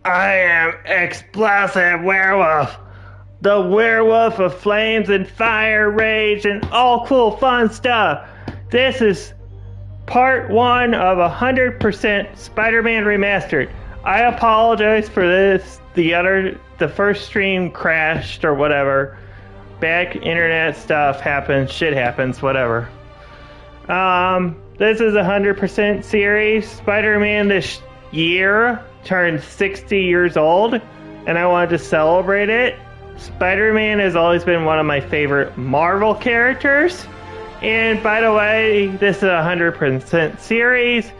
I am Explosive Werewolf, the werewolf of flames and fire, rage, and all cool fun stuff. This is part 1 of 100% Spider-Man Remastered. I apologize for this. The first stream crashed or whatever. Bad internet stuff happens, shit happens, whatever. This is a 100% series. Spider-Man this year turned 60 years old, and I wanted to celebrate it. Spider-Man has always been one of my favorite Marvel characters. And by the way, this is a 100% series.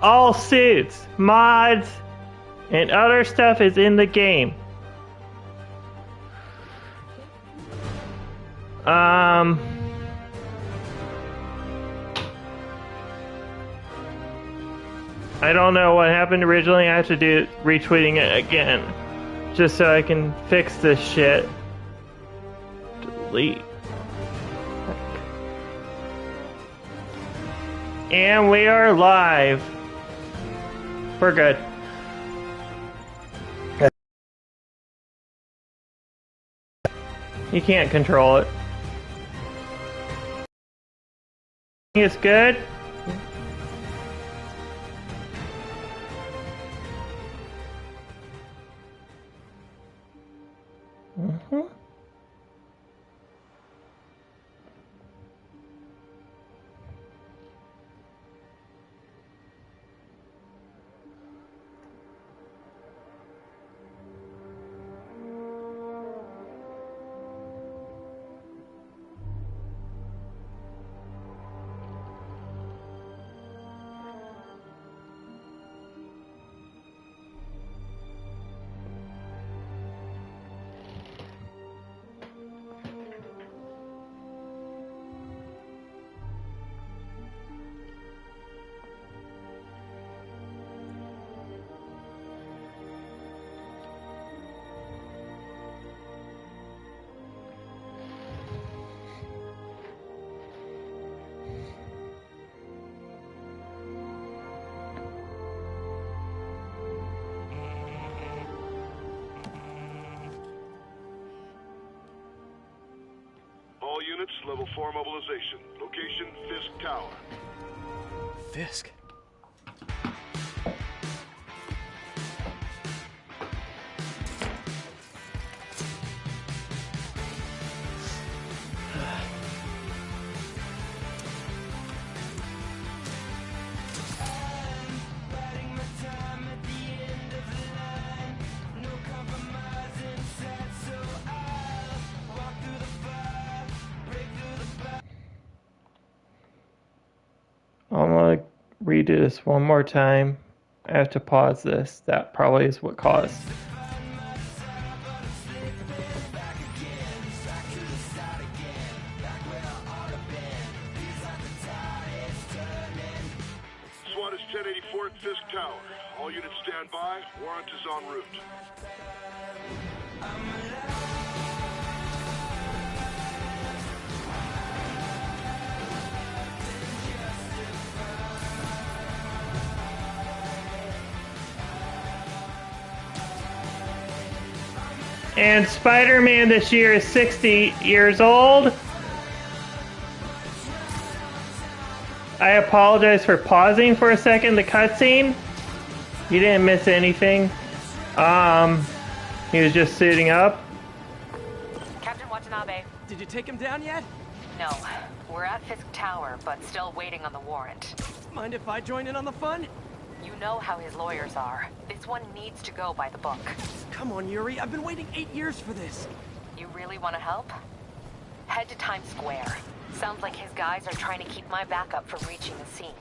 All suits, mods, and other stuff is in the game. I don't know what happened originally. I have to do retweeting it again, just so I can fix this shit. Delete. And we are live. We're good. You can't control it. It's good. All units, level 4 mobilization. Location, Fisk Tower. Fisk? I'm gonna redo this one more time. I have to pause this. That probably is what caused. SWAT is 1084 at Fisk Tower. All units stand by. Warrant is en route. And Spider-Man this year is 60 years old. I apologize for pausing for a second, the cutscene. You didn't miss anything. He was just suiting up. Captain Watanabe. Did you take him down yet? No, we're at Fisk Tower, but still waiting on the warrant. Mind if I join in on the fun? You know how his lawyers are. This one needs to go by the book. Come on, Yuri. I've been waiting 8 years for this. You really want to help? Head to Times Square. Sounds like his guys are trying to keep my backup from reaching the scene.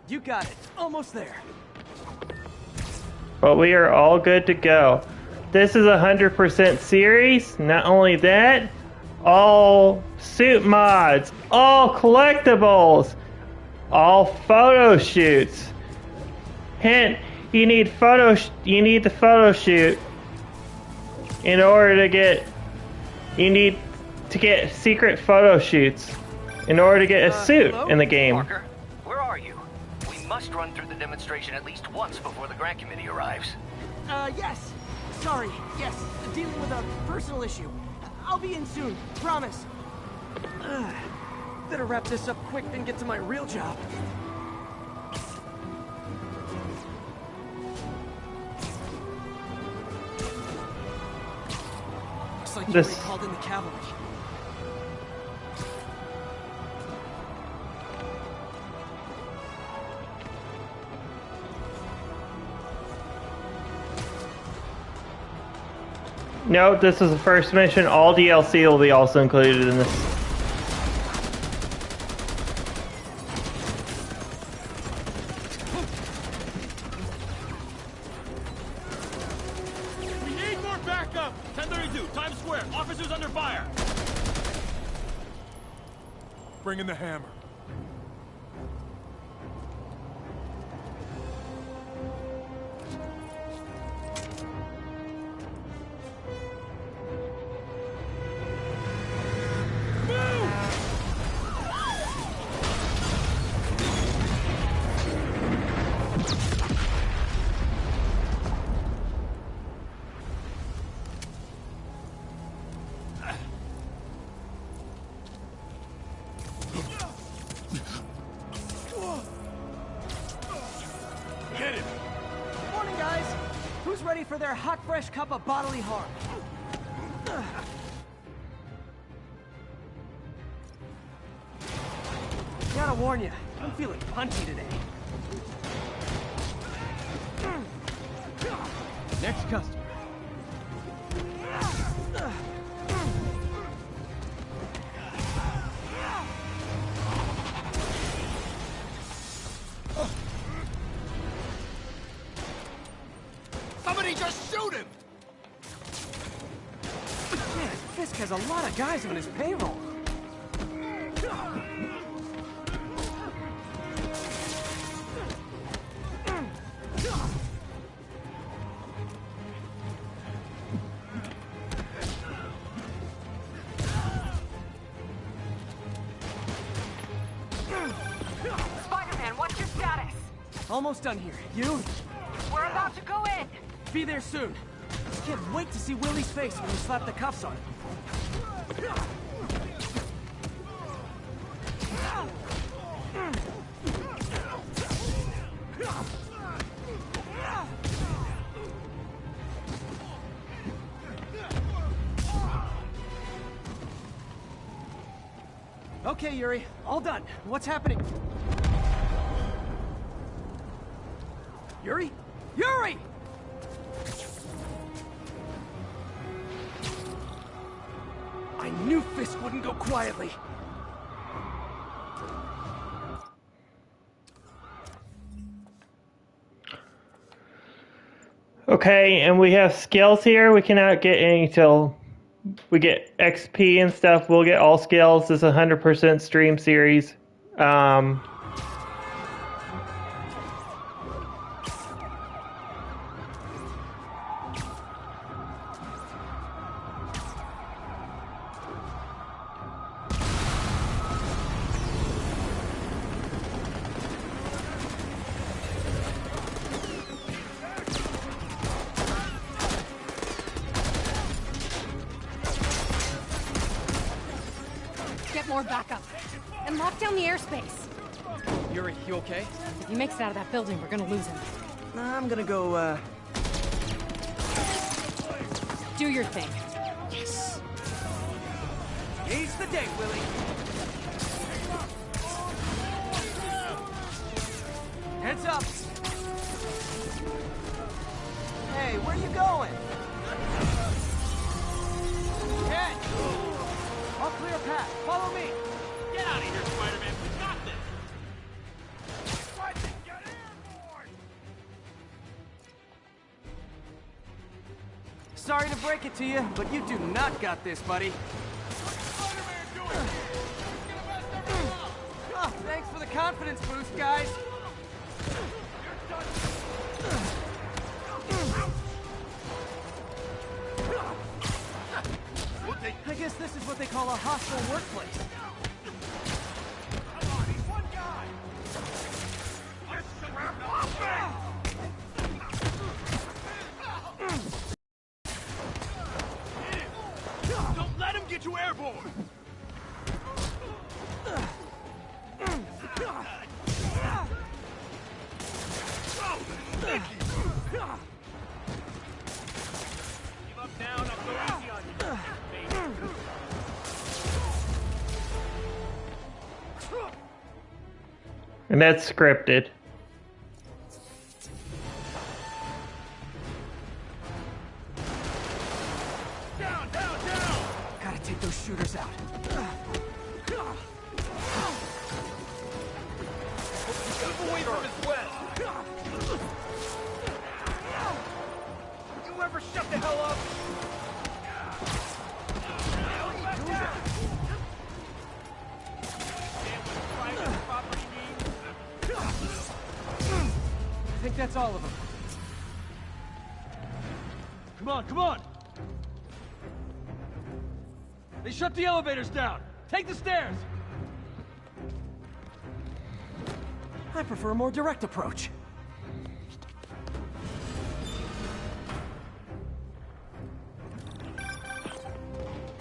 You got it. Almost there. But we are all good to go. This is a 100% series. Not only that, all suit mods, all collectibles, all photo shoots. Hint, you need the photo shoot in order to get, you need to get secret photo shoots in order to get a suit hello? in the game. Parker, where are you? We must run through the demonstration at least once before the grant committee arrives. Yes. Sorry, yes. Dealing with a personal issue. I'll be in soon, promise. Better wrap this up quick than get to my real job. Looks like you already called in the cavalry. No, this is the first mission. All DLC will be also included in this. We need more backup! 1032, Times Square. Officers under fire. Bring in the hammer. Morning, guys. Who's ready for their hot, fresh cup of bodily harm? Gotta warn you, I'm feeling punchy today. Next customer. Somebody just shoot him! Man, Fisk has a lot of guys on his payroll. Spider-Man, what's your status? Almost done here. You? We're about to go in. Be there soon. Can't wait to see Willie's face when you slap the cuffs on him. Okay, Yuri. All done. What's happening? Yuri? Yuri! I knew Fisk wouldn't go quietly. Okay, and we have skills here. We cannot get any till we get XP and stuff. We'll get all skills. This is a 100% stream series. Get more backup. And lock down the airspace. Yuri, you okay? If he makes it out of that building, we're gonna lose him. I'm gonna go, Do your thing. Yes! Seize the day, Willie! Heads up! Hey, where you going? Ken! I'll clear a path. Follow me! Get out of here, Spider-Man. We got this! Sorry to break it to you, but you do not got this, buddy. Oh, thanks for the confidence boost, guys. I guess this is what they call a hostile workplace. Come on, he's one guy. forward. And that's scripted. Down, down, down! Gotta take those shooters out. Keep away from his west. You ever shut the hell up? I think that's all of them. Come on, come on! They shut the elevators down! Take the stairs! I prefer a more direct approach.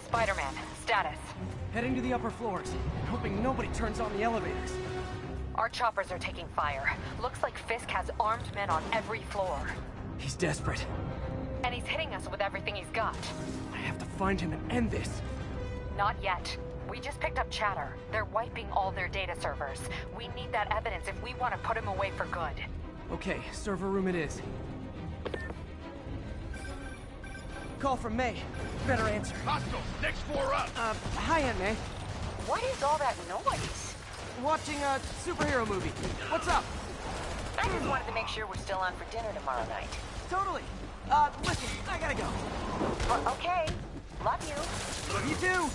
Spider-Man, status. Heading to the upper floors, hoping nobody turns on the elevators. Our choppers are taking fire. Looks like Fisk has armed men on every floor. He's desperate. And he's hitting us with everything he's got. I have to find him and end this. Not yet. We just picked up chatter. They're wiping all their data servers. We need that evidence if we want to put him away for good. Okay, server room it is. Call from May. Better answer. Hostile, next floor up. Hi, Aunt May. What is all that noise? Watching a superhero movie. What's up? I just wanted to make sure we're still on for dinner tomorrow night. Totally. Listen, I gotta go. Well, okay. Love you. You too.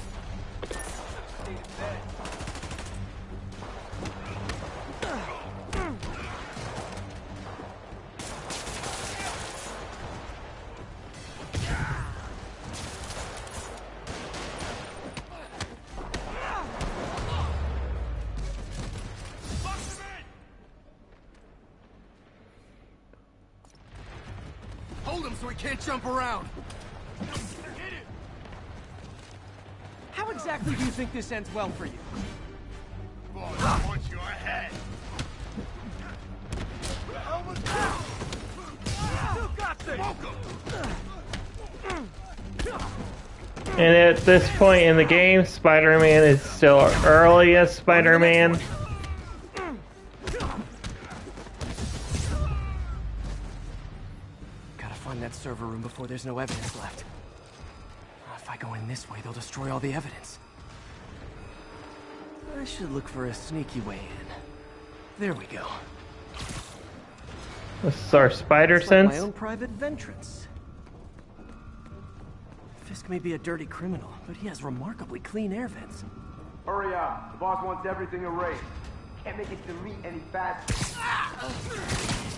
Hold him so he can't jump around. How exactly do you think this ends well for you? Boss wants your head. Still got this! And at this point in the game, Spider-Man is still early as Spider-Man. Gotta find that server room before there's no evidence left. If I go in this way, they'll destroy all the evidence. I should look for a sneaky way in. There we go. This is our spider It's like my sense. own private ventrance. Fisk may be a dirty criminal, but he has remarkably clean air vents. Hurry up. The boss wants everything erased. Can't make it delete any faster.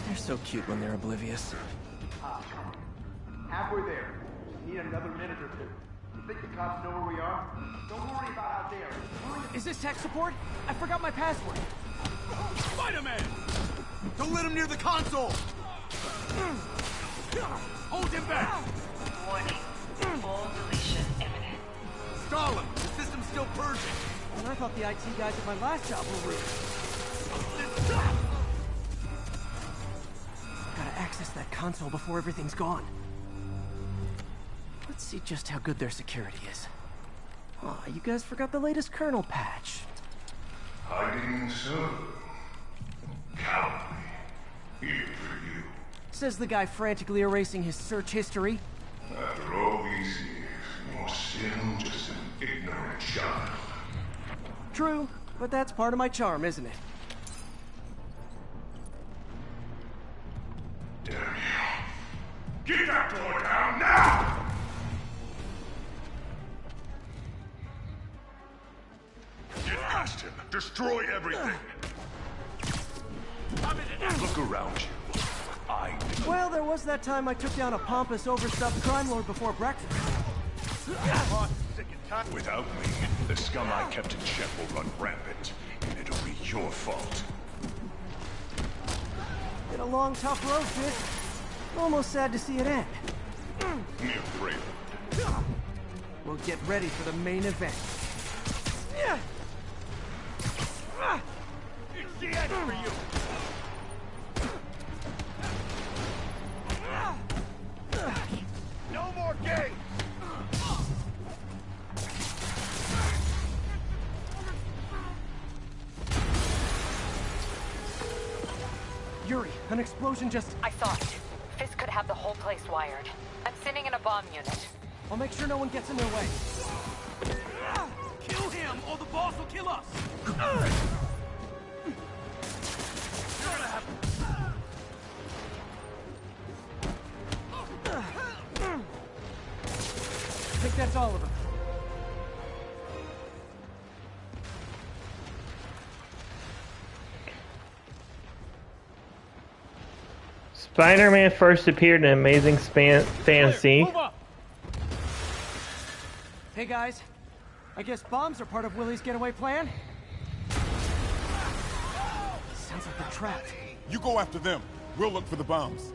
They're so cute when they're oblivious. Halfway there. Need another minute or two. You think the cops know where we are? Don't worry about out there. Hurry up. Is this tech support? I forgot my password. Spider-Man! Don't let him near the console. Hold him back! Warning. Full deletion imminent. Stall him. The system's still purging. And I thought the IT guys at my last job were rude. Gotta access that console before everything's gone. Let's see just how good their security is. Aw, you guys forgot the latest kernel patch. Hiding so cowardly. Here for you. Says the guy frantically erasing his search history. After all these years, you're still just an ignorant child. True, but that's part of my charm, isn't it? Damn you. Get that door down now! Get past him. Destroy everything. Look around you. Well, there was that time I took down a pompous, overstuffed crime lord before breakfast. Without me, the scum I kept in check will run rampant, and it'll be your fault. Been a long, tough road, Fisk. Almost sad to see it end. Mere prelude. We'll get ready for the main event. It's the end for you. No more games. Yuri, an explosion just... I saw it. Fisk could have the whole place wired. I'm sending in a bomb unit. I'll make sure no one gets in their way. Kill him, or the boss will kill us. I think that's all of them. Spider-Man first appeared in Amazing Fantasy. Move up. Hey guys, I guess bombs are part of Willie's getaway plan? Sounds like they're trapped. You go after them. We'll look for the bombs.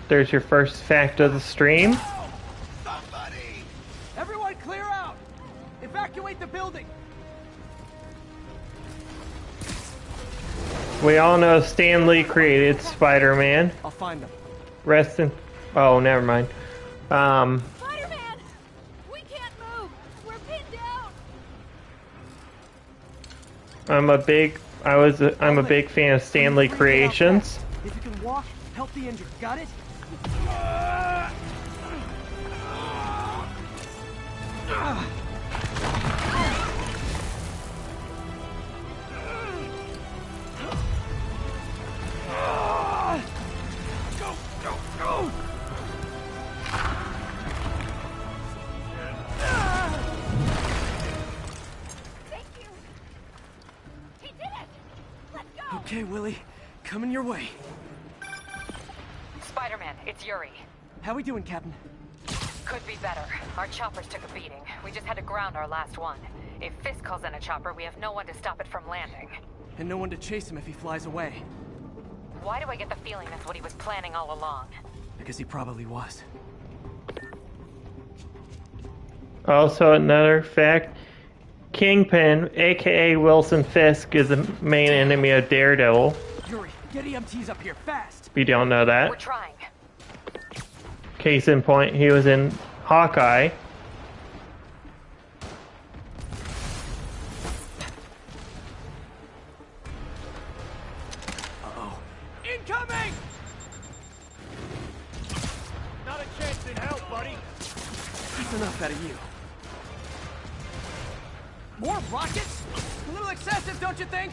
There's your first fact of the stream. Somebody. Everyone clear out! Evacuate the building! We all know Stan Lee created Spider-Man. I'll find them. Rest in... Oh, never mind. Spider-Man! We can't move! We're pinned down! I'm a big fan of Stan Lee creations. If you can walk, help the injured. Got it? Okay, Willie. Coming your way. Spider-Man, it's Yuri. How we doing, Captain? Could be better. Our choppers took a beating. We just had to ground our last one. If Fisk calls in a chopper, we have no one to stop it from landing. And no one to chase him if he flies away. Why do I get the feeling that's what he was planning all along? Because he probably was. Also, another fact. Kingpin, aka Wilson Fisk, is the main enemy of Daredevil. Yuri, get EMTs up here, fast! If you don't know We're that. trying. Case in point, he was in Hawkeye. Uh-oh. Incoming! Not a chance in hell, buddy. That's enough out of you. More rockets? A little excessive, don't you think?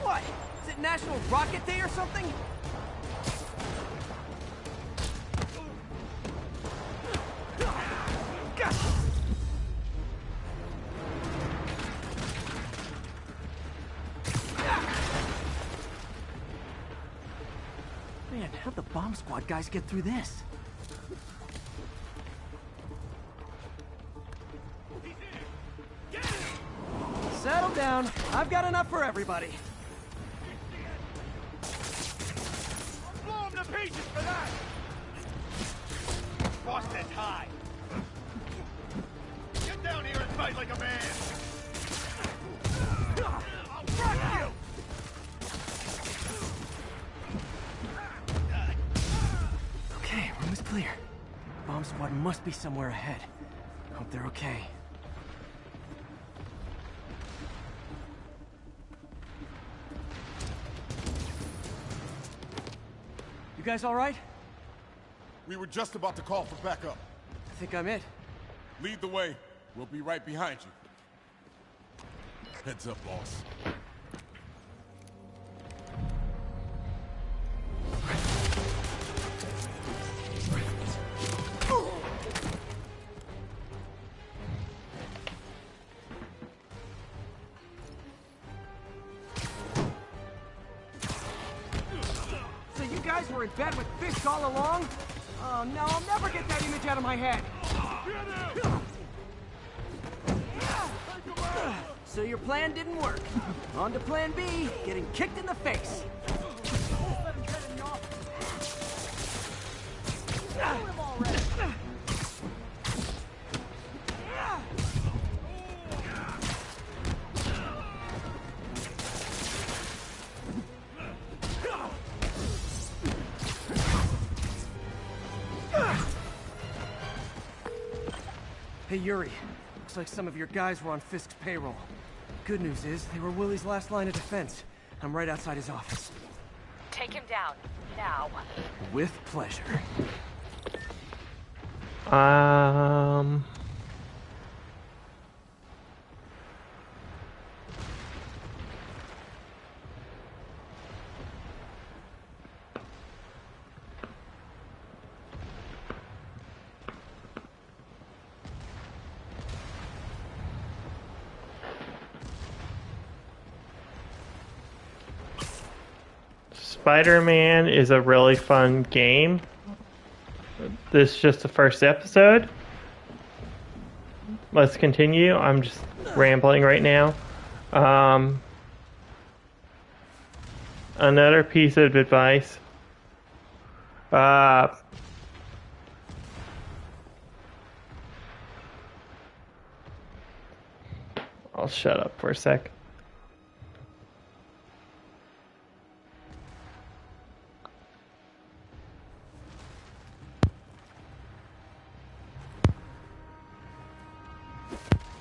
What? Is it National Rocket Day or something? Gotcha. Man, how'd the bomb squad guys get through this? Settle down. I've got enough for everybody. Blow him to pieces for that. Busted high. Get down here and fight like a man. I'll crush you. Okay, room is clear. Bomb squad must be somewhere ahead. Hope they're okay. You guys all right? We were just about to call for backup. I think I'm it. Lead the way. We'll be right behind you. Heads up, boss. So you guys were in bed with Fisk all along? Oh no, I'll never get that image out of my head! So your plan didn't work. On to plan B, getting kicked in the face. Hey Yuri, looks like some of your guys were on Fisk's payroll. Good news is, they were Willie's last line of defense. I'm right outside his office. Take him down, now. With pleasure. Spider-Man is a really fun game. This is just the first episode. Let's continue. I'm just rambling right now. Another piece of advice. I'll shut up for a sec.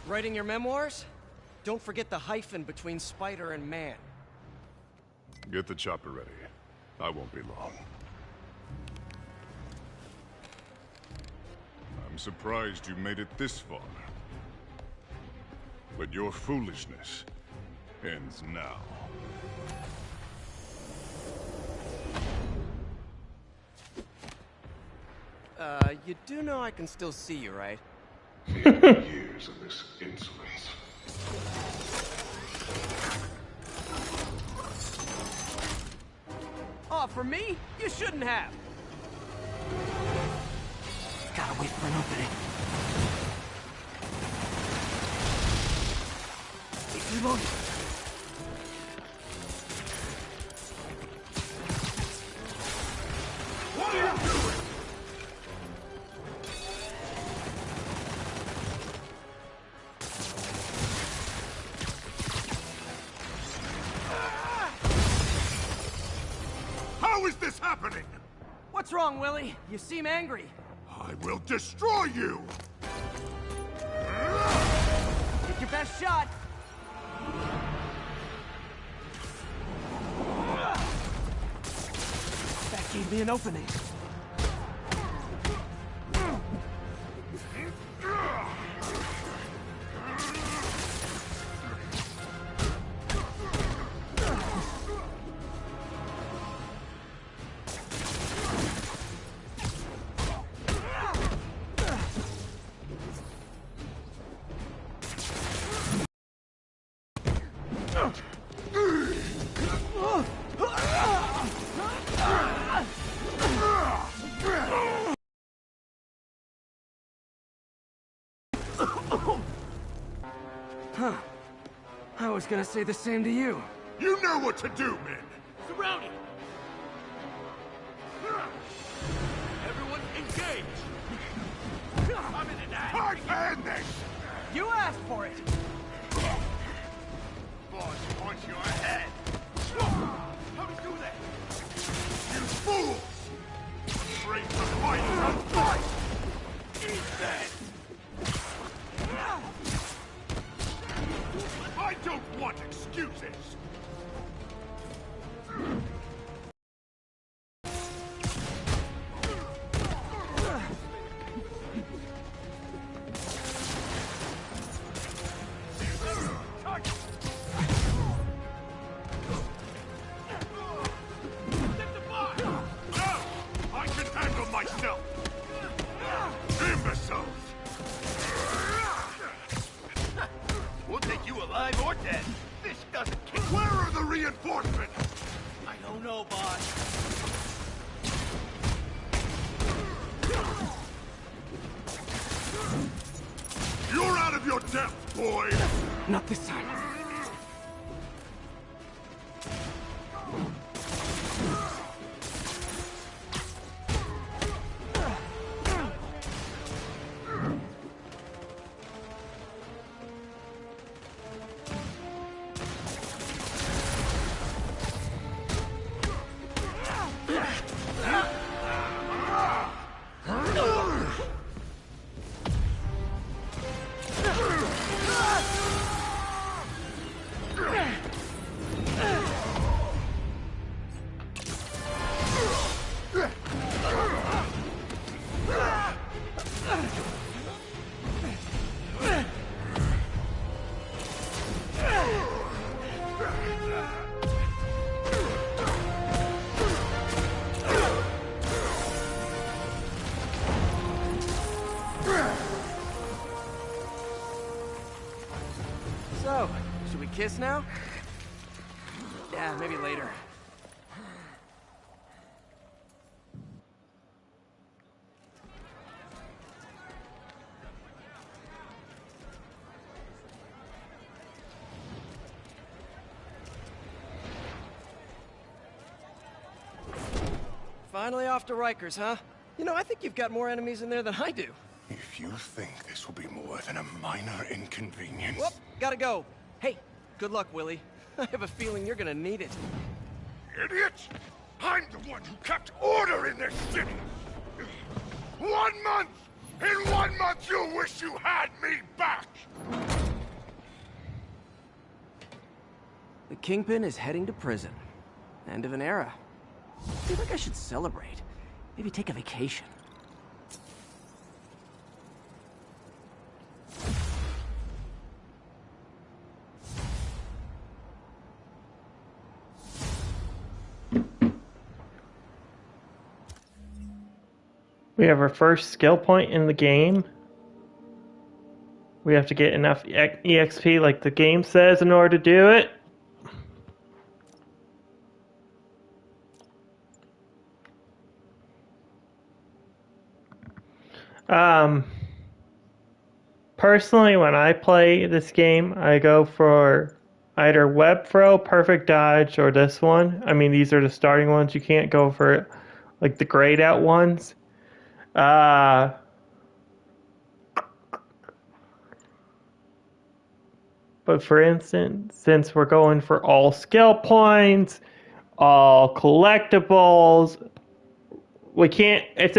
Writing your memoirs? Don't forget the hyphen between Spider and Man. Get the chopper ready. I won't be long. I'm surprised you made it this far. But your foolishness ends now. You do know I can still see you, right? Years of this insolence. Oh, for me? You shouldn't have. Gotta wait for an opening. Keep reloading. What are you doing? How is this happening? What's wrong, Willie? You seem angry. I will destroy you! Take your best shot. That gave me an opening. Huh. I was gonna say the same to you. You know what to do, men! Surrounded! Everyone engage! I'm in an act! Hard hand this! You asked for it! Boss wants your head! How to do that? You fools! Train for fighting on fight! Eat that! I don't want excuses! boy! Not this time. So, should we kiss now? Yeah, maybe later. Finally off to Rikers, huh? You know, I think you've got more enemies in there than I do. If you think this will be more than a minor inconvenience... Whoop, gotta go. Hey, good luck, Willie. I have a feeling you're gonna need it. Idiots! I'm the one who kept order in this city! 1 month! In 1 month you'll wish you had me back! The Kingpin is heading to prison. End of an era. I feel like I should celebrate. Maybe take a vacation. We have our first skill point in the game. We have to get enough EXP like the game says in order to do it. Personally, when I play this game, I go for either web throw, perfect dodge, or this one. I mean, these are the starting ones. You can't go for like the grayed out ones. But for instance, since we're going for all skill points, all collectibles, we can't, it's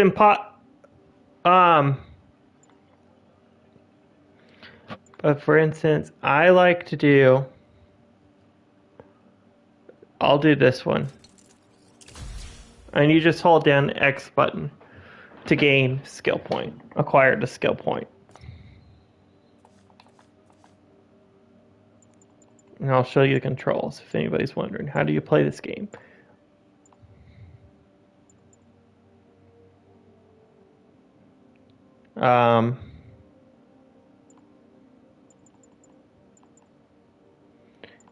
but for instance, I like to do, I'll do this one. And you just hold down the X button to gain skill point, acquire the skill point. And I'll show you the controls if anybody's wondering, how do you play this game?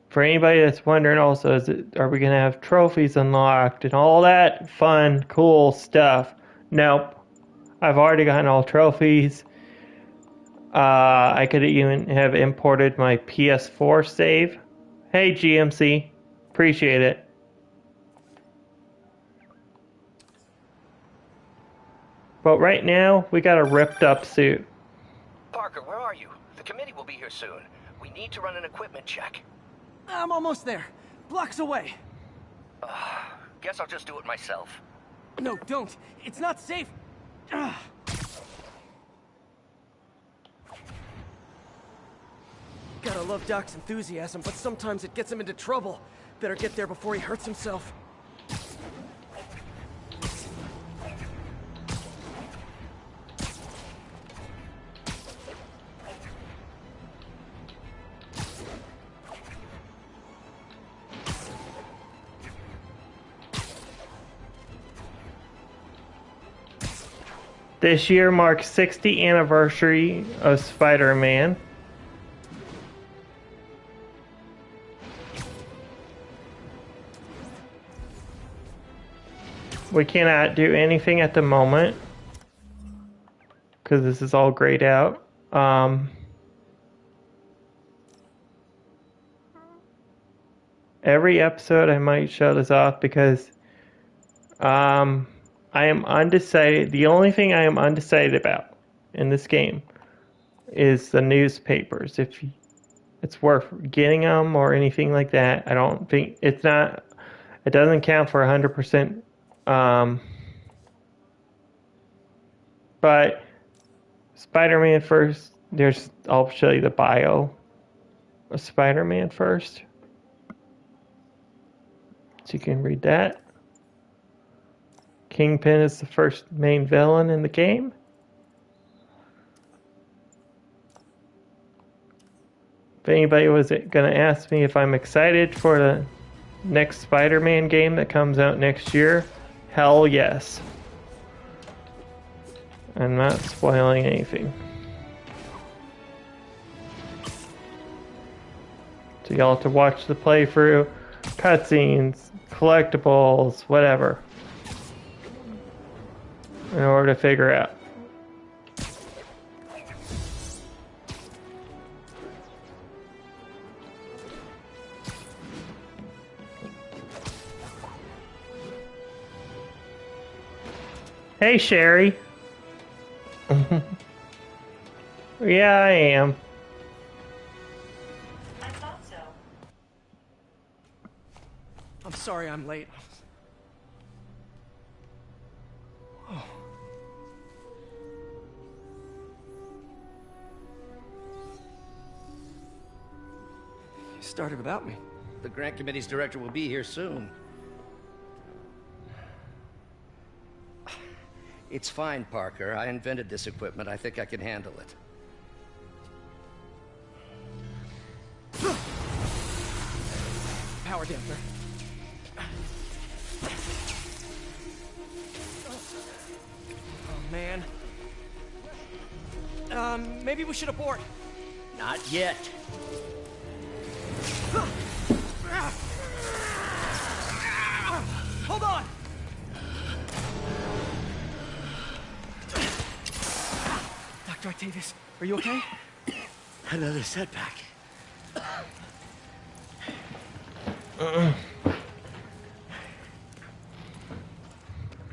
For anybody that's wondering also, are we going to have trophies unlocked and all that fun, cool stuff? Nope. I've already gotten all trophies. I could even have imported my PS4 save. Hey, GMC. Appreciate it. But right now, we got a ripped up suit. Parker, where are you? The committee will be here soon. We need to run an equipment check. I'm almost there. Blocks away. Guess I'll just do it myself. No, don't. It's not safe. Ugh. Gotta love Doc's enthusiasm, but sometimes it gets him into trouble. Better get there before he hurts himself. This year marks 60th anniversary of Spider-Man. We cannot do anything at the moment because this is all grayed out. every episode I might show this off because I am undecided. The only thing I am undecided about in this game is the newspapers. If it's worth getting them or anything like that, I don't think it's not. It doesn't count for 100%. But Spider-Man first. I'll show you the bio of Spider-Man first, so you can read that. Kingpin is the first main villain in the game. If anybody was going to ask me if I'm excited for the next Spider-Man game that comes out next year, hell yes. I'm not spoiling anything. So y'all have to watch the playthrough, cutscenes, collectibles, whatever, in order to figure out. Hey, Sherry. Yeah, I am. I thought so. I'm sorry I'm late. Oh. You started without me. The grant committee's director will be here soon. It's fine, Parker. I invented this equipment. I think I can handle it. Power damper. Oh, man. Maybe we should abort. Not yet. Hold on! Dr. Octavius, are you okay? Another setback.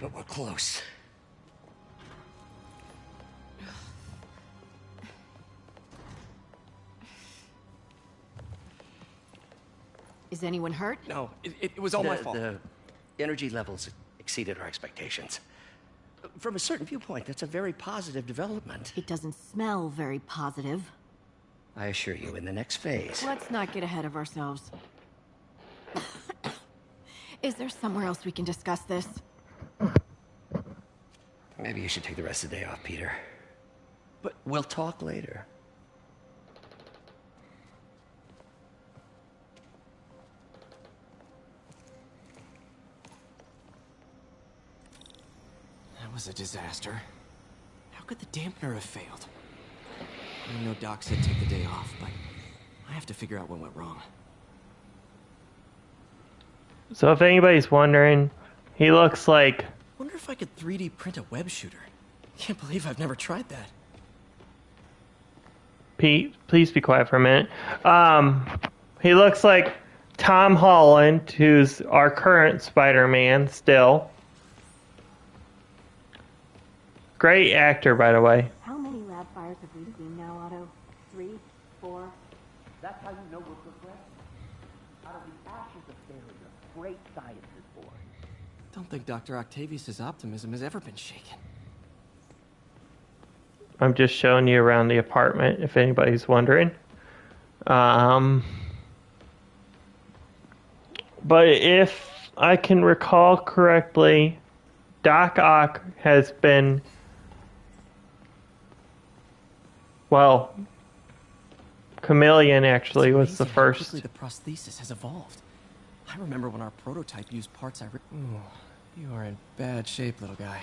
But we're close. Is anyone hurt? No, it was all my fault. The energy levels exceeded our expectations. From a certain viewpoint, that's a very positive development. It doesn't smell very positive. I assure you, in the next phase... Let's not get ahead of ourselves. Is there somewhere else we can discuss this? Maybe you should take the rest of the day off, Peter. But we'll talk later. that was a disaster. How could the dampener have failed? I know Doc said take the day off, but I have to figure out what went wrong. So if anybody's wondering, he looks like... Wonder if I could 3D print a web shooter. Can't believe I've never tried that. Pete, please be quiet for a minute. He looks like Tom Holland, who's our current Spider-Man still. Great actor, by the way. How many lab fires have we seen now, Otto? 3? 4? That's how you know we're progressing. Out of the ashes of failure, great science is born. Don't think Dr. Octavius' optimism has ever been shaken. I'm just showing you around the apartment, if anybody's wondering. But if I can recall correctly, Doc Ock has been... Well, Chameleon actually was the first. How quickly the prosthesis has evolved. I remember when our prototype used parts I... Ooh, you are in bad shape, little guy.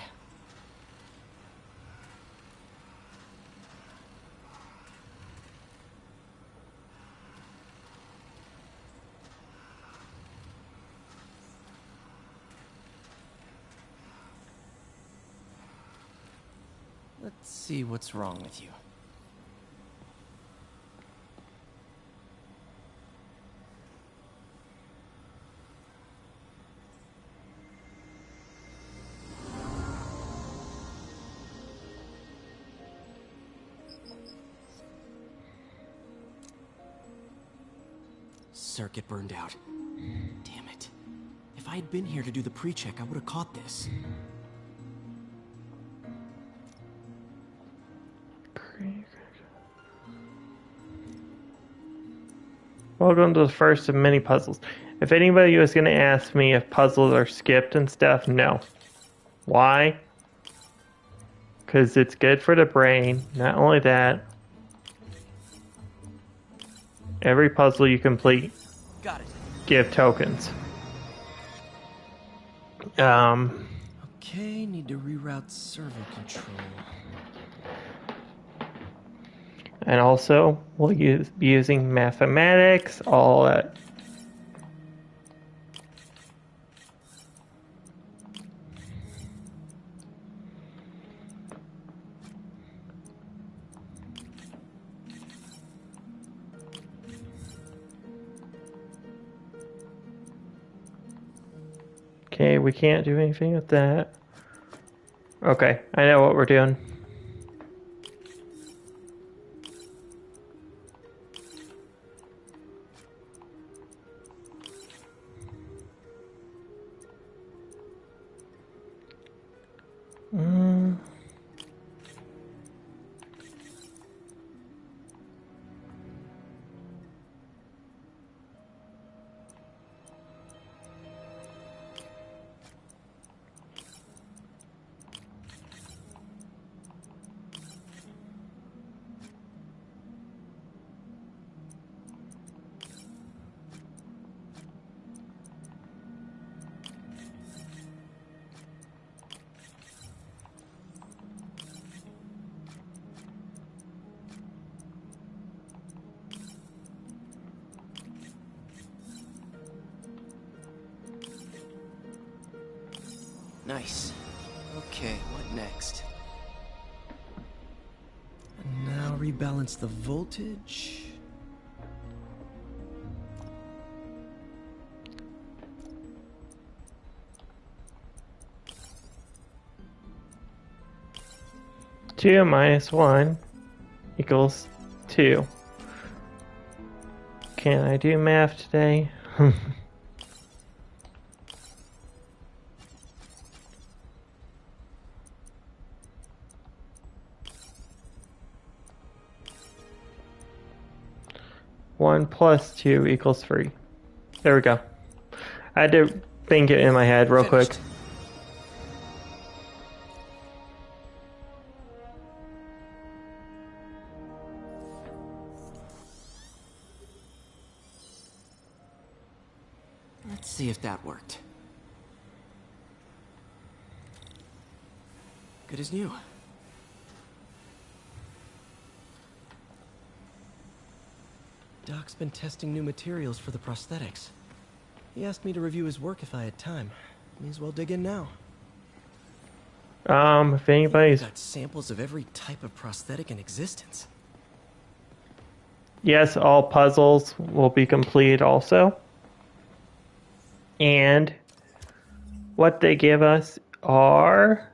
Let's see what's wrong with you. circuit burned out. Damn it. If I had been here to do the pre-check, I would have caught this. Welcome to the first of many puzzles. If anybody was going to ask me if puzzles are skipped and stuff, no. Why? Because it's good for the brain. Not only that, every puzzle you complete, got it. Give tokens. Okay, need to reroute servo control. And also, we'll be using mathematics, all that. Okay, we can't do anything with that. Okay, I know what we're doing. Nice. Okay, what next? And now rebalance the voltage. Two minus 1 equals 2. Can I do math today? One plus 2 equals 3. There we go. I had to think it in my head real quick. Let's see if that worked. Good as new. Doc's been testing new materials for the prosthetics. He asked me to review his work if I had time. May as well dig in now. If anybody's... Got samples of every type of prosthetic in existence. Yes, all puzzles will be completed also. And what they give us are...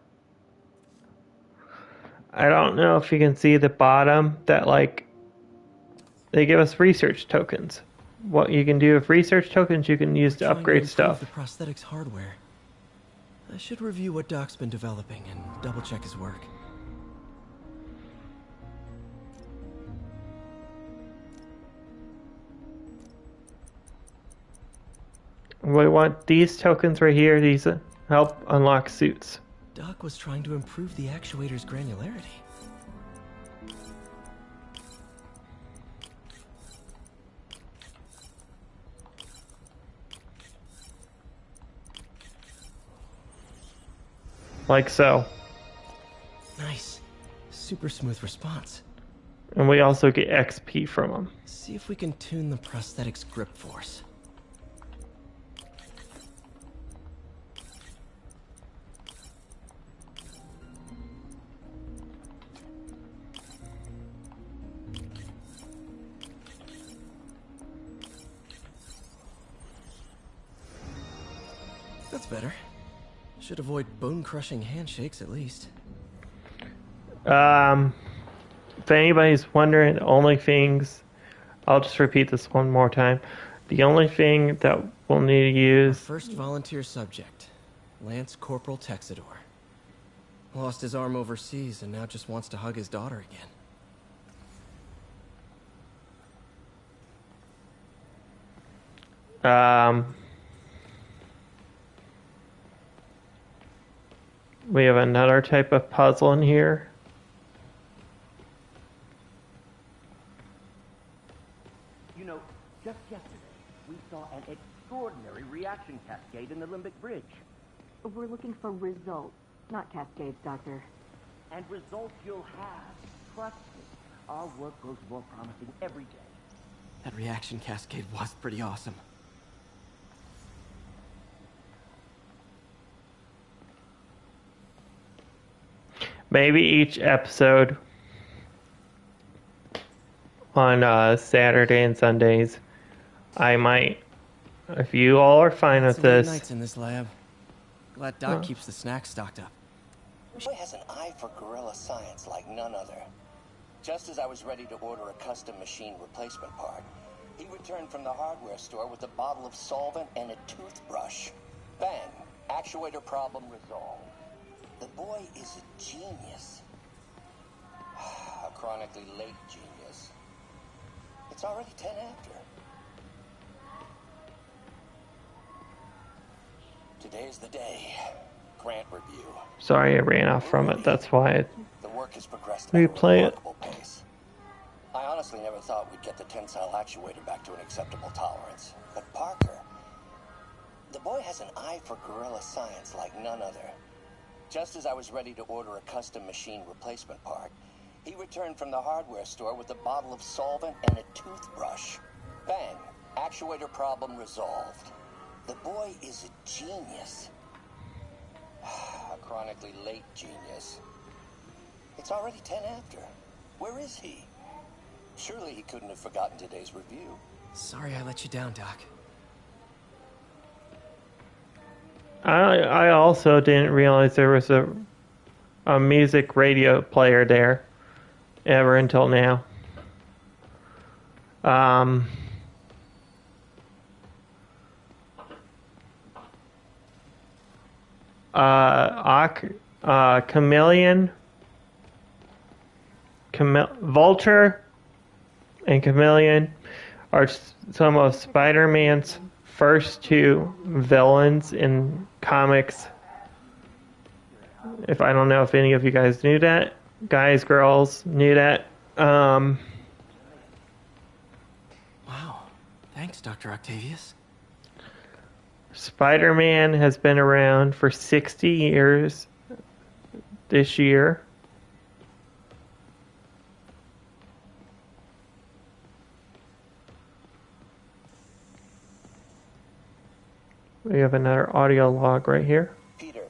I don't know if you can see the bottom, that like... They give us research tokens. What you can do with research tokens, you can use to upgrade stuff. The prosthetics hardware. I should review what Doc's been developing and double check his work. We want these tokens right here. These help unlock suits. Doc was trying to improve the actuator's granularity. Like so. Nice. Super smooth response. And we also get XP from them. See if we can tune the prosthetic's grip force. That's better. Should avoid bone-crushing handshakes at least. If anybody's wondering, the only things... I'll just repeat this one more time. The only thing that we'll need to use... First volunteer subject, Lance Corporal Texador. Lost his arm overseas and now just wants to hug his daughter again. We have another type of puzzle in here. You know, just yesterday, we saw an extraordinary reaction cascade in the Limbic Bridge. We're looking for results, not cascades, Doctor. And results you'll have. Trust me, our work grows more promising every day. That reaction cascade was pretty awesome. Maybe each episode on Saturday and Sundays, I might, if you all are fine with this. Nights in this lab. Glad Doc keeps the snacks stocked up. Boy has an eye for guerrilla science like none other. Just as I was ready to order a custom machine replacement part, he returned from the hardware store with a bottle of solvent and a toothbrush. Bang! Actuator problem resolved. The boy is a genius. A chronically late genius. It's already 10 after. Today's the day. Grant review. Sorry, I ran off from it. That's why The work has progressed I at a replay it. remarkable pace. I honestly never thought we'd get the tensile actuator back to an acceptable tolerance. But Parker, the boy has an eye for guerrilla science like none other. Just as I was ready to order a custom machine replacement part, he returned from the hardware store with a bottle of solvent and a toothbrush. Bang! Actuator problem resolved. The boy is a genius. A chronically late genius. It's already 10 after. Where is he? Surely he couldn't have forgotten today's review. Sorry I let you down, Doc. I also didn't realize there was a music radio player there ever until now. Chameleon, Vulture, and Chameleon are some of Spider-Man's first two villains in comics. If I don't know if any of you guys knew that, guys, girls knew that. Wow. Thanks, Dr. Octavius. Spider-Man has been around for 60 years this year. We have another audio log right here. Peter,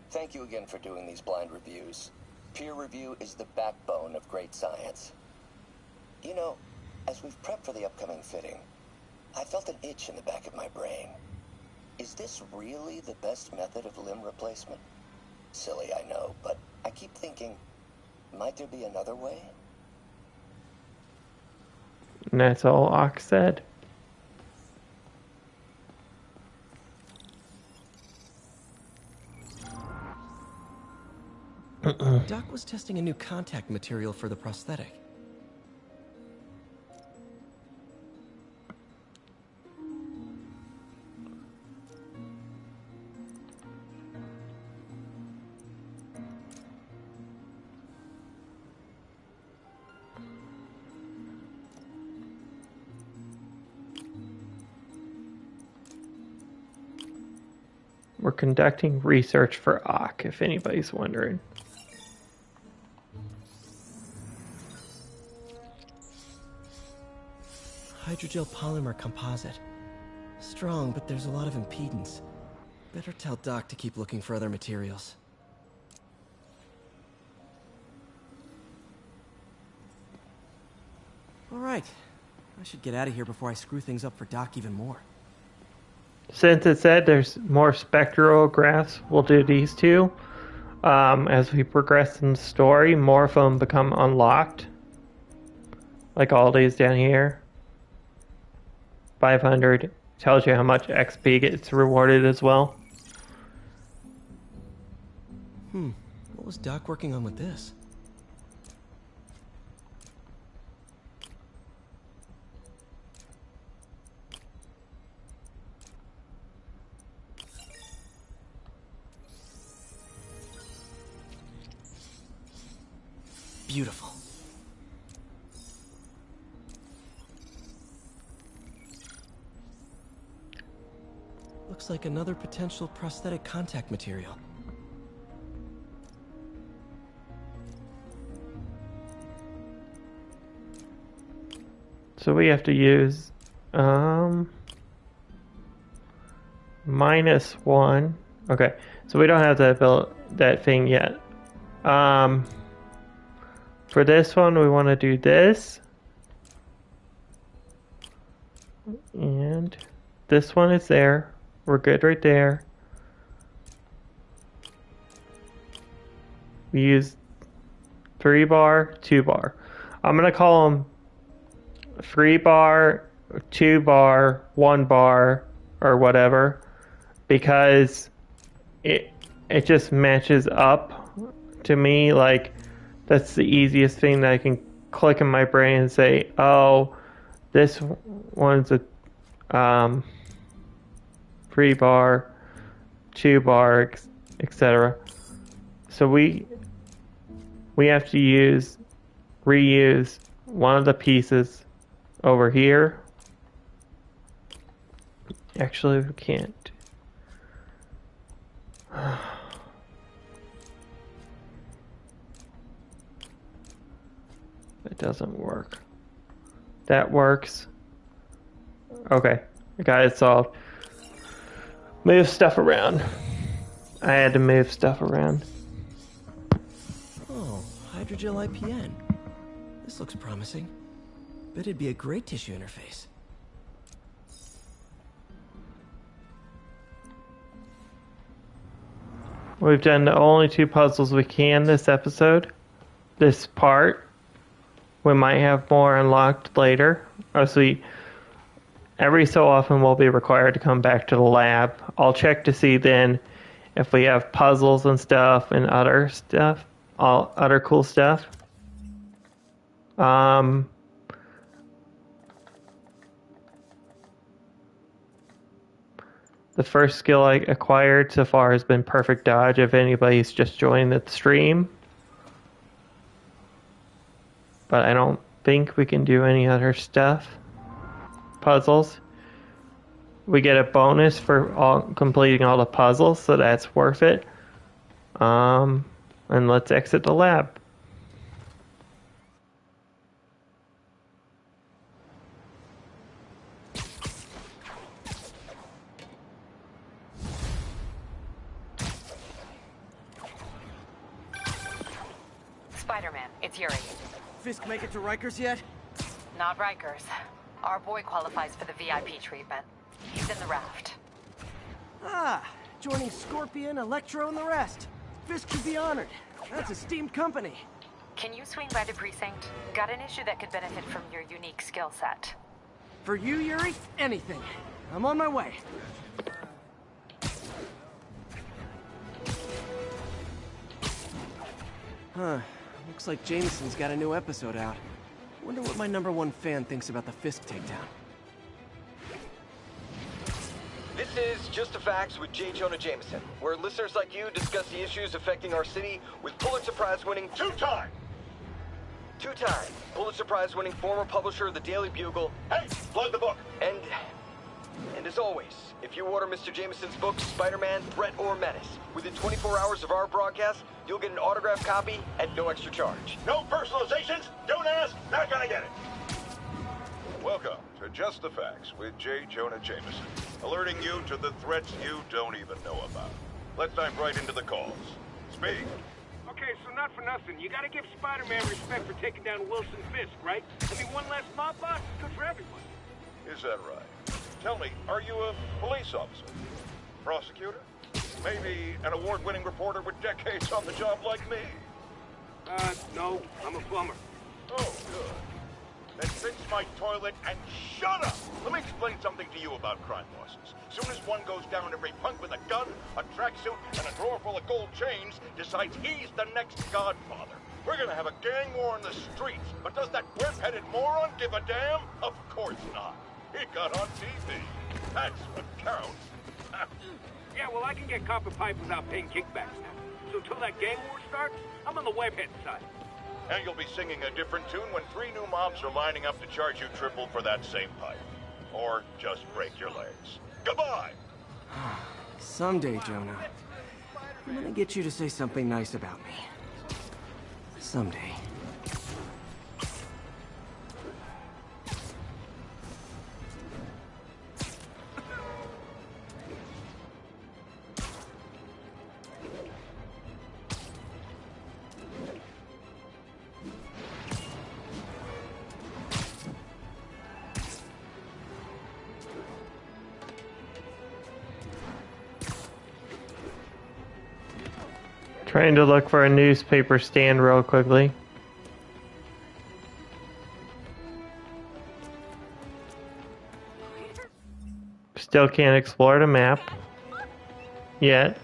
thank you again for doing these blind reviews. Peer review is the backbone of great science. You know, as we've prepped for the upcoming fitting, I felt an itch in the back of my brain. Is this really the best method of limb replacement? Silly, I know, but I keep thinking, might there be another way? And that's all Ock said. Doc was testing a new contact material for the prosthetic. We're conducting research for Ock, if anybody's wondering. Hydrogel polymer composite. Strong, but there's a lot of impedance. Better tell Doc to keep looking for other materials. Alright. I should get out of here before I screw things up for Doc even more. Since it said there's more spectrographs, we'll do these two. As we progress in the story, more of them become unlocked. Like all these down here. 500. Tells you how much XP gets rewarded as well. What was Doc working on with this? Beautiful. Looks like another potential prosthetic contact material. So we have to use -1. Okay, so we don't have that thing yet. For this one, we want to do this. And this one is there. We're good right there. We use 3 bar, 2 bar. I'm going to call them 3 bar, 2 bar, 1 bar, or whatever, because it just matches up to me. Like, that's the easiest thing that I can click in my brain and say, oh, this one's a 3 bar, 2 bar, etc. So we have to reuse one of the pieces over here. Actually, we can't. It doesn't work. That works. Okay, I got it solved. Move stuff around. I had to move stuff around. Oh, hydrogel IPN. This looks promising. Bet it'd be a great tissue interface. We've done the only 2 puzzles we can this episode. This part. We might have more unlocked later. Obviously, every so often we'll be required to come back to the lab. I'll check to see then if we have puzzles and stuff and other stuff. Other cool stuff. The first skill I acquired so far has been Perfect Dodge, if anybody's just joined the stream. But I don't think we can do any other stuff. Puzzles. We get a bonus for completing all the puzzles, so that's worth it. And let's exit the lab. Spider-Man, it's Yuri. Fisk make it to Rikers yet? Not Rikers. Our boy qualifies for the VIP treatment. He's in the raft. Ah, joining Scorpion, Electro, and the rest. Fisk should be honored. That's a steamed company. Can you swing by the precinct? Got an issue that could benefit from your unique skill set. For you, Yuri, anything. I'm on my way. Huh. Looks like Jameson's got a new episode out. Wonder what my #1 fan thinks about the Fisk takedown. This is Just the Facts with J. Jonah Jameson, where listeners like you discuss the issues affecting our city with Pulitzer Prize-winning two-time Pulitzer Prize-winning former publisher of the Daily Bugle. Hey, plug the book. And as always, if you order Mr. Jameson's book, Spider-Man, Threat or Menace, within 24 hours of our broadcast, you'll get an autographed copy at no extra charge. No personalizations. Don't ask. Not gonna get it. Welcome to Just the Facts with J. Jonah Jameson, alerting you to the threats you don't even know about. Let's dive right into the calls. Speak. Okay, so not for nothing. You gotta give Spider-Man respect for taking down Wilson Fisk, right? I mean, one less mob boss is good for everyone. Is that right? Tell me, are you a police officer? Prosecutor? Maybe an award-winning reporter with decades on the job like me? No, I'm a plumber. Oh, good. then fix my toilet and shut up! Let me explain something to you about crime bosses. Soon as one goes down, every punk with a gun, a tracksuit, and a drawer full of gold chains decides he's the next godfather. We're gonna have a gang war in the streets, but does that whip-headed moron give a damn? Of course not. He got on TV. That's what counts. Yeah, well, I can get copper pipe without paying kickbacks now. So till that gang war starts, I'm on the webhead side. And you'll be singing a different tune when 3 new mobs are lining up to charge you triple for that same pipe. Or just break your legs. Goodbye! Someday, Jonah, I'm gonna get you to say something nice about me. Someday. Trying to look for a newspaper stand real quickly. Still can't explore the map yet.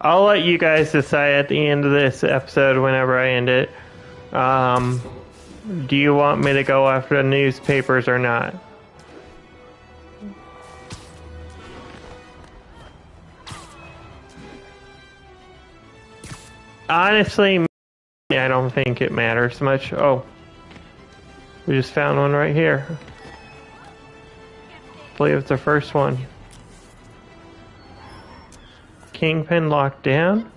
I'll let you guys decide at the end of this episode whenever I end it. Do you want me to go after the newspapers or not? Honestly, I don't think it matters much. Oh, we just found one right here. I believe it's the first one. Kingpin locked down.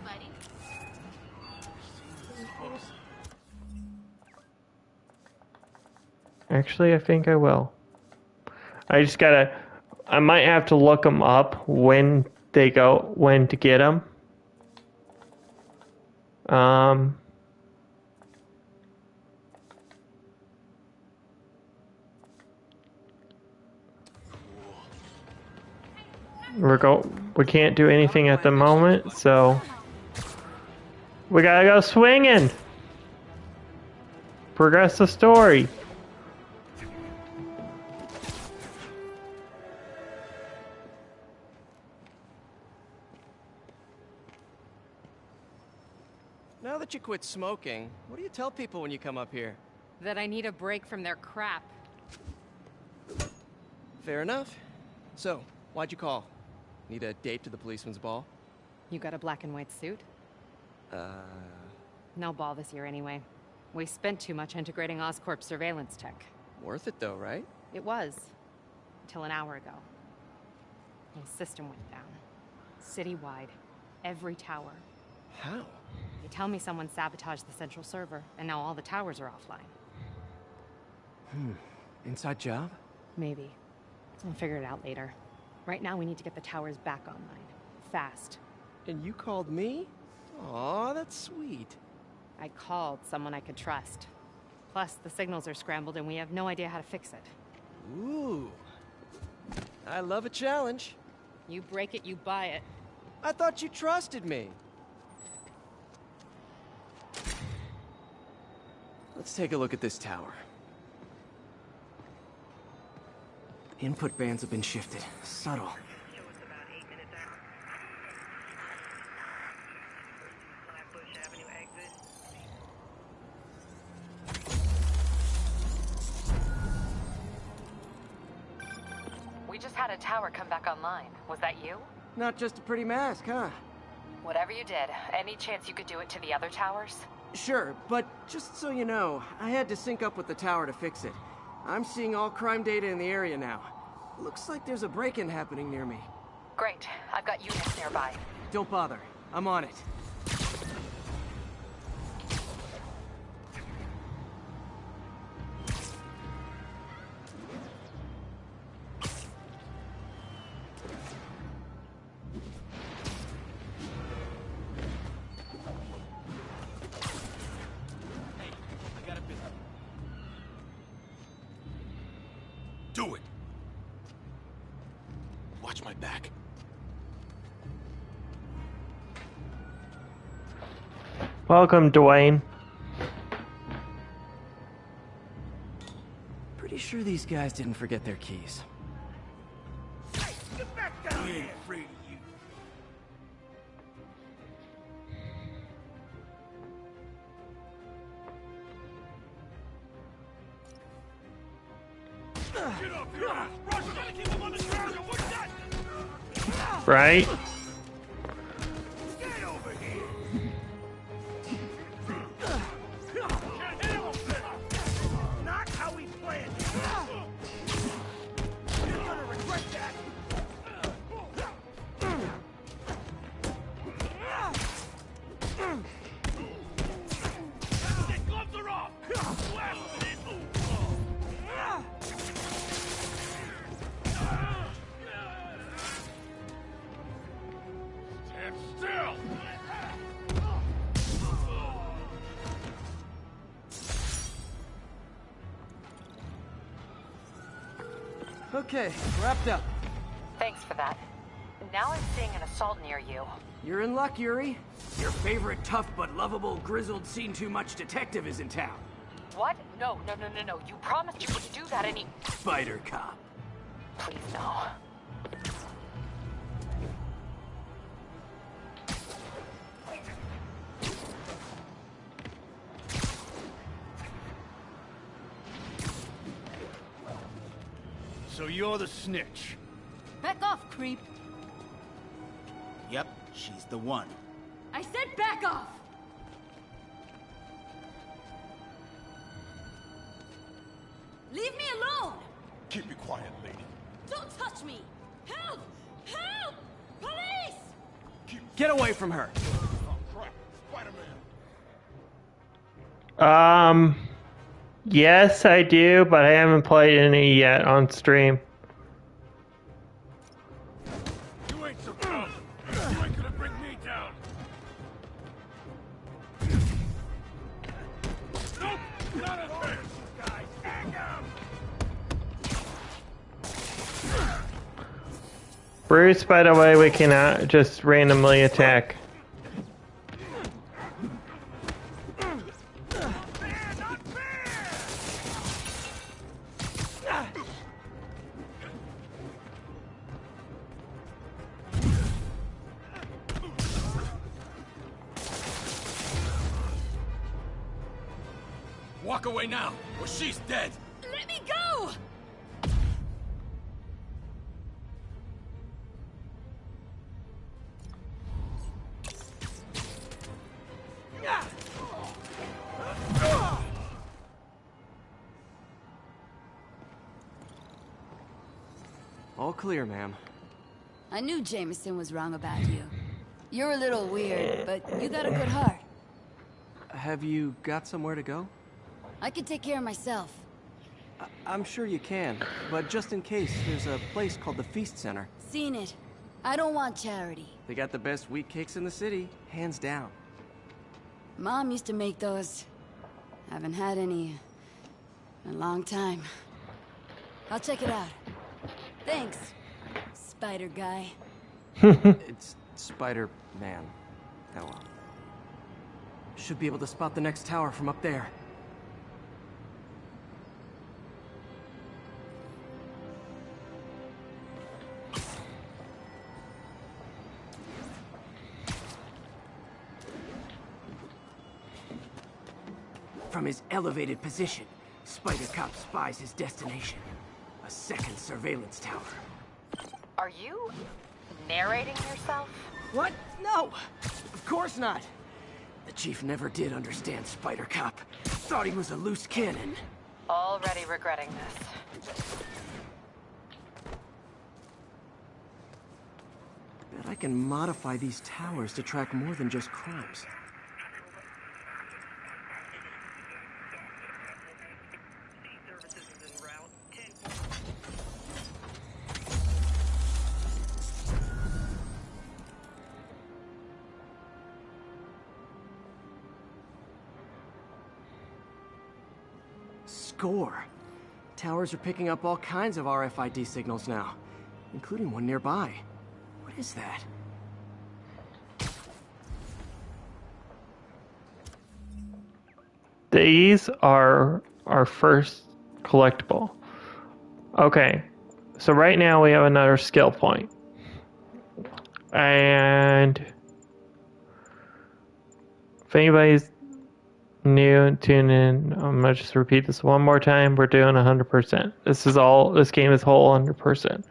Actually, I think I will. I just gotta... I might have to look them up when they go... when to get them. We can't do anything at the moment, so... we gotta go swinging! Progress the story. Now that you quit smoking, what do you tell people when you come up here? That I need a break from their crap. Fair enough. So, why'd you call? Need a date to the policeman's ball? You got a black and white suit? No ball this year anyway. We spent too much integrating Oscorp's surveillance tech. Worth it though, right? It was. Until an hour ago. The system went down. Citywide. Every tower. How? They tell me someone sabotaged the central server, and now all the towers are offline. Inside job? Maybe. I'll figure it out later. Right now, we need to get the towers back online. Fast. And you called me? Aw, that's sweet. I called someone I could trust. Plus, the signals are scrambled and we have no idea how to fix it. Ooh. I love a challenge. You break it, you buy it. I thought you trusted me. Let's take a look at this tower. Input bands have been shifted. Subtle. We just had a tower come back online. Was that you? Not just a pretty mask, huh? Whatever you did, any chance you could do it to the other towers? Sure, but just so you know, I had to sync up with the tower to fix it. I'm seeing all crime data in the area now. Looks like there's a break-in happening near me. Great. I've got units nearby. Don't bother. I'm on it. do it. Watch my back. Welcome, Dwayne. Pretty sure these guys didn't forget their keys. Get back down here. I ain't afraid of you. Get up your ass! Rush! Gotta keep him on the ground! What's that? Right? Get over here! Not how we planned it. You're gonna regret that. The gloves are off. Blast it in. Stand still. Okay, wrapped up. Thanks for that. Now I'm seeing an assault near you. You're in luck, Yuri. Your favorite tough but lovable, grizzled, seen-too-much detective is in town. What? No. You promised you wouldn't do that any... Spider Cop. Please, no. So you're the snitch. Back off, creep. Yep, she's the one. I said back off! Leave me alone! Keep it quiet, lady. Don't touch me! Help! Help! Police! Get away from her! Oh, crap. Spider-Man. Yes, I do, but I haven't played any yet on stream. You ain't so tough. You ain't gonna bring me down. Nope, not a chance, guys. Hang on. Bruce, by the way, we cannot just randomly attack. Walk away now, or she's dead. Let me go! All clear, ma'am. I knew Jameson was wrong about you. You're a little weird, but you got a good heart. Have you got somewhere to go? I can take care of myself. I'm sure you can, but just in case, there's a place called the Feast Center. Seen it. I don't want charity. They got the best wheat cakes in the city, hands down. Mom used to make those. Haven't had any in a long time. I'll check it out. Thanks, Spider Guy. It's Spider-Man. Oh well. Should be able to spot the next tower from up there. From his elevated position, Spider Cop spies his destination. A second surveillance tower. Are you narrating yourself? What? No! Of course not! The Chief never did understand Spider Cop. Thought he was a loose cannon. Already regretting this. Bet I can modify these towers to track more than just crimes. Score. Towers are picking up all kinds of RFID signals now, including one nearby. What is that? These are our first collectible. Okay, so right now we have another skill point. And if anybody's new, tune in. I'm gonna just repeat this one more time. We're doing 100%. This game is whole 100%.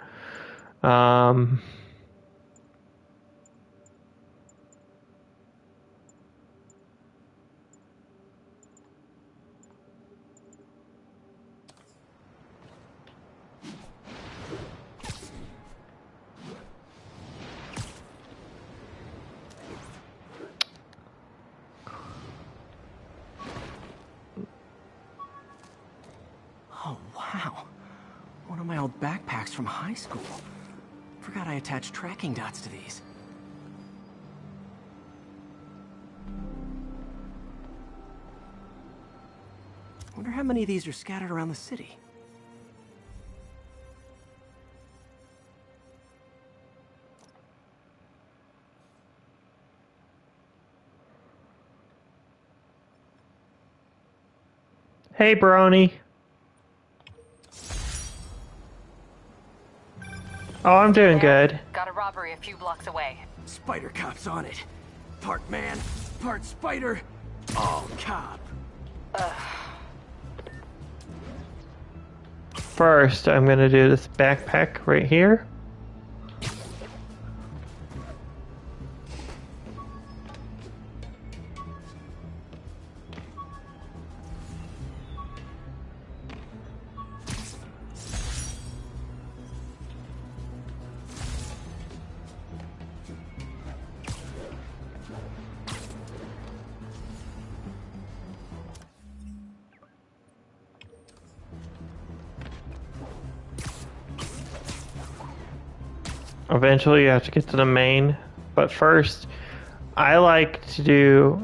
Oh, wow. One of my old backpacks from high school. Forgot I attached tracking dots to these. Wonder how many of these are scattered around the city. Hey, Brony. Oh, I'm doing good. Got a robbery a few blocks away. Spider Cop's on it. Part man, part spider, all cop. First, I'm gonna do this backpack right here. Eventually you have to get to the main, but first I like to do...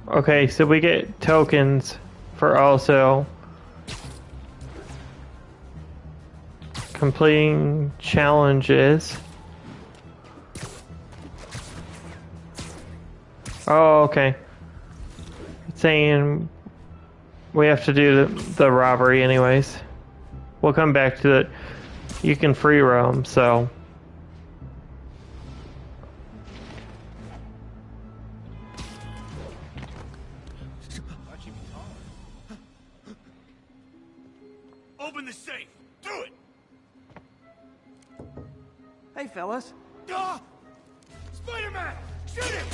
Okay, so we get tokens for also completing challenges. Oh, okay. It's saying we have to do the robbery anyways. We'll come back to it. You can free roam, so... Open the safe! Do it! Hey, fellas. Ah! Spider-Man! Shoot him!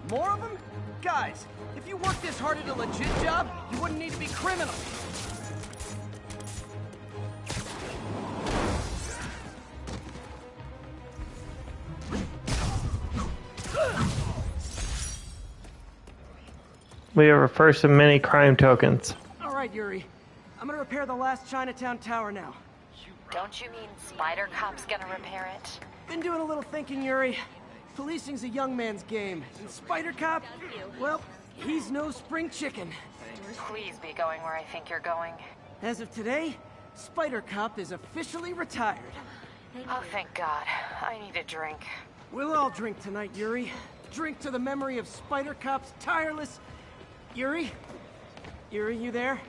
More of them? Guys, if you worked this hard at a legit job, you wouldn't need to be criminals. We have our first of many crime tokens. All right, Yuri. I'm gonna repair the last Chinatown tower now. Don't you mean Spider Cop's gonna repair it? Been doing a little thinking, Yuri. Policing's a young man's game, and Spider Cop, well, he's no spring chicken. Please be going where I think you're going. As of today, Spider Cop is officially retired. Oh, thank God. I need a drink. We'll all drink tonight, Yuri. Drink to the memory of Spider Cop's tireless... Yuri? Yuri, you there?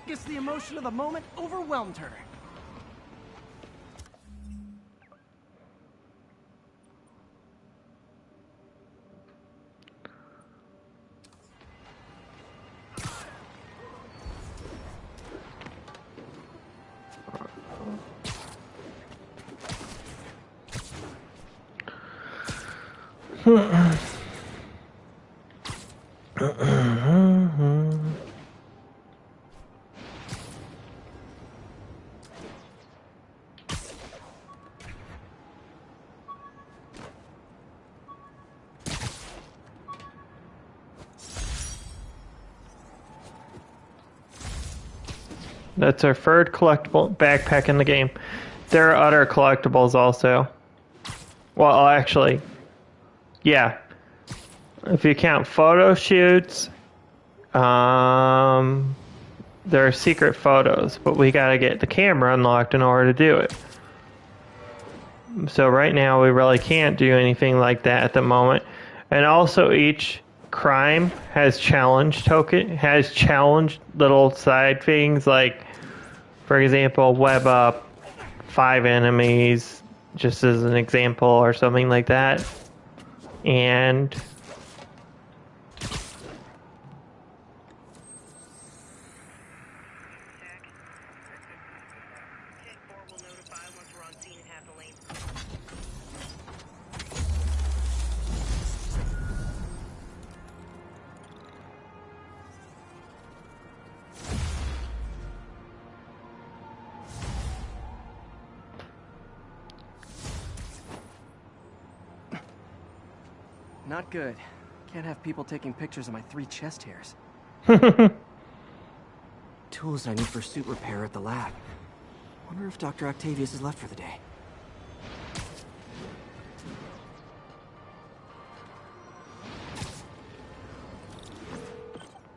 Guess the emotion of the moment overwhelmed her. That's our third collectible backpack in the game. There are other collectibles also. Well, actually, yeah. If you count photo shoots, there are secret photos, but we gotta get the camera unlocked in order to do it. So right now we really can't do anything like that at the moment. And also each crime has challenge little side things, like, for example, web up 5 enemies, just as an example, or something like that. And Not good. Can't have people taking pictures of my 3 chest hairs. Tools I need for suit repair at the lab. Wonder if Dr. Octavius is left for the day.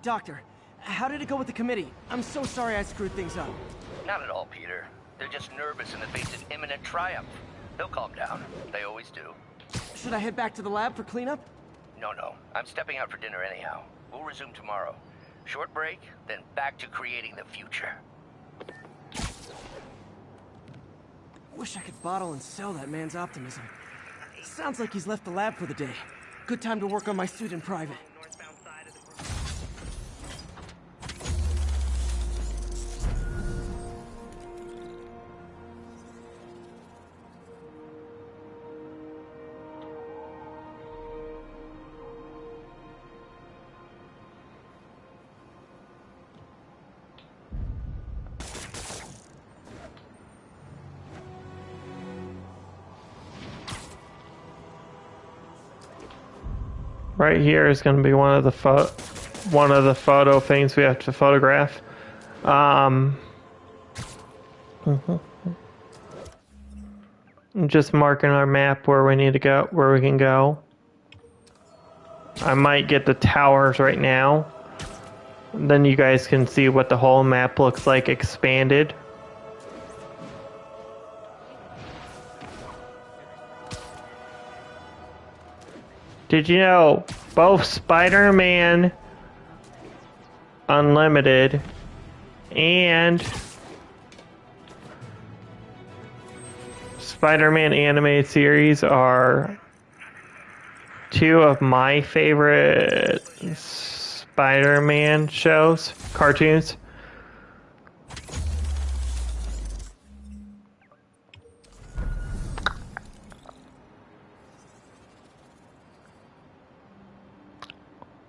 Doctor, how did it go with the committee? I'm so sorry I screwed things up. Not at all, Peter. They're just nervous in the face of imminent triumph. They'll calm down. They always do. Should I head back to the lab for cleanup? No. I'm stepping out for dinner anyhow. We'll resume tomorrow. Short break, then back to creating the future. Wish I could bottle and sell that man's optimism. Sounds like he's left the lab for the day. Good time to work on my suit in private. right here is going to be one of the photo things we have to photograph. I'm just marking our map where we need to go, where we can go. I might get the towers right now. Then you guys can see what the whole map looks like expanded. Did you know both Spider-Man Unlimited and Spider-Man animated series are two of my favorite Spider-Man shows, cartoons?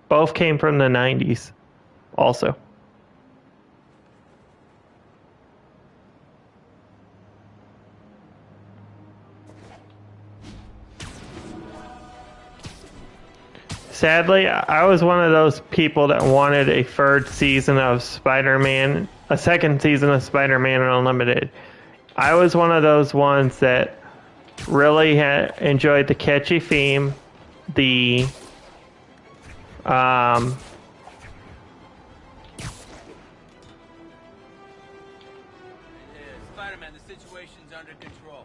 Both came from the 90s, also. Sadly, I was one of those people that wanted a third season of Spider-Man, a second season of Spider-Man Unlimited. I was one of those ones that really enjoyed the catchy theme, the Spider-Man, the situation's under control.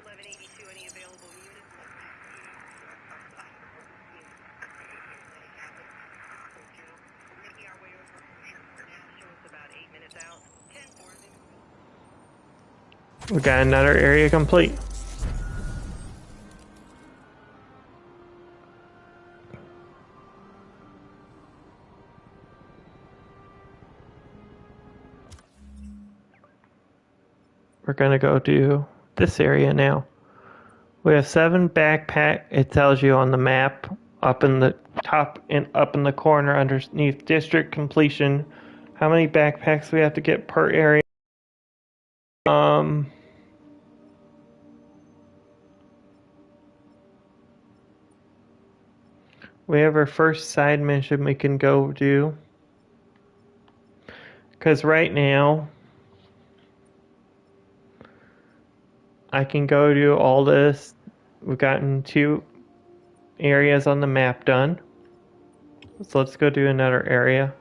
1182, any available units? We're making our way over. Show us about 8 minutes out. 10-4. We got another area complete. We're gonna go do this area now. We have 7 backpack. It tells you on the map up in the top and up in the corner underneath district completion how many backpacks we have to get per area. we have our first side mission we can go do. Because right now, I can go do all this. We've gotten 2 areas on the map done. So let's go do another area.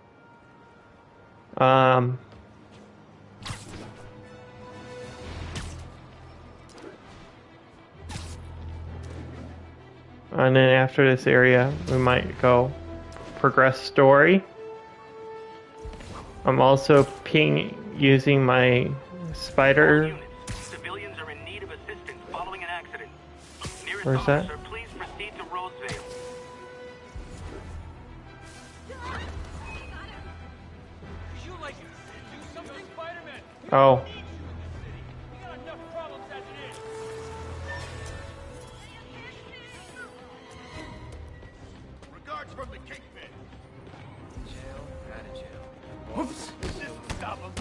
And then after this area, we might go progress story. I'm also using my spider. Civilians are in need of assistance following an accident. Nearest Where's that? officer, please proceed to Roseville. You like do something, Spider-Man? Oh. We got enough problems as it is. Regards from the Kingpin. Jail, out of jail. Whoops. This will stop him.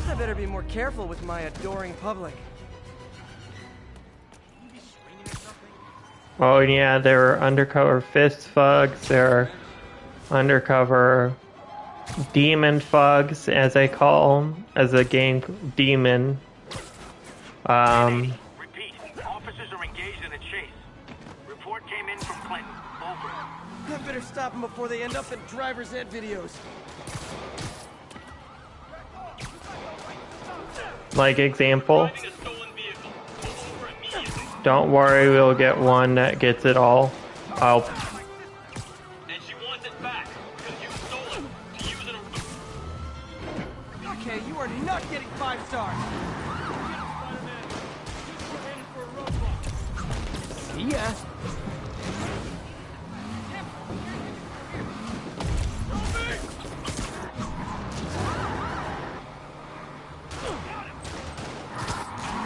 I better be more careful with my adoring public. Oh yeah, there are undercover fist thugs, there are undercover demon thugs, as I call them, as a game demon. Repeat, officers are engaged in a chase. Report came in from Clinton. Over. I better stop them before they end up in driver's ed videos. Like example. Don't worry, we'll get one that gets it all. And she wants it back, because you stole it to use it. Okay, you are not getting 5 stars. See ya.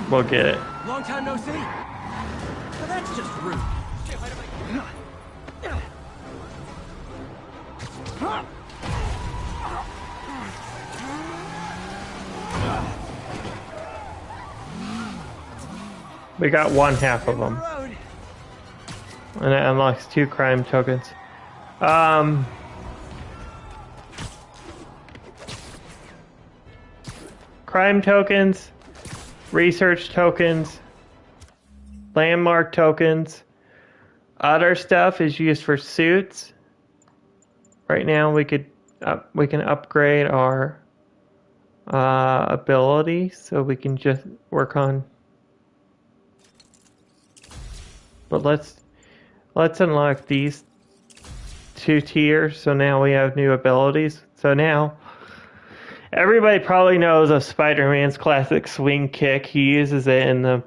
We'll get it. Long time no see. Now that's just rude. We got 1/2 of them. And it unlocks 2 crime tokens. Crime tokens, research tokens, landmark tokens. Other stuff is used for suits. Right now we can upgrade our ability, so we can just work on. But let's unlock these 2 tiers. So now we have new abilities. So now everybody probably knows of Spider-Man's classic swing kick. He uses it in the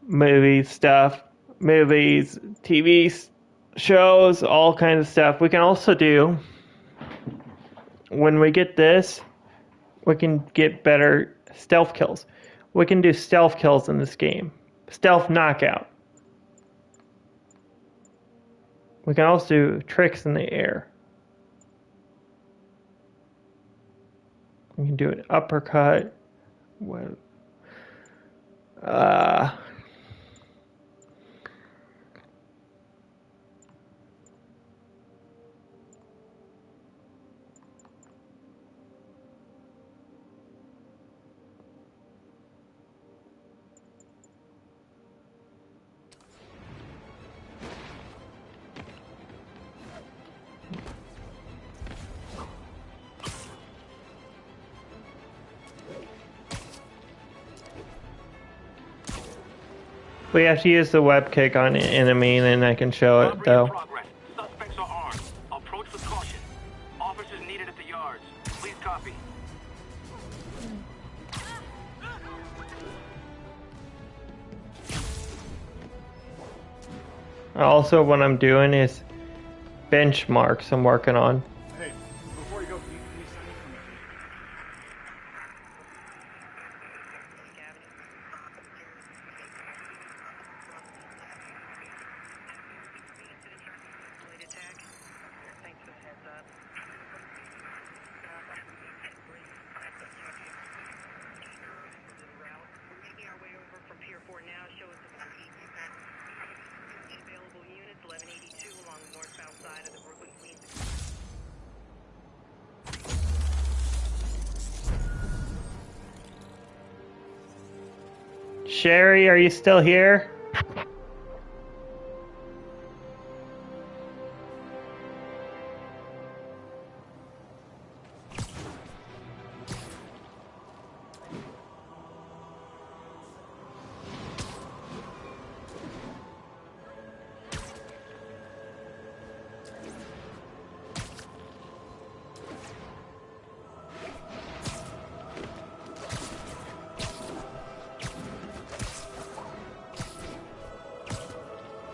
movies, TV shows, all kinds of stuff. We can also do, when we get this, we can get better stealth kills. We can do stealth kills in this game. Stealth knockout. We can also do tricks in the air. We can do an uppercut. We have to use the web kick on an enemy, and then I can show it, though. Suspects are armed. Approach with caution. Officers needed at the yards. Please copy. Also, what I'm doing is benchmarks I'm working on. Hey, before you go, can you send me from Sherry, are you still here?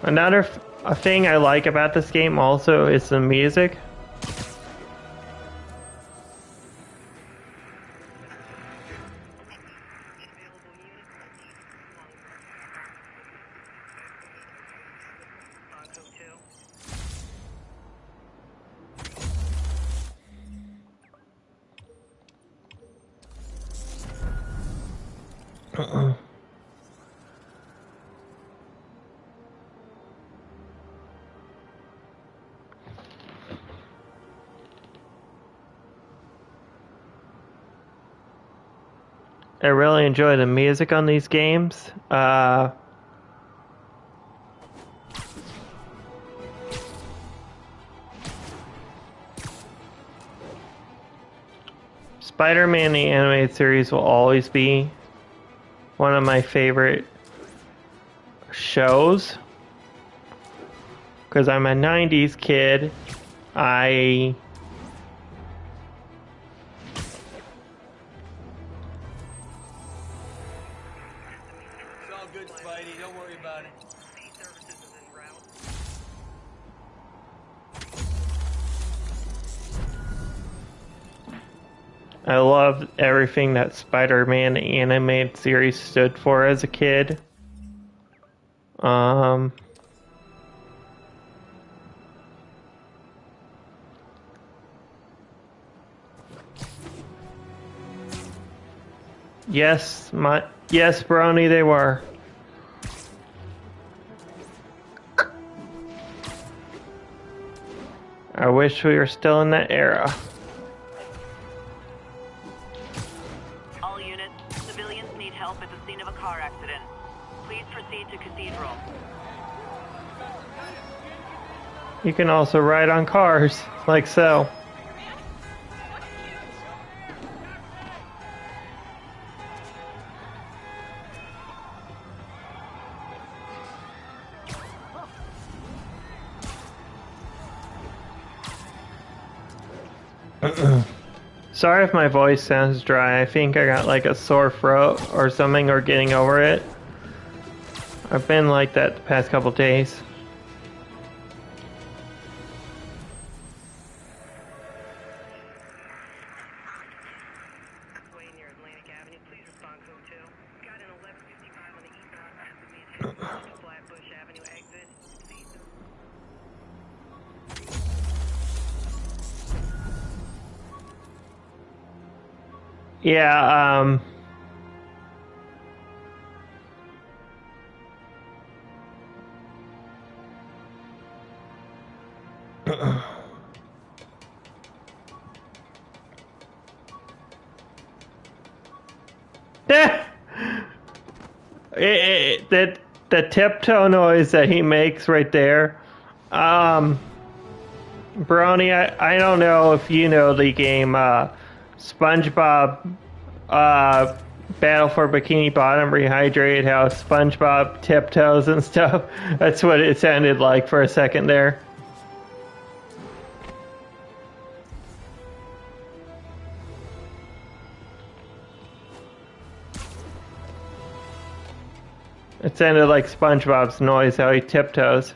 Another thing I like about this game also is the music. I really enjoy the music on these games. Spider-Man the animated series will always be one of my favorite shows because I'm a 90s kid. I loved everything that Spider-Man animated series stood for as a kid. Yes, Brony, they were. I wish we were still in that era. All units, civilians need help at the scene of a car accident. Please proceed to Cathedral. You can also ride on cars, like so. Sorry if my voice sounds dry. I think I got like a sore throat or something, or getting over it. I've been like that the past couple days. Yeah, the tiptoe noise that he makes right there. Brony, I don't know if you know the game SpongeBob Battle for Bikini Bottom Rehydrated, how SpongeBob tiptoes and stuff. That's what it sounded like for a second there. It sounded like SpongeBob's noise, how he tiptoes.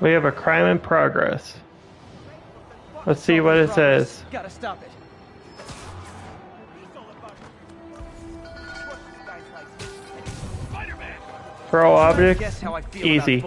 We have a crime in progress. Let's see what it says. Gotta stop it. Throw objects? Easy.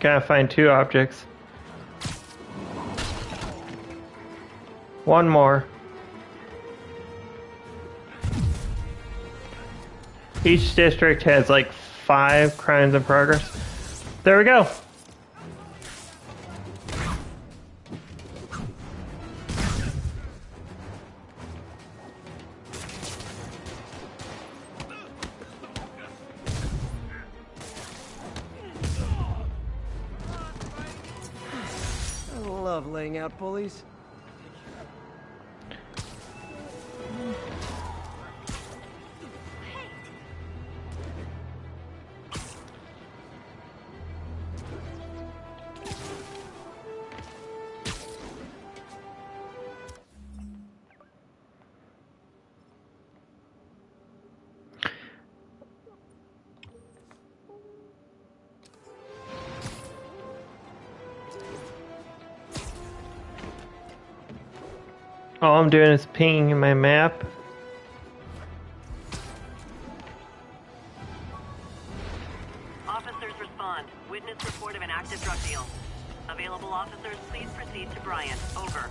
Gotta find 2 objects. One more. Each district has like 5 crimes in progress. There we go. I love laying out bullies. All I'm doing is pinging my map. Officers respond. Witness report of an active drug deal. Available officers, please proceed to Bryant. Over.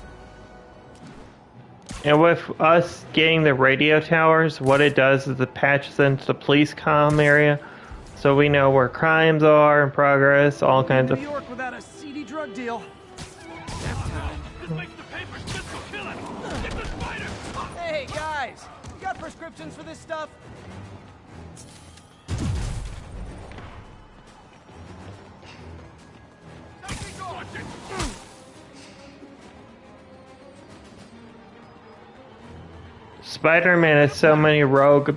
And with us getting the radio towers, what it does is it patches into the police comm area, so we know where crimes are in progress, all kinds of... New York without a seedy drug deal. Hey guys, you got prescriptions for this stuff? Spider-Man has so many rogue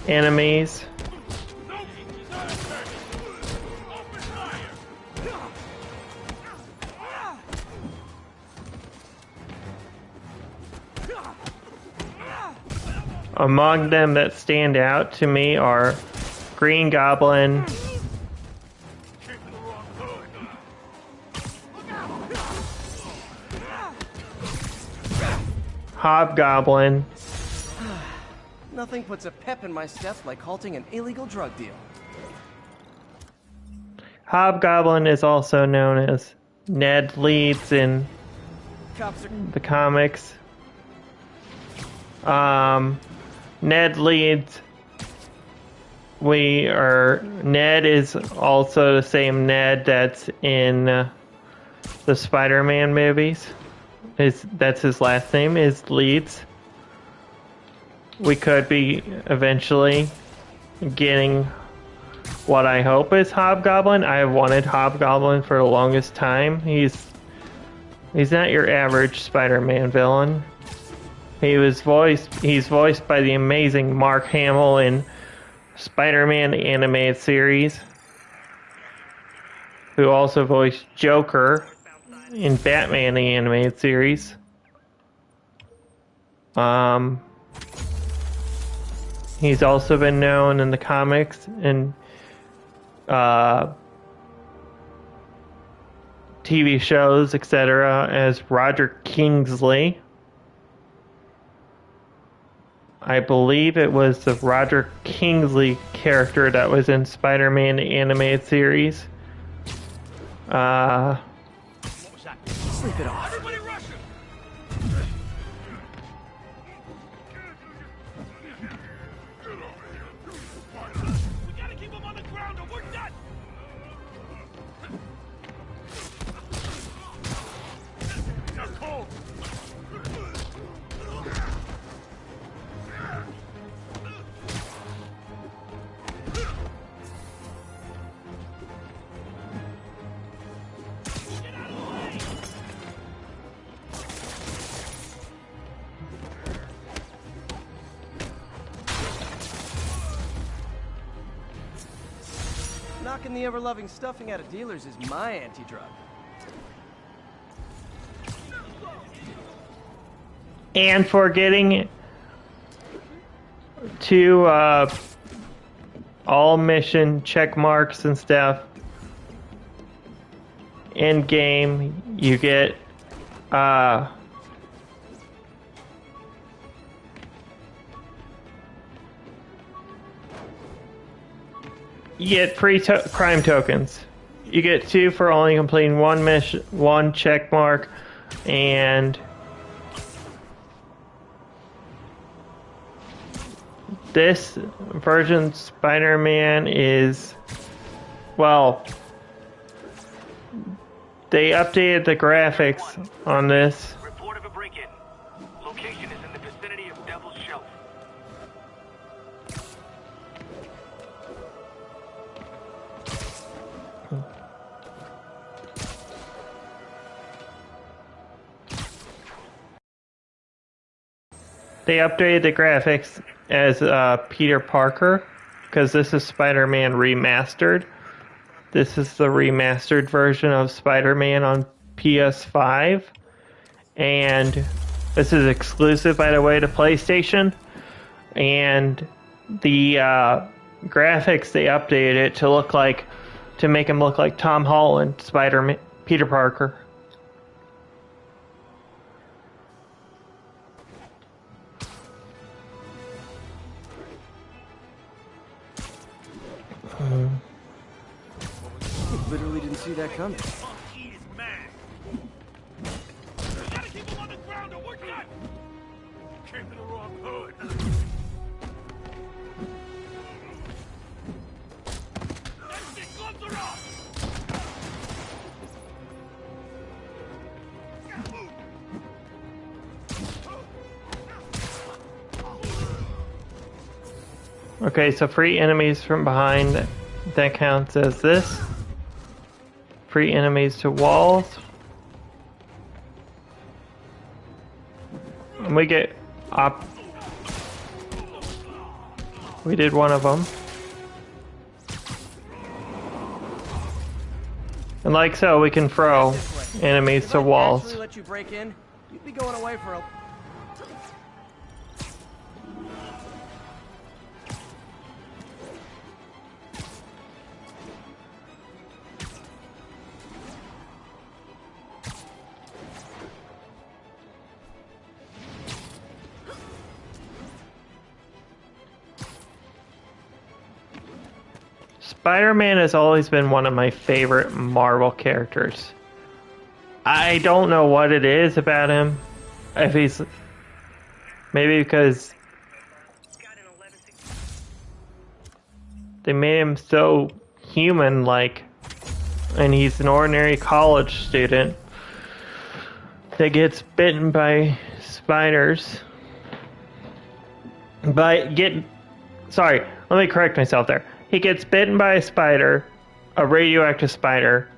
enemies. Among them that stand out to me are Green Goblin, Hobgoblin. Nothing puts a pep in my step like halting an illegal drug deal. Hobgoblin is also known as Ned Leeds in the comics. Ned Leeds. Ned is also the same Ned that's in the Spider-Man movies. That's his last name, is Leeds. We could be eventually getting what I hope is Hobgoblin. I have wanted Hobgoblin for the longest time. He's not your average Spider-Man villain. He's voiced by the amazing Mark Hamill in Spider-Man the Animated Series, who also voiced Joker in Batman the Animated Series. He's also been known in the comics and TV shows, etc., as Roger Kingsley. I believe it was the Roger Kingsley character that was in Spider-Man the Animated Series. Sleep it off. Knocking the ever-loving stuffing out of dealers is my anti-drug. And for getting to all mission check marks and stuff in game, you get you get free crime tokens. You get 2 for only completing 1 mission, 1 check mark, and this version Spider-Man is, well, they updated the graphics on this. Report of a break-in. Location is in the vicinity of Devil's Shelf. They updated the graphics as Peter Parker, because this is Spider-Man Remastered. This is the remastered version of Spider-Man on PS5. And this is exclusive, by the way, to PlayStation. And the graphics, they updated it to make him look like Tom Holland, Spider-Man, Peter Parker. Literally didn't see that coming. He is mad. We gotta keep him on the ground or we're done. Came to the wrong hood. Let's gloves are off. Okay, so free enemies from behind, that counts as this. Free enemies to walls. And we get up. We did one of them. And like so, we can throw enemies to walls. Actually let you break in, you'd be going away for a... Spider-Man has always been one of my favorite Marvel characters. I don't know what it is about him. If he's... Maybe because they made him so human-like. And he's an ordinary college student that gets bitten by spiders. Sorry, let me correct myself there. He gets bitten by a spider, a radioactive spider.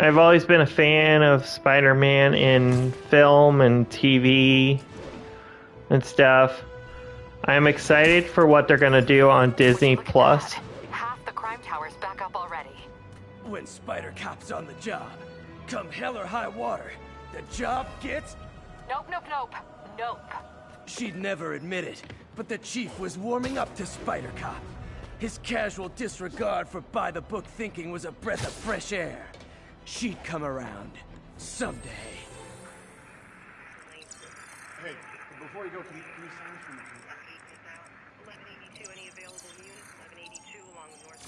I've always been a fan of Spider-Man in film and TV and stuff. I'm excited for what they're gonna do on Disney Plus. Half the crime tower's back up already. When Spider Cop's on the job, come hell or high water, the job gets... Nope. She'd never admit it, but the chief was warming up to Spider Cop. His casual disregard for by-the-book thinking was a breath of fresh air. She'd come around. Someday. Hey, before you go, can you sign this for me? 1182, any available units? 1182 along the north.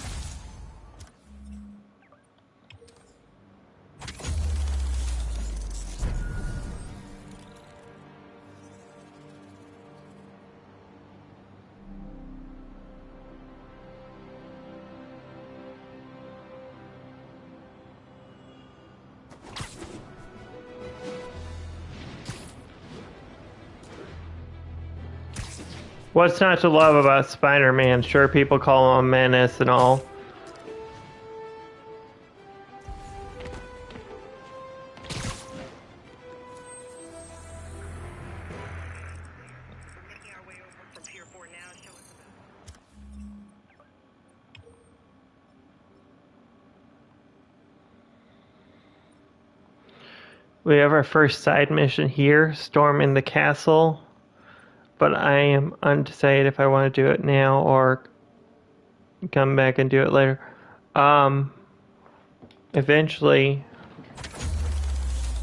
What's not to love about Spider-Man? Sure, people call him a menace and all. We have our first side mission here, storming the castle. But I am undecided if I want to do it now or come back and do it later. Eventually,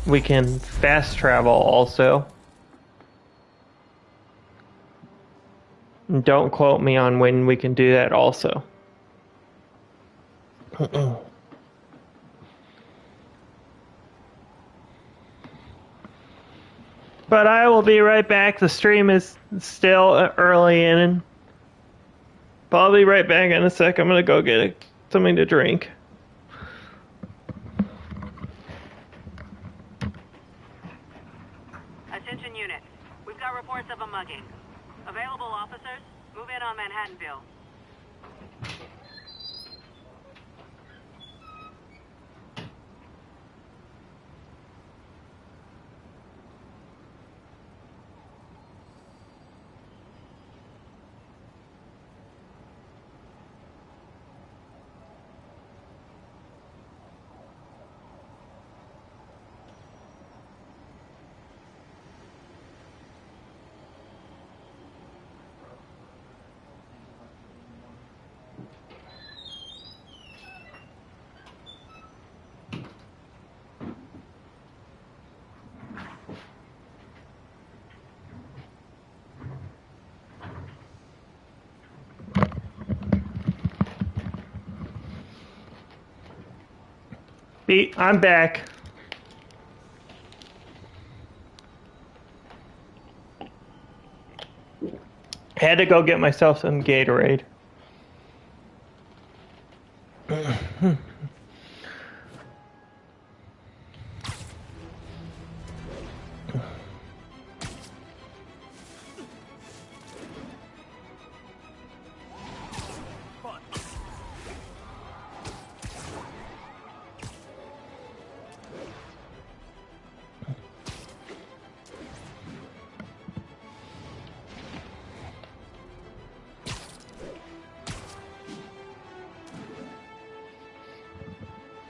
we can fast travel also. Don't quote me on when we can do that also. But I will be right back. The stream is still early in. But I'll be right back in a sec. I'm going to go get something to drink. Attention units. We've got reports of a mugging. Available officers, move in on Manhattanville. I'm back. Had to go get myself some Gatorade.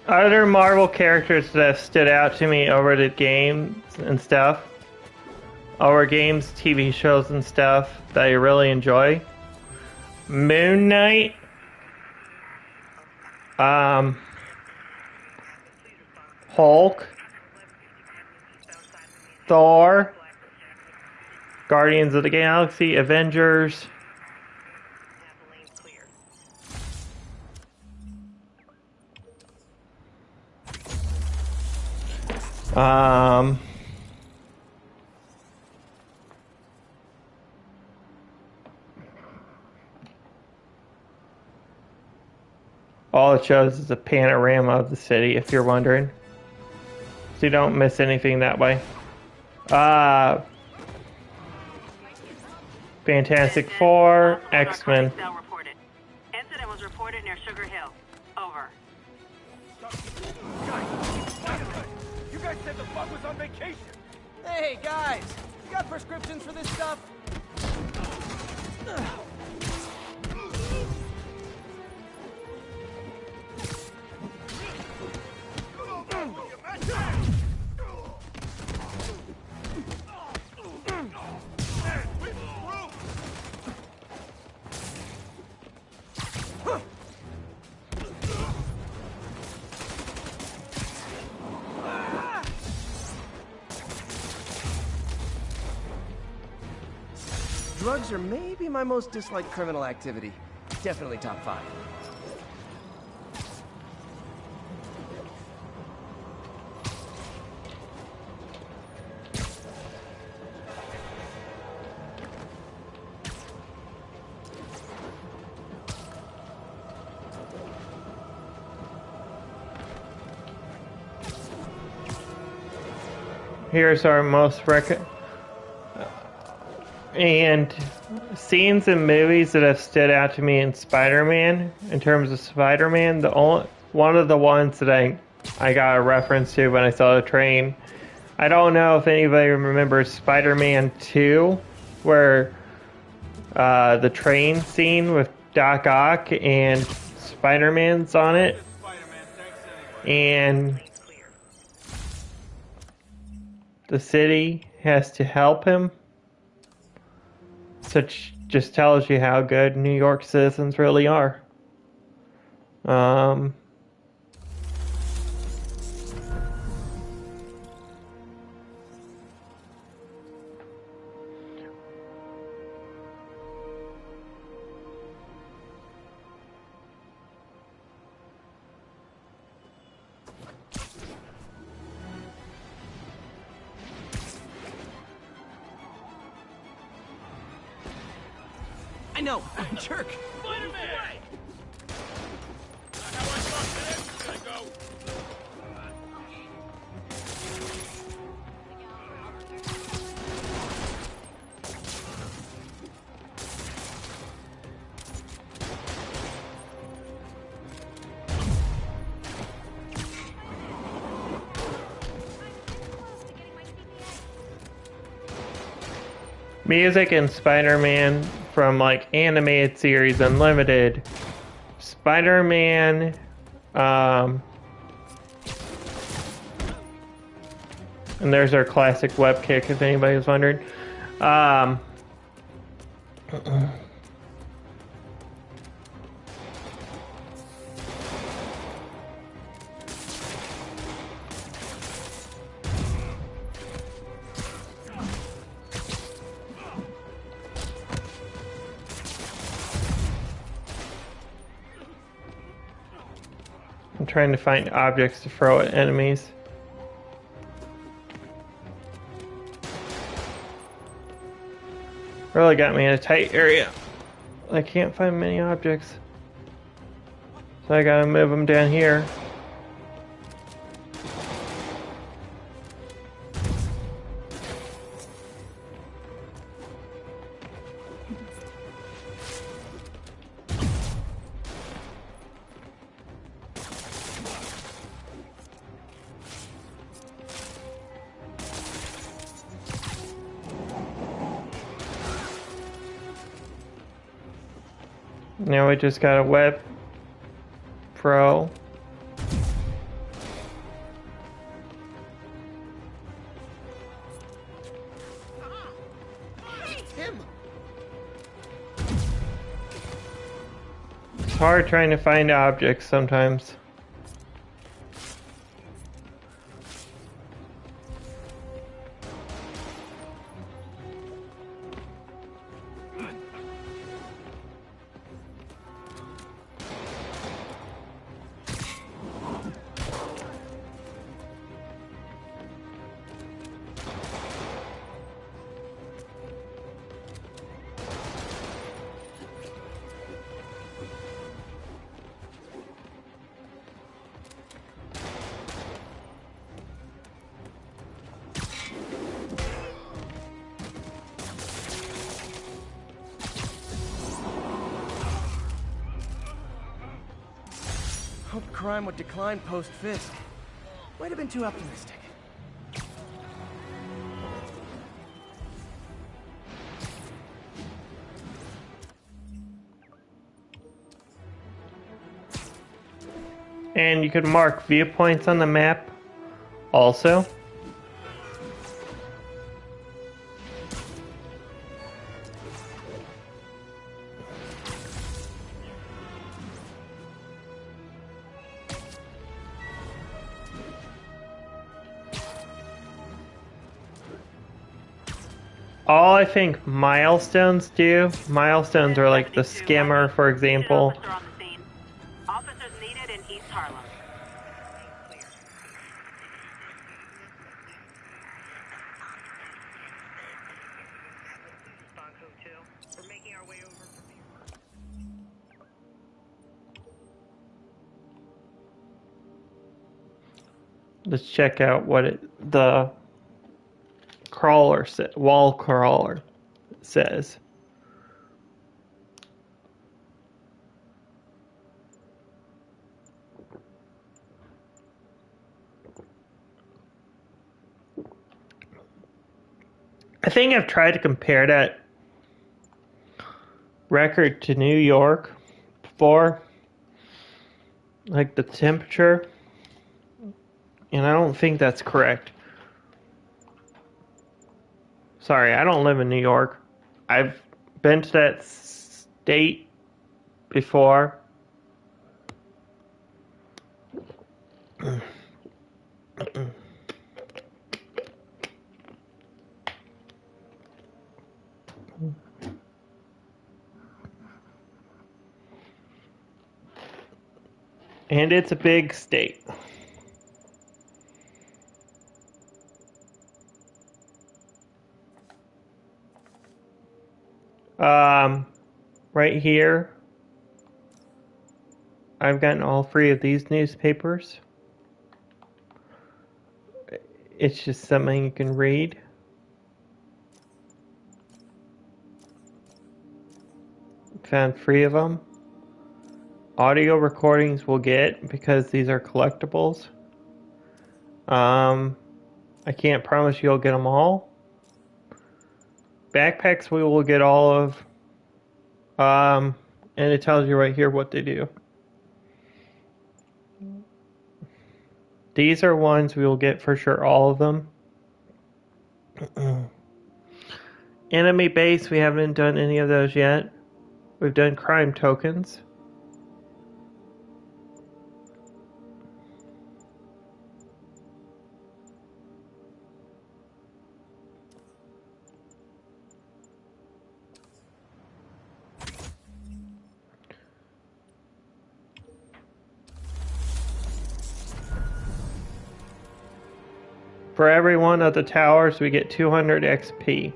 Other Marvel characters that have stood out to me over the games and stuff, over games, TV shows and stuff that I really enjoy. Moon Knight, Hulk, Thor, Guardians of the Galaxy, Avengers. All it shows is a panorama of the city, if you're wondering. So you don't miss anything that way. Fantastic Four, X-Men. Incident was reported near Sugar Hill. Over. You guys said the bug was on vacation. Hey, guys! You got prescriptions for this stuff? Drugs are maybe my most disliked criminal activity. Definitely top 5. Here's our most and scenes in movies that have stood out to me in Spider-Man. In terms of Spider-Man, one of the ones that I got a reference to when I saw the train. I don't know if anybody remembers Spider-Man 2, where the train scene with Doc Ock and Spider-Man's on it, and the city has to help him. So just tells you how good New York citizens really are. know, I'm a jerk. Spider-Man! Not how I thought that was gonna go. Music in Spider-Man from like animated series Unlimited. Spider-Man, and there's our classic web kick if anybody was wondering. I'm trying to find objects to throw at enemies. Really got me in a tight area. I can't find many objects. So I gotta move them down here. Now we just got a web throw. It's hard trying to find objects sometimes. Hoped crime would decline post-Fisk. Might have been too optimistic. And you could mark viewpoints on the map also. All I think milestones do, milestones are like the skimmer, for example. Officers needed in East Harlem. We're making our way over from here. Let's check out what the crawler wall crawler says. I think I've tried to compare that record to New York before, like the temperature, and I don't think that's correct. Sorry, I don't live in New York. I've been to that state before. And it's a big state. right here, I've gotten all 3 of these newspapers. It's just something you can read. Found 3 of them. Audio recordings we'll get because these are collectibles. I can't promise you'll get them all. Backpacks we will get all of. And it tells you right here what they do. These are ones we will get for sure, all of them. Enemy base, we haven't done any of those yet. We've done crime tokens. For every one of the towers, we get 200 XP.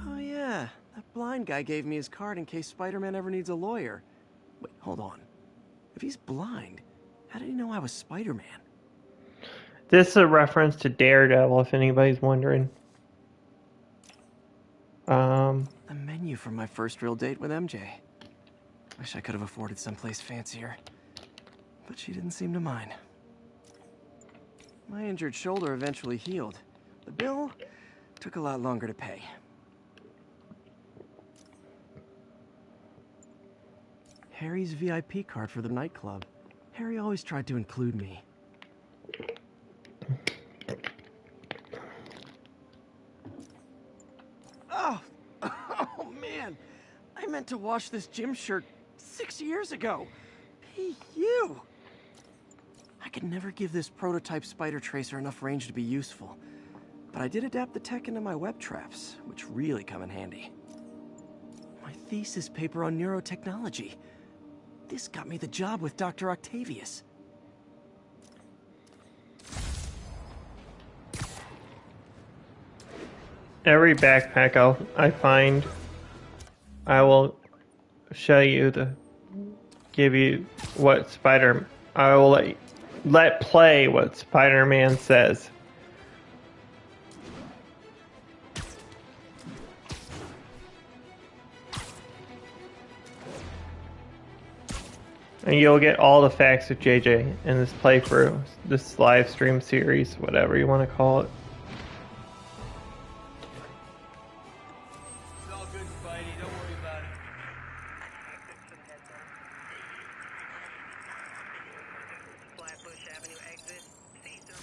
Oh yeah, that blind guy gave me his card in case Spider-Man ever needs a lawyer. Wait, hold on. If he's blind, how did he know I was Spider-Man? This is a reference to Daredevil, if anybody's wondering. The menu from my first real date with MJ. Wish I could have afforded someplace fancier. But she didn't seem to mind. My injured shoulder eventually healed. The bill took a lot longer to pay. Harry's VIP card for the nightclub. Harry always tried to include me. Oh, oh man! I meant to wash this gym shirt 6 years ago. P.U. I could never give this prototype spider tracer enough range to be useful. But I did adapt the tech into my web traps, which really come in handy. My thesis paper on neurotechnology. This got me the job with Dr. Octavius. Every backpack I find, I will show you give you what I will let play what Spider-Man says. And you'll get all the facts of JJ in this playthrough, this live stream series, whatever you want to call it. It's all good, Spidey. Don't worry about it. Flatbush Avenue exit. See some.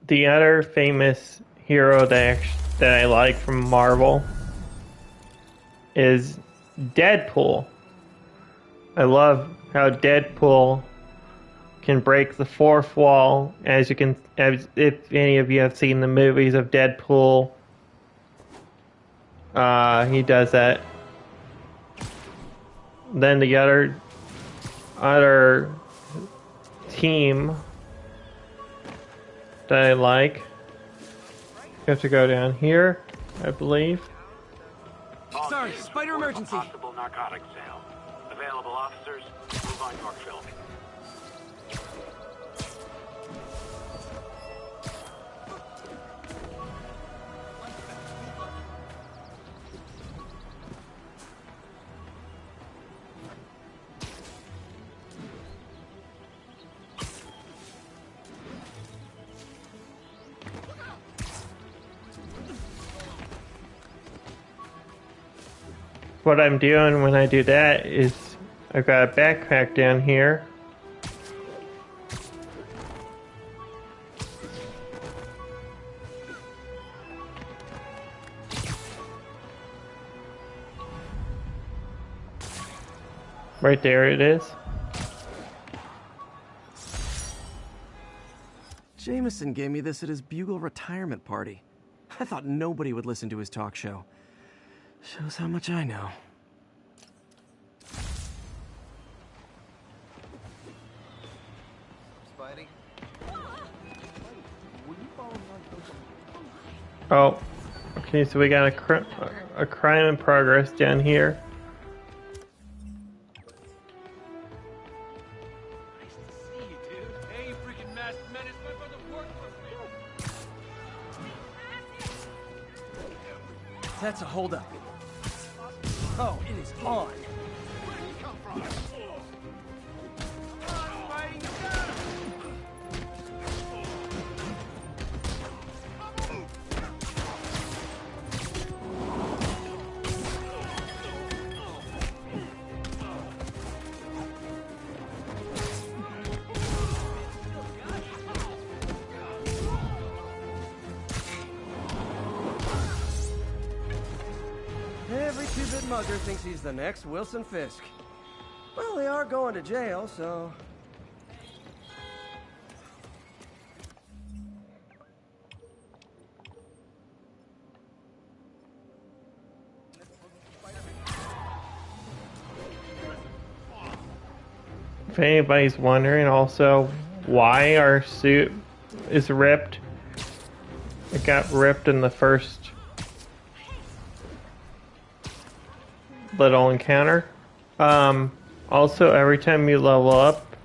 The other famous hero that I like from Marvel is Deadpool. I love how Deadpool can break the fourth wall, as if any of you have seen the movies of Deadpool, he does that. Then the other team that I like, you have to go down here, I believe. Sorry, spider emergency. Possible narcotic sale. Available officers, move on Yorkville. What I'm doing when I do that is I've got a backpack down here. Right there it is. Jameson gave me this at his Bugle retirement party. I thought nobody would listen to his talk show. Shows how much I know. Spidey? Oh, okay, so we got a crime in progress down here. That's a holdup. Oh, it is on. Every two-bit mugger thinks he's the next Wilson Fisk. Well, they are going to jail, so... If anybody's wondering also why our suit is ripped, it got ripped in the first little encounter. Also, every time you level up,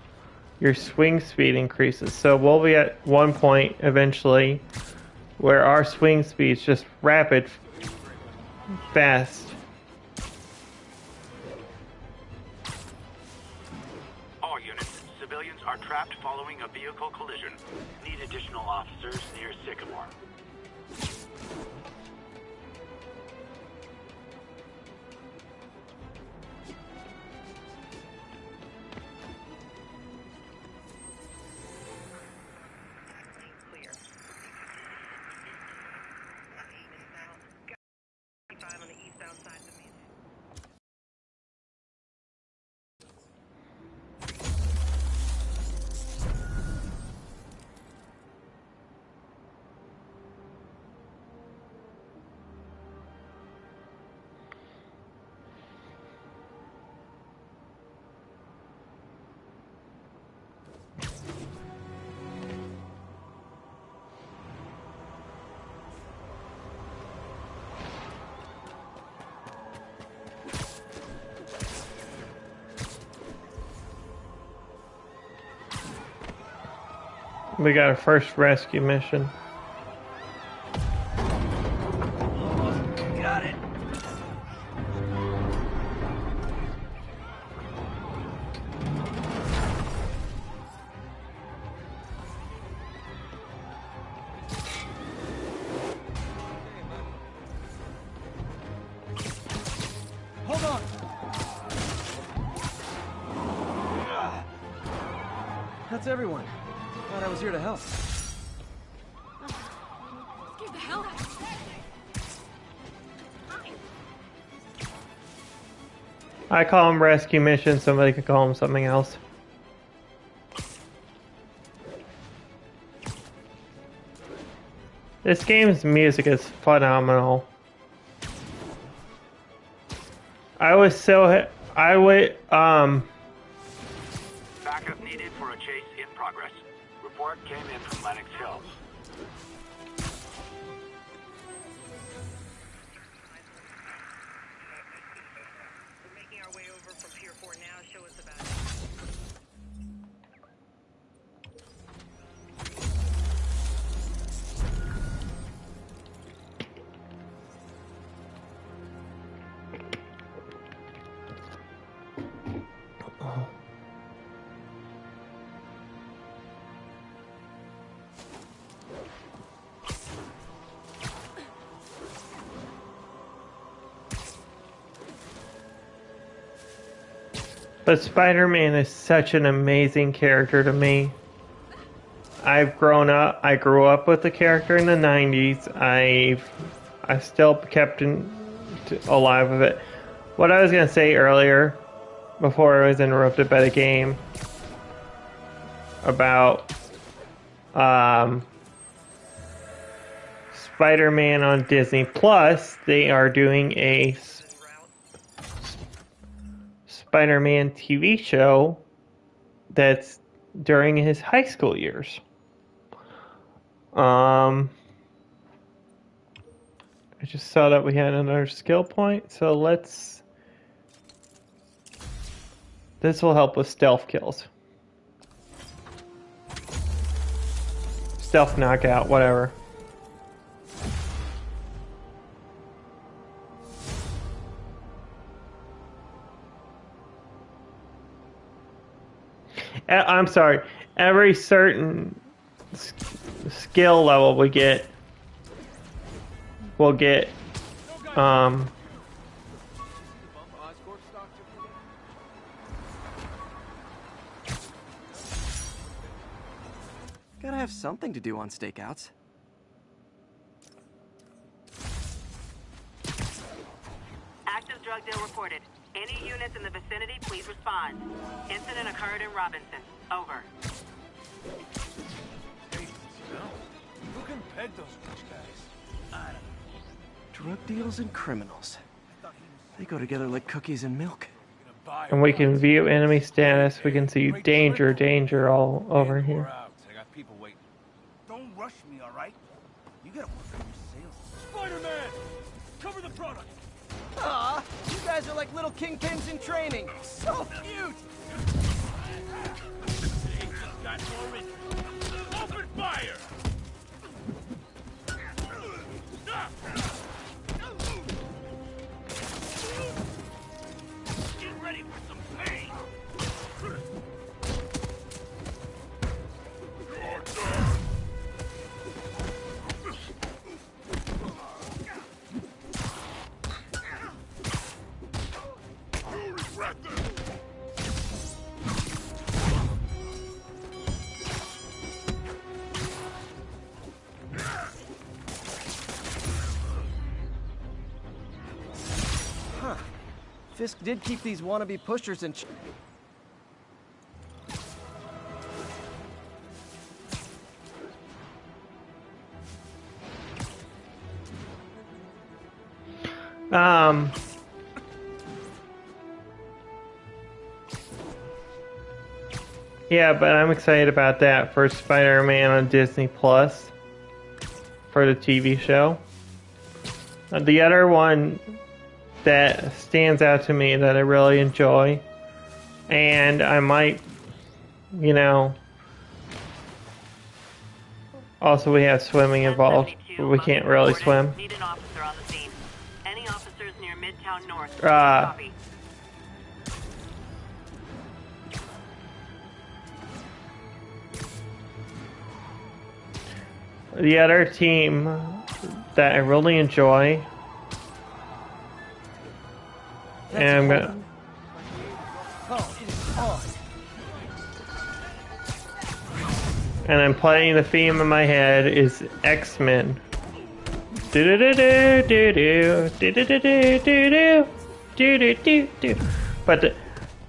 your swing speed increases. So we'll be at one point eventually where our swing speed is just rapid, fast. All units, civilians are trapped following a vehicle collision. Need additional officers near Sycamore. We got our first rescue mission. Got it. Hold on. That's everyone. Thought I was here to help. Get the hell out of here. I call them rescue missions, somebody could call them something else. This game's music is phenomenal. Backup needed for a chase in progress. Report came in from Lenox Hill. We're making our way over from Pier 4 now. But Spider-Man is such an amazing character to me. I grew up with the character in the 90s. I've still kept alive with it. What I was going to say earlier, before I was interrupted by the game, about Spider-Man on Disney Plus, they are doing a Spider-Man TV show that's during his high school years. I just saw that we had another skill point, so this will help with stealth kills. Stealth knockout, whatever. I'm sorry. Every certain skill level we get, we'll get Gotta have something to do on stakeouts. Active drug deal reported. Any units in the vicinity, please respond. Incident occurred in Robinson. Over. Hey, who can peg those rich guys? I don't know. Drug deals and criminals. They go together like cookies and milk. and we can view enemy status. We can see danger all over here. I got people waiting. Don't rush me, all right? You gotta work on your sales. Spider-Man! Cover the product! Aw, you guys are like little kingpins in training. So cute! Open fire! Get ready for some pain! Huh. Fisk did keep these wannabe pushers in Yeah, but I'm excited about that for Spider-Man on Disney Plus for the TV show. The other one that stands out to me that I really enjoy, and I might, also we have swimming involved, but we can't really swim. Need an officer on the scene. Any officers near Midtown North? Uh, The other team that I really enjoy, and I'm gonna. Oh, it is on. And I'm playing the theme in my head is X-Men. Do do do do do do do do do do do do do. But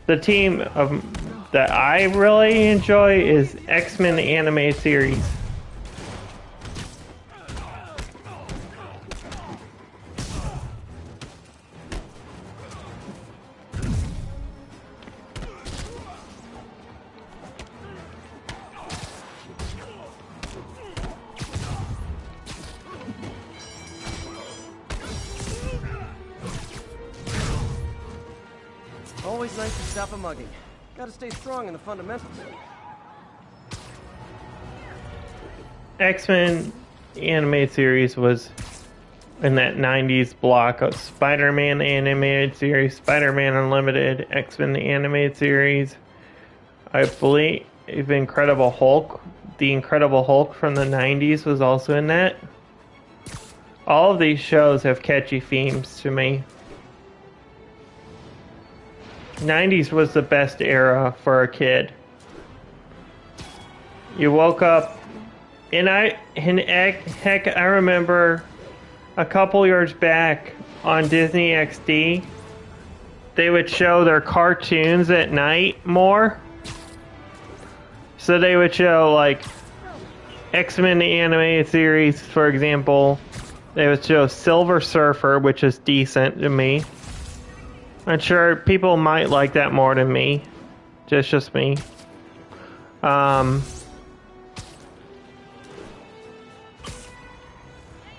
the team that I really enjoy is X-Men the animated series. Always nice to stop a mugging. Gotta stay strong in the fundamentals. X-Men animated series was in that 90s block of Spider-Man animated series, Spider-Man Unlimited, X-Men the animated series. I believe Incredible Hulk, the Incredible Hulk from the 90s was also in that. All of these shows have catchy themes to me. 90s was the best era for a kid. You woke up, and heck, I remember a couple years back on Disney XD, they would show their cartoons at night more. So they would show, like, X-Men the animated series, for example. They would show Silver Surfer, which is decent to me. I'm sure people might like that more than me. Just me.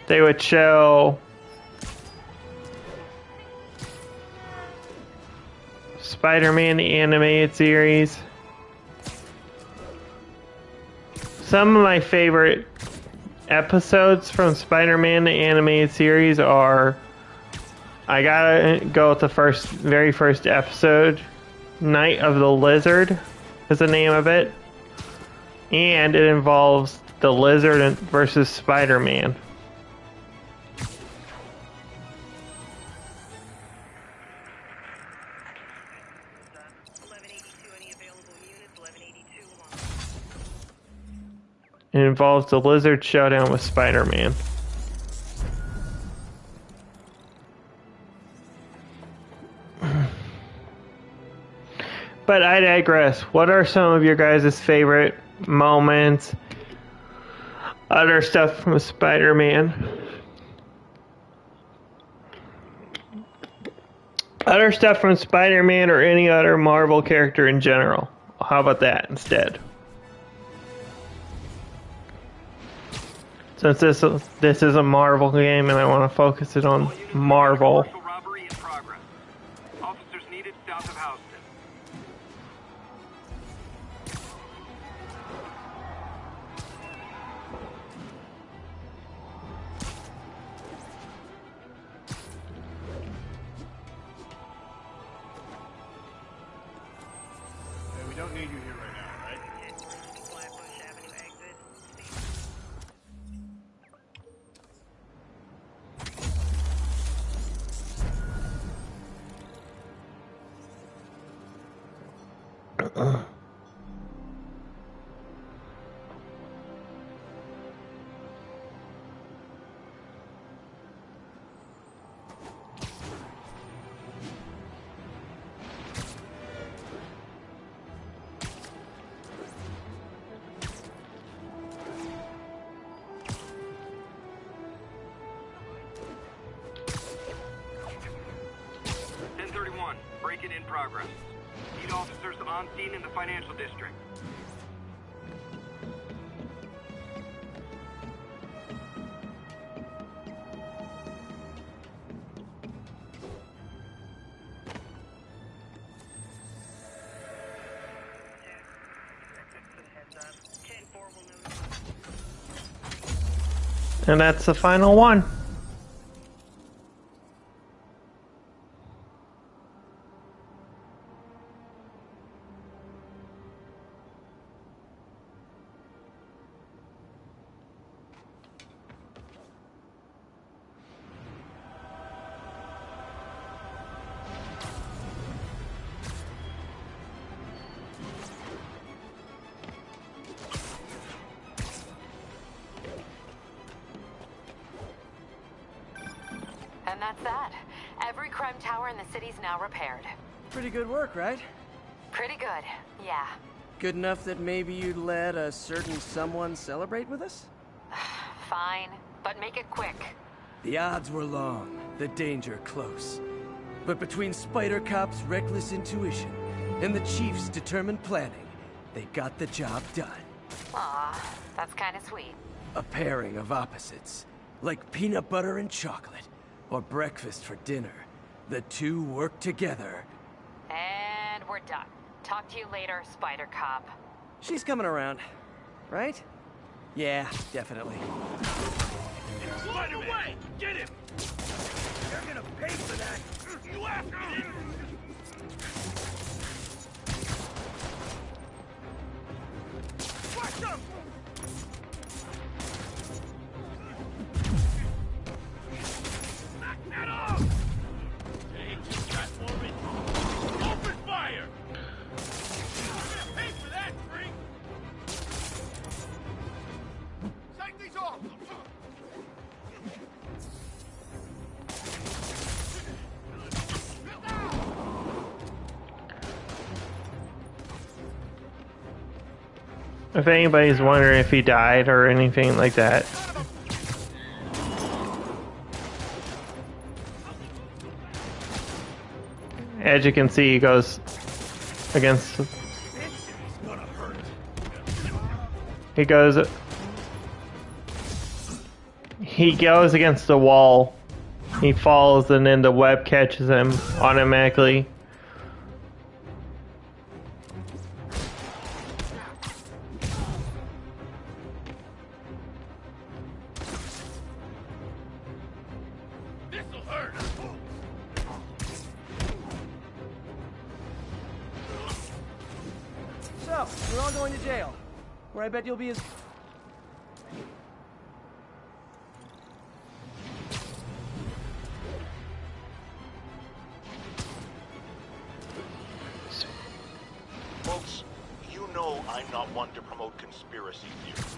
They would show Spider-Man the animated series. Some of my favorite episodes from Spider-Man the animated series are, I gotta go with the very first episode. Night of the Lizard is the name of it. And it involves the Lizard versus Spider-Man. It involves the Lizard showdown with Spider-Man. But I digress. What are some of your guys' favorite moments? Other stuff from Spider-Man? Other stuff from Spider-Man or any other Marvel character in general. How about that instead? Since this is a Marvel game and I want to focus it on Marvel. Robbery in progress. Officers needed south of Houston. Hey, we don't need you here right now, right? Break-in in progress. Need officers on scene in the financial district. And that's the final one. And that's that. Every crime tower in the city's now repaired. Pretty good work, right? Pretty good, yeah. Good enough that maybe you'd let a certain someone celebrate with us? Fine, but make it quick. The odds were long, the danger close. But between Spider Cop's reckless intuition and the Chief's determined planning, they got the job done. Aw, that's kind of sweet. A pairing of opposites, like peanut butter and chocolate, or breakfast for dinner. The two work together. And we're done. Talk to you later, Spider Cop. She's coming around, right? Yeah, definitely. Spider-Man! Get him! You're gonna pay for that! You after him! Watch them! Knock that off! Take that for it! Open fire! If anybody's wondering if he died or anything like that. As you can see, he goes against... He goes against the wall. He falls and then the web catches him automatically. So, we're all going to jail, where I bet you'll be as... Folks, you know I'm not one to promote conspiracy theories.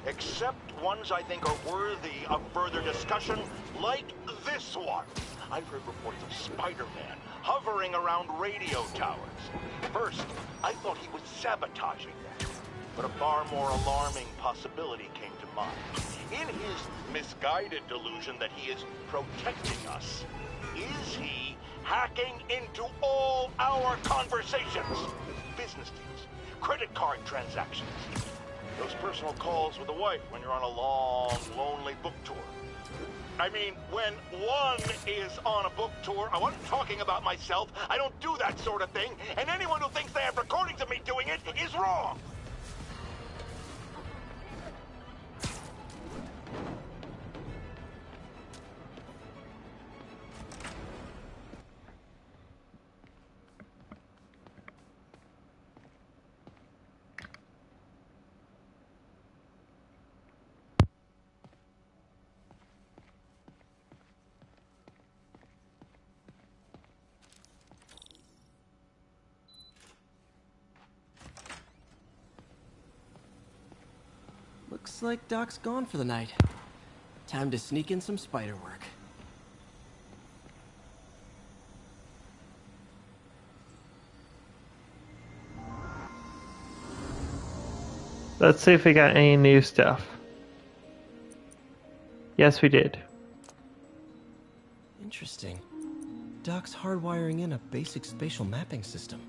Except ones I think are worthy of further discussion, like this one. I've heard reports of Spider-Man hovering around radio towers. First, I thought he was sabotaging them, but a far more alarming possibility came to mind. In his misguided delusion that he is protecting us, is he hacking into all our conversations? Business deals, credit card transactions, those personal calls with the wife when you're on a long, lonely book tour. I mean, when one is on a book tour, I wasn't talking about myself. I don't do that sort of thing, and anyone who thinks they have recordings of me doing it is wrong. Looks like Doc's gone for the night. Time to sneak in some spider work. Let's see if we got any new stuff. Yes, we did. Interesting. Doc's hardwiring in a basic spatial mapping system.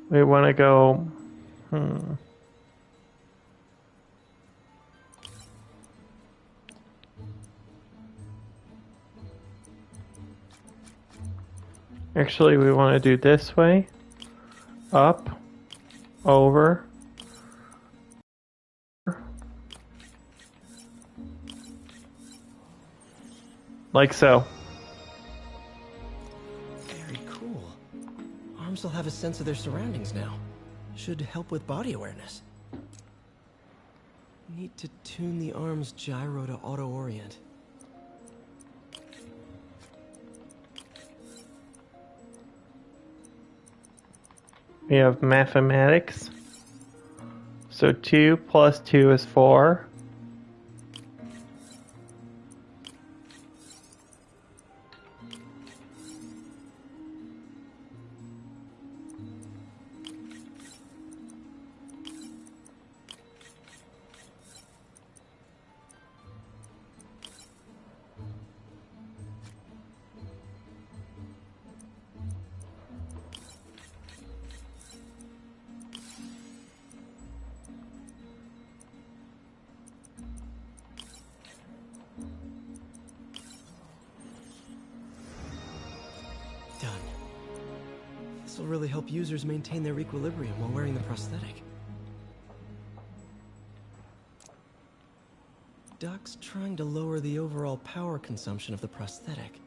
We want to go... Actually, we want to do this way. Up. Over. Like so. Very cool. Arms will have a sense of their surroundings now. Should help with body awareness. Need to tune the arm's gyro to auto-orient. We have mathematics. So 2 plus 2 is 4. Done. This will really help users maintain their equilibrium while wearing the prosthetic. Doc's trying to lower the overall power consumption of the prosthetic.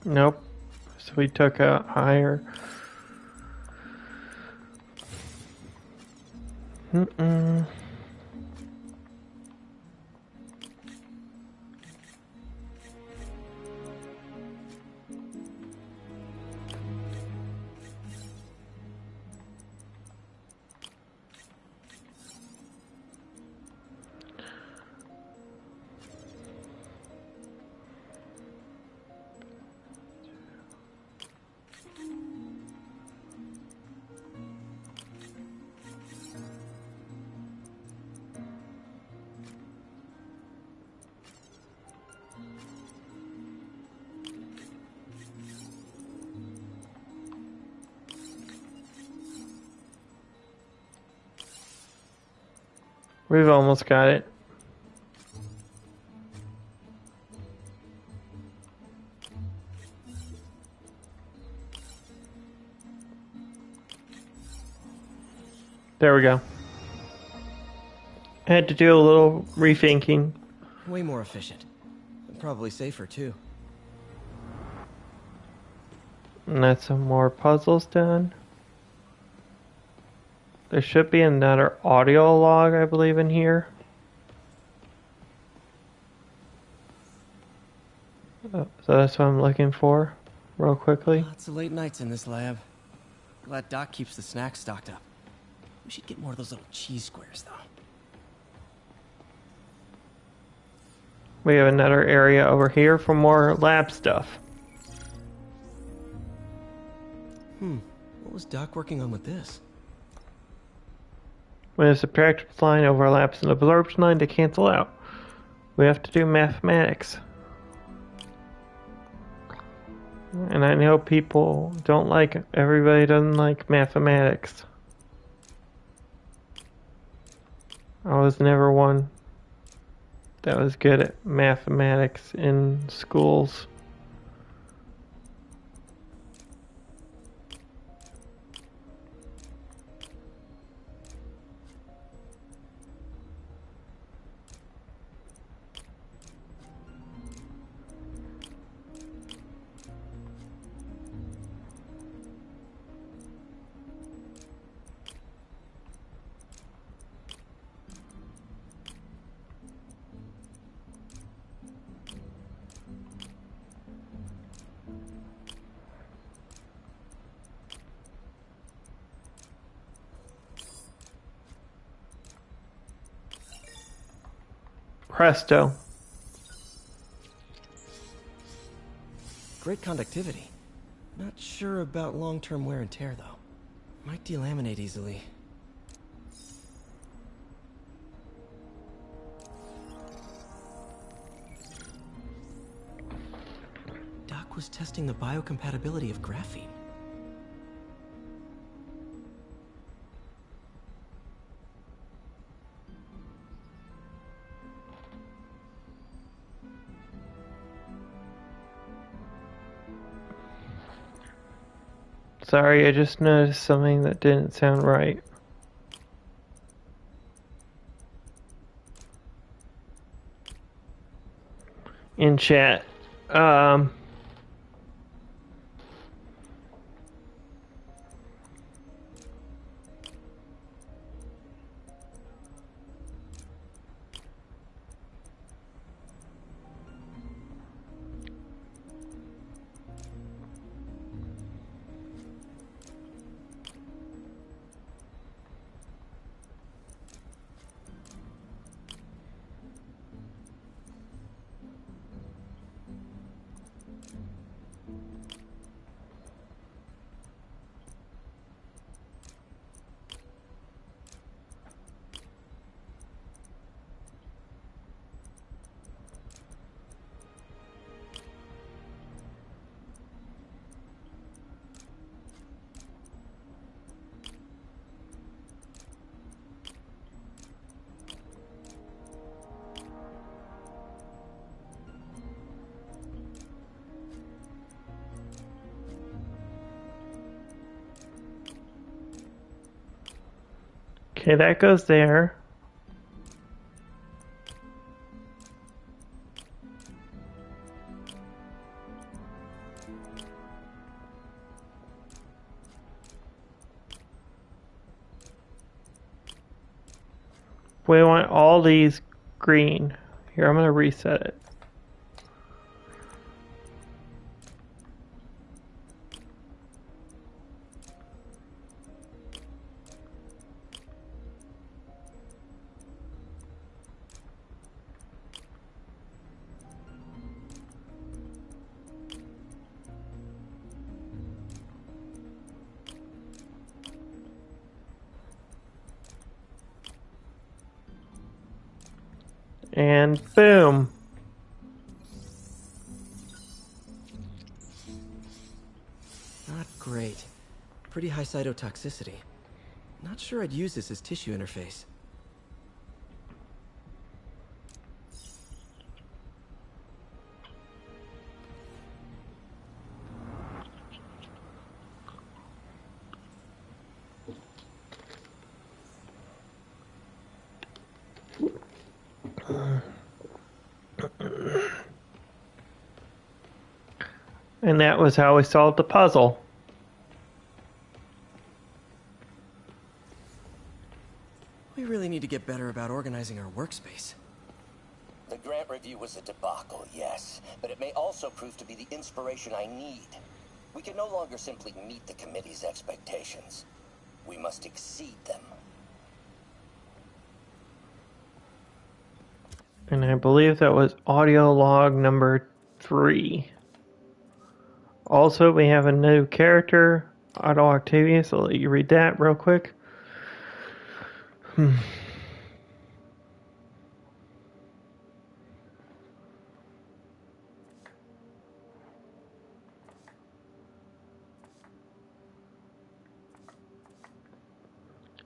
Nope. So we took a higher. Mm-mm. We've almost got it. There we go. I had to do a little rethinking. Way more efficient. And probably safer, too. And that's some more puzzles done. There should be another audio log, I believe, in here. So that's what I'm looking for, real quickly. Lots of late nights in this lab. Glad Doc keeps the snacks stocked up. We should get more of those little cheese squares, though. We have another area over here for more lab stuff. What was Doc working on with this? When a subtraction line overlaps an absorption line to cancel out, we have to do mathematics. And I know people don't like it. Everybody doesn't like mathematics. I was never one that was good at mathematics in schools. Presto. Great conductivity. Not sure about long-term wear and tear, though. Might delaminate easily. Doc was testing the biocompatibility of graphene. Sorry, I just noticed something that didn't sound right. In chat. Okay, that goes there. We want all these green. Here, I'm going to reset it. And boom. Not great. Pretty high cytotoxicity. Not sure I'd use this as tissue interface. And that was how we solved the puzzle. We really need to get better about organizing our workspace. The grant review was a debacle, yes, but it may also prove to be the inspiration I need. We can no longer simply meet the committee's expectations. We must exceed them. And I believe that was audio log number 3. Also, we have a new character, Otto Octavius. I'll let you read that real quick.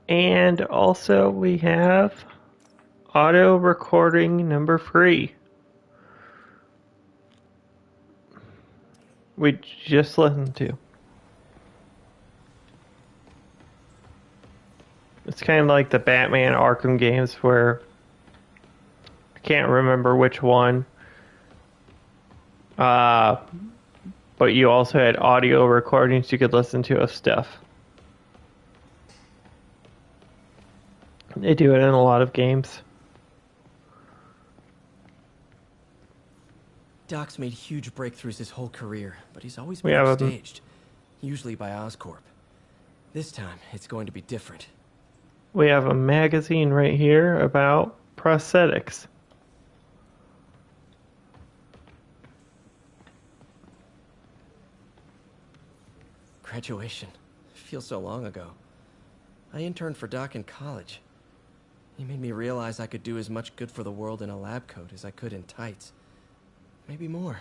And also we have audio recording number 3. We just listened to. It's kind of like the Batman Arkham games where I can't remember which one. But you also had audio recordings you could listen to of stuff. They do it in a lot of games. Doc's made huge breakthroughs his whole career, but he's always We been have a- upstaged, usually by Oscorp. This time, it's going to be different. We have a magazine right here about prosthetics. Graduation. Feels so long ago. I interned for Doc in college. He made me realize I could do as much good for the world in a lab coat as I could in tights. Maybe more.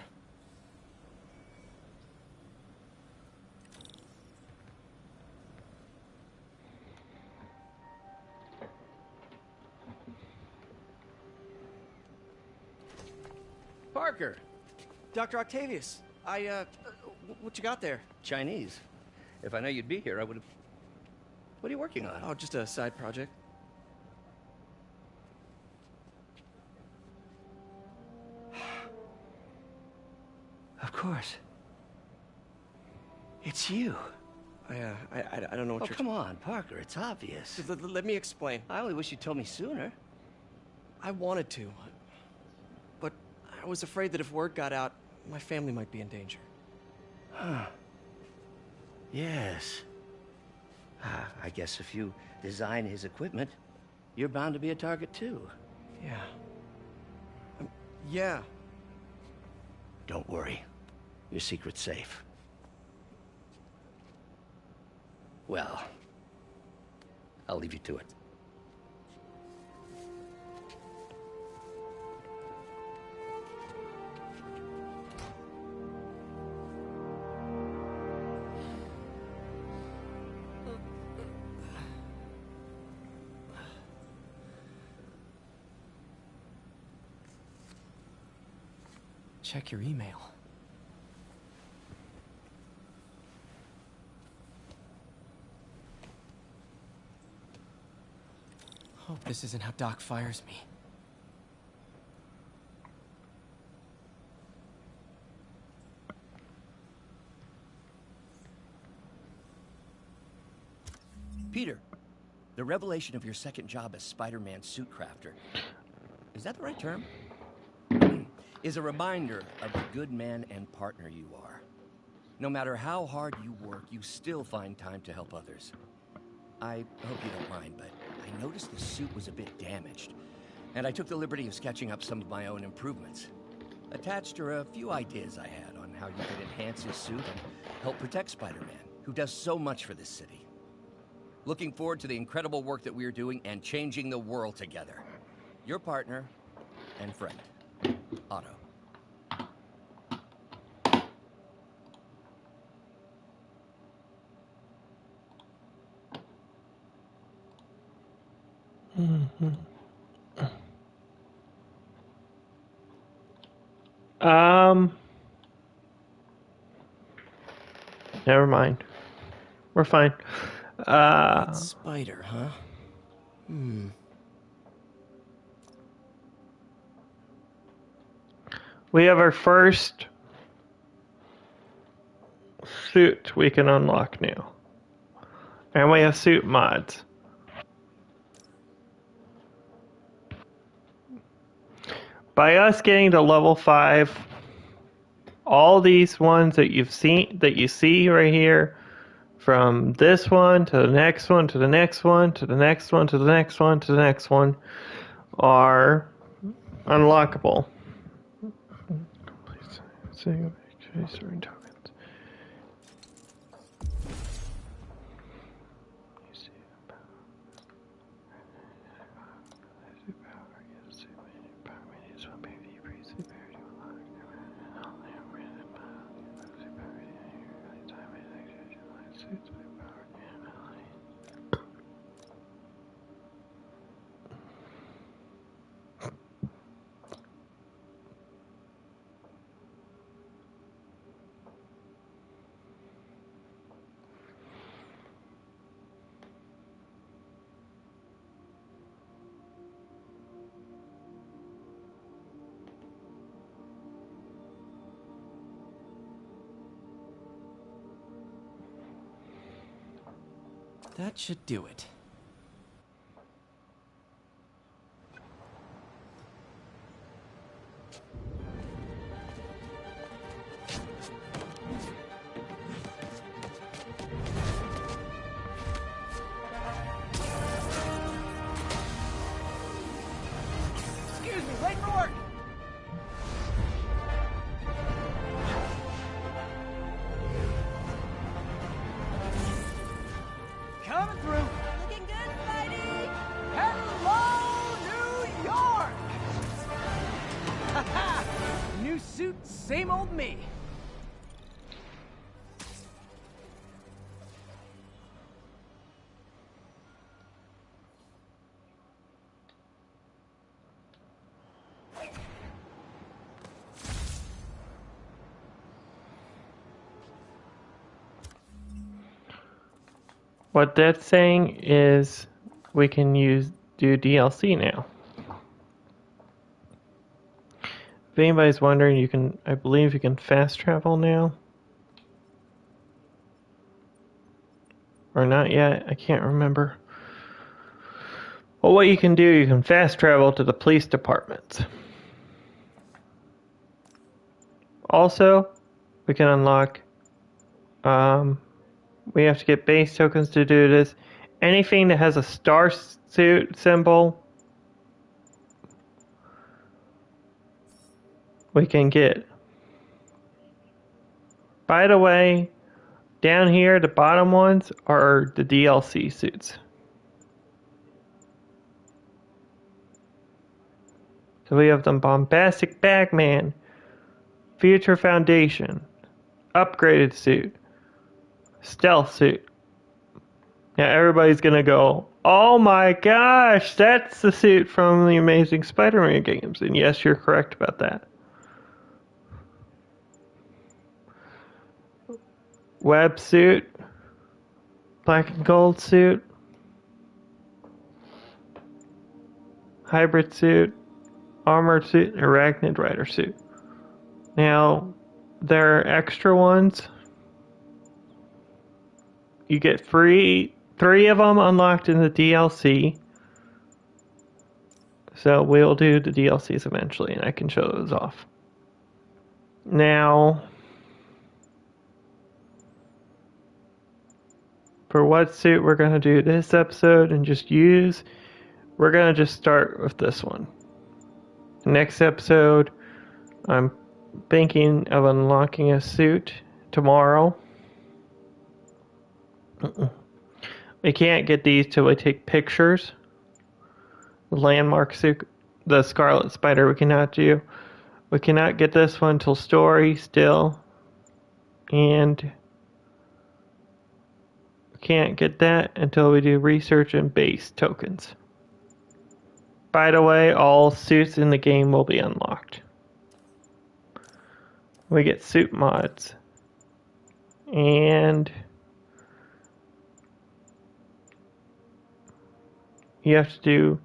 Parker! Dr. Octavius, what you got there? Chinese. If I know you'd be here, I would have... What are you working on? Oh, just a side project. Of course. It's you. I don't know what Oh, you're... come on, Parker. It's obvious. Let me explain. I only wish you told me sooner. I wanted to, but I was afraid that if word got out, my family might be in danger. Huh. Yes. I guess if you design his equipment, you're bound to be a target too. Yeah. Yeah. Don't worry. Your secret's safe. Well, I'll leave you to it. Check your email. Hope this isn't how Doc fires me. Peter, The revelation of your second job as Spider-Man suit crafter, is that the right term? Is a reminder of the good man and partner you are. No matter how hard you work, you still find time to help others. I hope you don't mind, but I noticed the suit was a bit damaged, and I took the liberty of sketching up some of my own improvements. Attached are a few ideas I had on how you could enhance his suit and help protect Spider-Man, who does so much for this city. Looking forward to the incredible work that we are doing and changing the world together. Your partner and friend, Otto. Never mind. We're fine. Spider, huh? We have our first suit we can unlock now. And we have suit mods. By us getting to level 5, all these ones that you've seen, that you see right here, from this one to the next one to the next one to the next one to the next one to the next one, are unlockable. Please say certain tokens. That should do it. Excuse me, late for work! Coming through. Looking good, Spidey! Hello, New York! Haha! New suit, same old me. What that's saying is we can do DLC now. If anybody's wondering, I believe you can fast travel now. Or not yet, I can't remember. Well, what you can do, you can fast travel to the police departments. Also, we can unlock, we have to get base tokens to do this. Anything that has a star suit symbol, we can get. By the way, down here, the bottom ones are the DLC suits. So we have the Bombastic Bagman, Future Foundation, Upgraded Suit, Stealth Suit. Now everybody's gonna go, oh my gosh, that's the suit from the Amazing Spider-Man games. And yes, you're correct about that. Web suit, black and gold suit, hybrid suit, armored suit, and arachnid rider suit. Now, there are extra ones. You get free 3 of them unlocked in the DLC. So we'll do the DLCs eventually, and I can show those off. Now, for what suit we're going to do this episode and just use, we're going to just start with this one. Next episode, I'm thinking of unlocking a suit tomorrow. We can't get these till we take pictures. The landmark suit, the Scarlet Spider, we cannot do. We cannot get this one till story still. And we can't get that until we do research and base tokens. By the way, all suits in the game will be unlocked. We get suit mods. And you have to do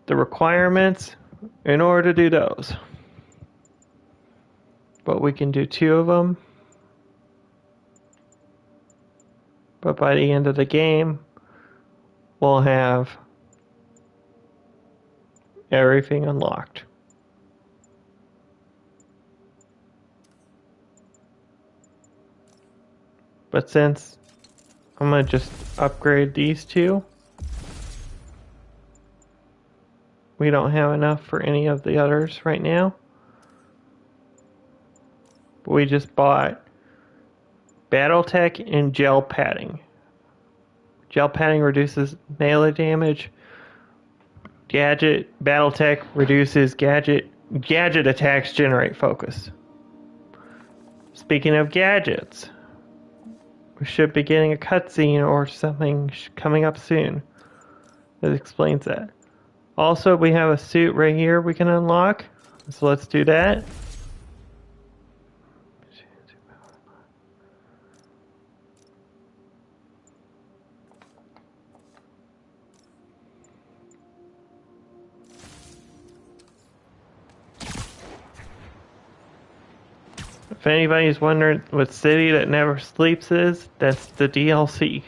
the requirements in order to do those. But we can do 2 of them. But by the end of the game, we'll have everything unlocked. But since I'm going to just upgrade these 2, we don't have enough for any of the others right now. But we just bought Battletech and Gel Padding. Gel Padding reduces melee damage. Battletech reduces gadget attacks generate focus. Speaking of gadgets, we should be getting a cutscene or something coming up soon that explains that. Also, we have a suit right here we can unlock, so let's do that. If anybody's wondering what City That Never Sleeps is, that's the DLC.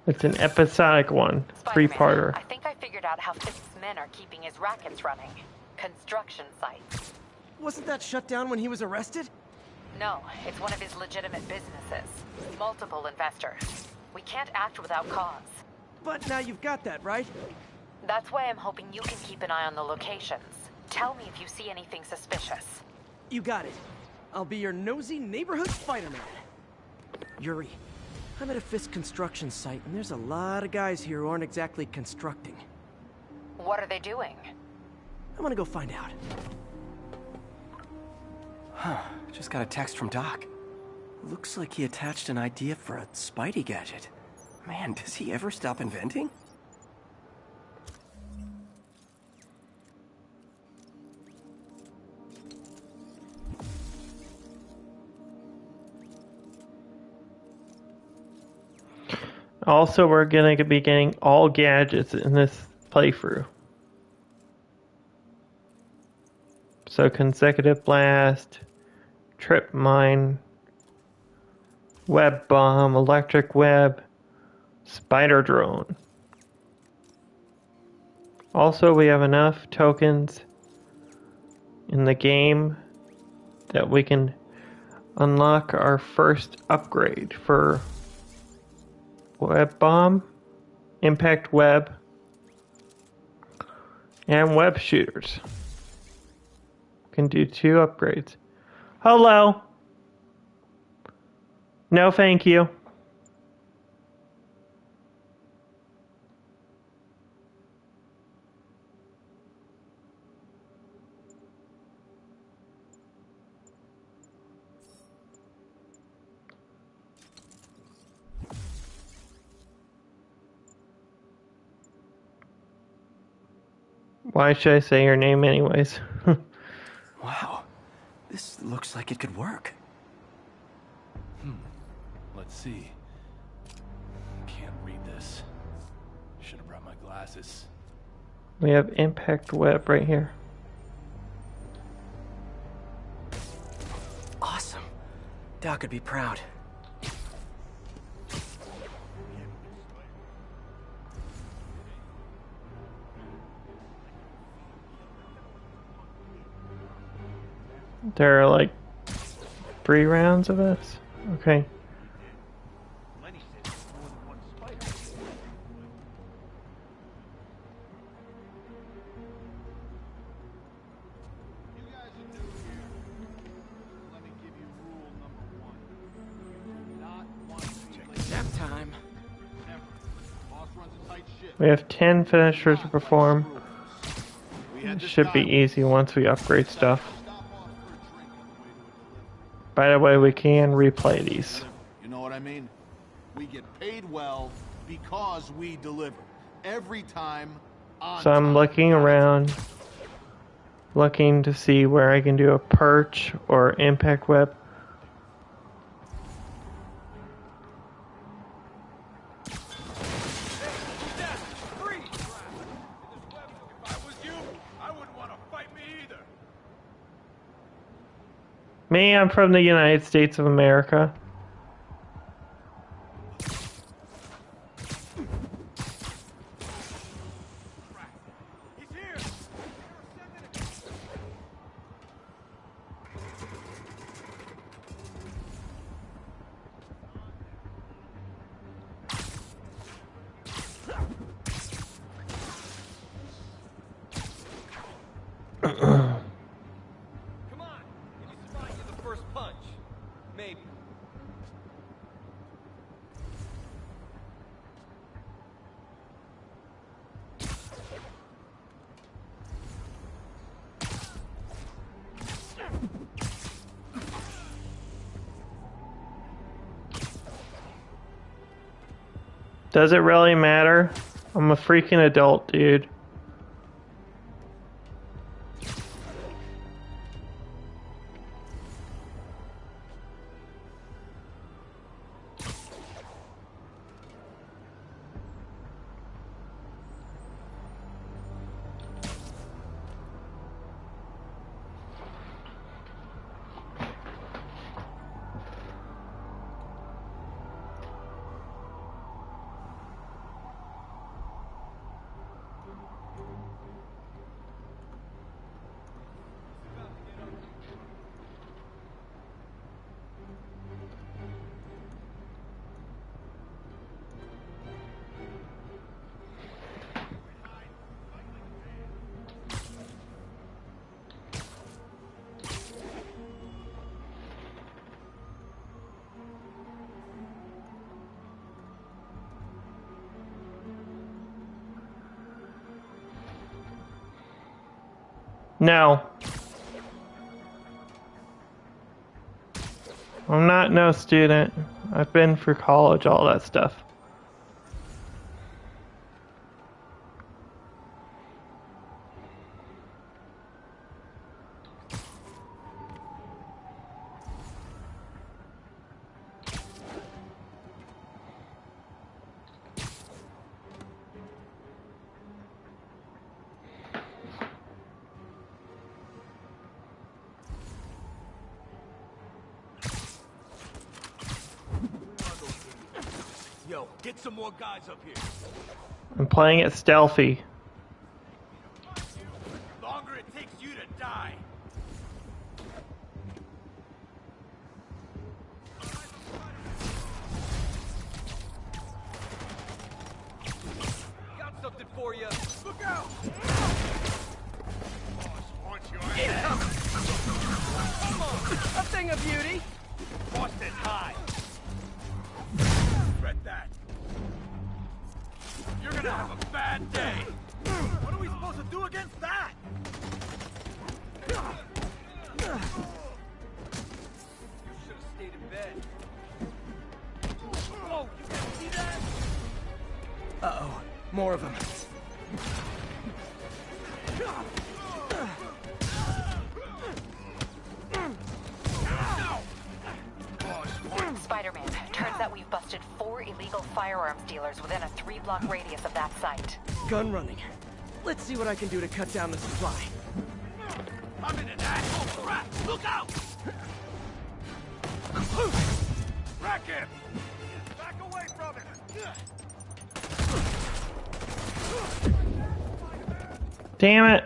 It's an episodic one, 3-parter. I think I figured out how Fisk's men are keeping his rackets running. Construction sites. Wasn't that shut down when he was arrested? No, it's one of his legitimate businesses. Multiple investors. We can't act without cause. But now you've got that, right? That's why I'm hoping you can keep an eye on the locations. Tell me if you see anything suspicious. You got it. I'll be your nosy neighborhood Spider-Man. Yuri, I'm at a Fisk construction site, and there's a lot of guys here who aren't exactly constructing. What are they doing? I'm gonna go find out. Huh, just got a text from Doc. Looks like he attached an idea for a Spidey gadget. Man, does he ever stop inventing? Also, we're going to be getting all gadgets in this playthrough. So, consecutive blast, trip mine, web bomb, electric web, spider drone. Also, we have enough tokens in the game that we can unlock our first upgrade for web bomb, impact web, and web shooters. Can do 2 upgrades. Hello. No, thank you. Why should I say your name anyways? Wow, this looks like it could work. Let's see. Can't read this. Should have brought my glasses. We have impact web right here. Awesome. Doc could be proud. There are like 3 rounds of this? Okay. Nap time. We have 10 finishers to perform. It should be easy once we upgrade stuff. By the way, we can replay these. You know what I mean? We get paid well because we deliver. Every time on So I'm looking around, looking to see where I can do a perch or impact whip. Me, I'm from the United States of America. Does it really matter? I'm a freaking adult, dude. No. I'm not no student. I've been for college, all that stuff. Yo, get some more guys up here. I'm playing it stealthy. The longer it takes you to die. Got something for you. Look out! Boss wants your ass. Come on, a thing of beauty. Boston high. Regret that. You're gonna have a bad day. What are we supposed to do against that? You should have stayed in bed. Whoa, you can see that? Uh-oh, more of them. Spider-Man, turns out we've busted 4 illegal firearms dealers within a 3-block radius of that site. Gun running. Let's see what I can do to cut down the supply. I'm in an asshole trap! Look out! Rack him! Back away from it! Damn it.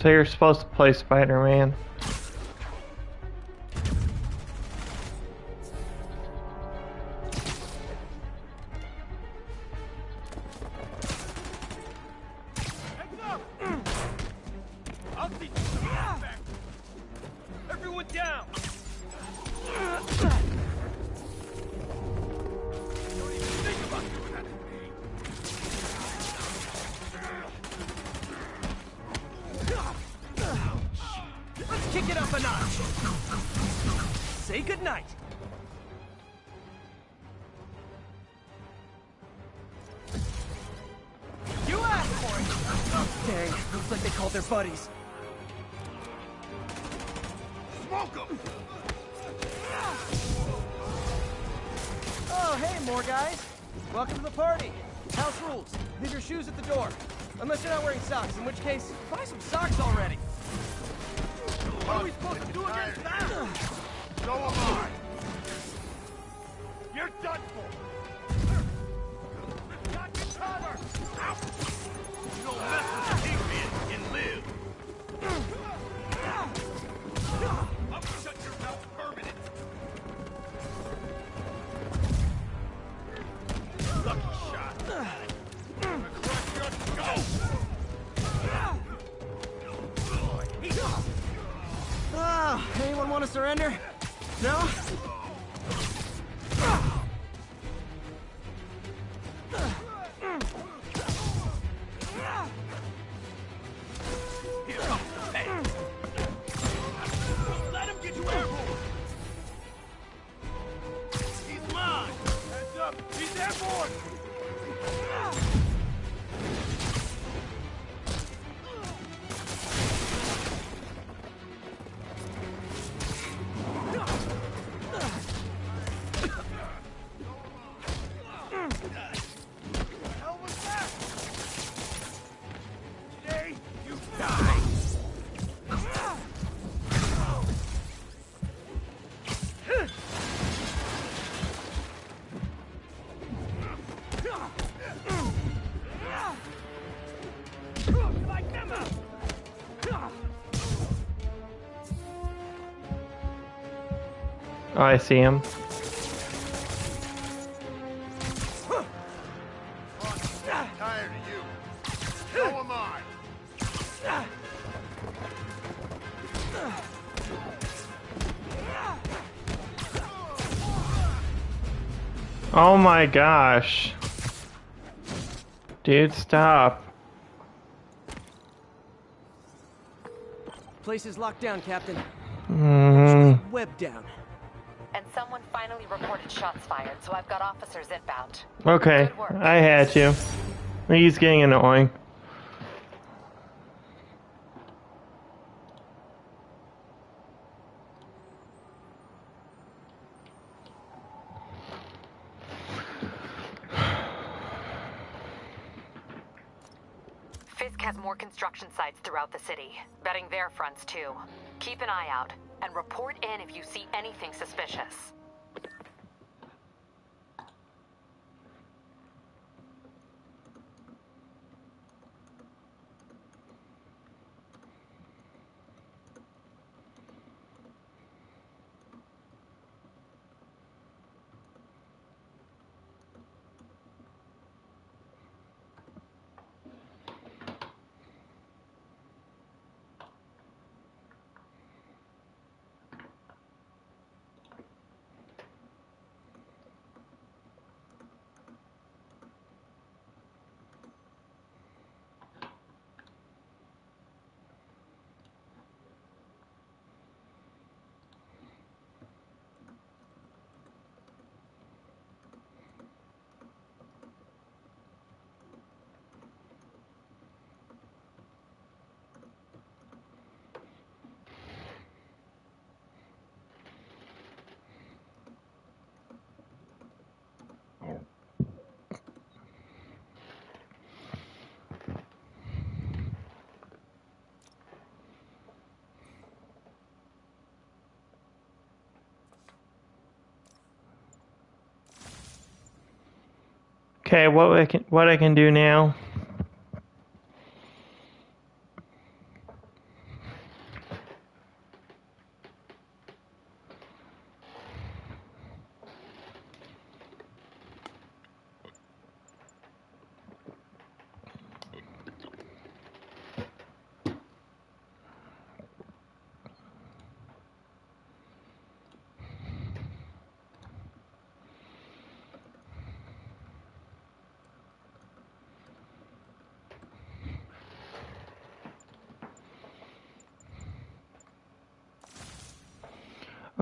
So you're supposed to play Spider-Man. I'll teach you some respect. Everyone down. Don't even think about doing that to me. Let's kick it up a notch. Say goodnight. You asked for it. Dang, looks like they called their buddies. Smoke 'em. Oh, hey, more guys. Welcome to the party. House rules. Leave your shoes at the door. Unless you're not wearing socks, in which case, buy some socks already. What are we supposed to do against that? So am I. You're done for. Got your cover. Ow. You don't mess with the Kingpin and live. I'll shut your mouth permanent. Lucky shot. Ah, anyone want to surrender? No? Let him get you airborne. He's mine. Heads up. He's airborne. Hell was that? Today, you die. Like Emma. Oh, I see him. Tired of you. So am I. Oh my gosh. Dude, stop. Place is locked down, Captain. Web down. And someone finally reported shots fired, so I've got officers inbound. Okay, I had to. He's getting annoying. Fisk has more construction sites throughout the city, betting their fronts too. Keep an eye out, and report in if you see anything suspicious. Okay, what I can do now?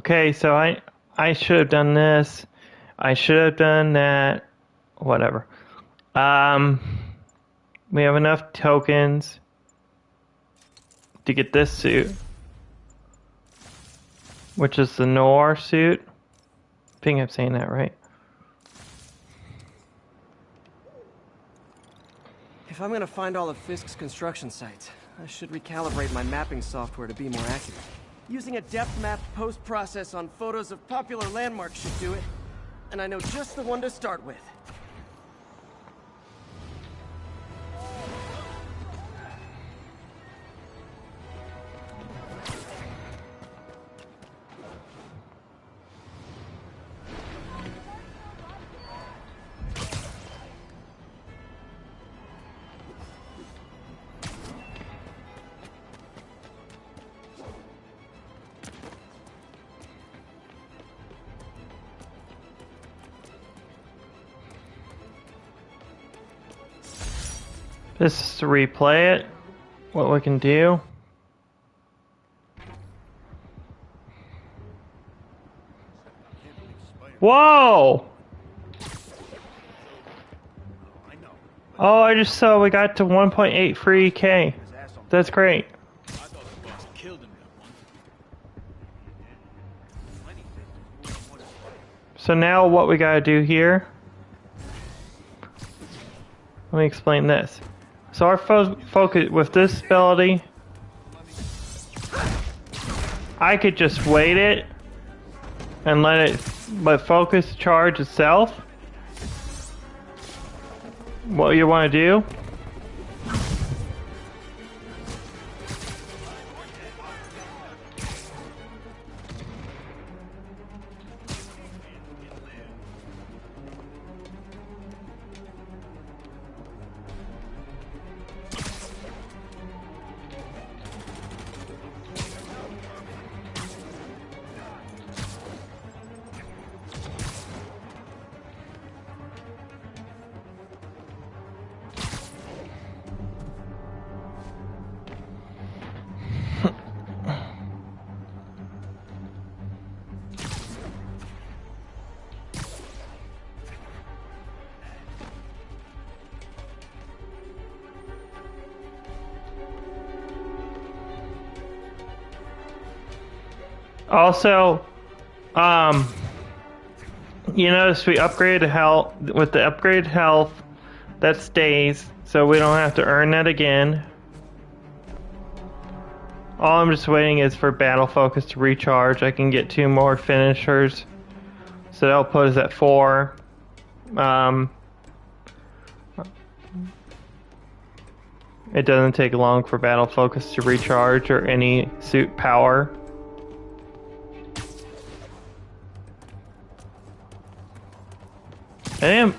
Okay, so I should have done this. I should have done that. Whatever. We have enough tokens to get this suit, which is the Noir suit. I think I'm saying that right. If I'm gonna find all of Fisk's construction sites, I should recalibrate my mapping software to be more accurate. Using a depth map post-process on photos of popular landmarks should do it. And I know just the one to start with. This is to replay it. What we can do. Whoa! Oh, I just saw we got to 1.8 free K. That's great. So now what we gotta do here. Let me explain this. So our focus with this ability, I could just wait it and let focus charge itself. What you want to do? Also, you notice we upgraded health. With the upgraded health, that stays, so we don't have to earn that again. All I'm just waiting is for battle focus to recharge. I can get 2 more finishers, so that'll put us at 4. It doesn't take long for battle focus to recharge or any suit power. Damn.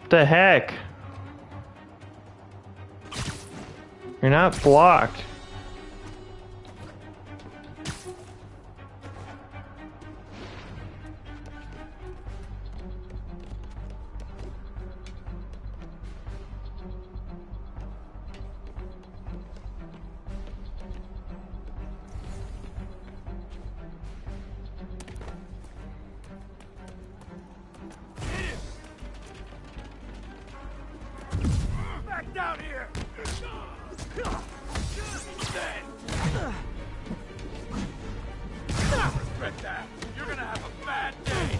The heck? You're not blocked. Back down here! Regret that. You're gonna have a bad day.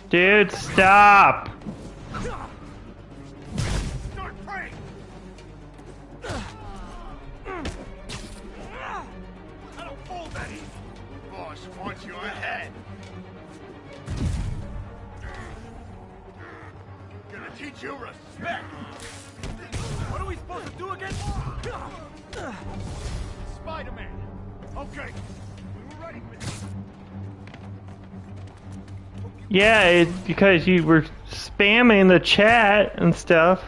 Dude, stop! Start praying. I don't fold that easy. Boss wants your head. Gonna teach you respect. What are we supposed to do again? Spider-Man. Okay. We were ready for this. Yeah, it's because you were spamming the chat and stuff.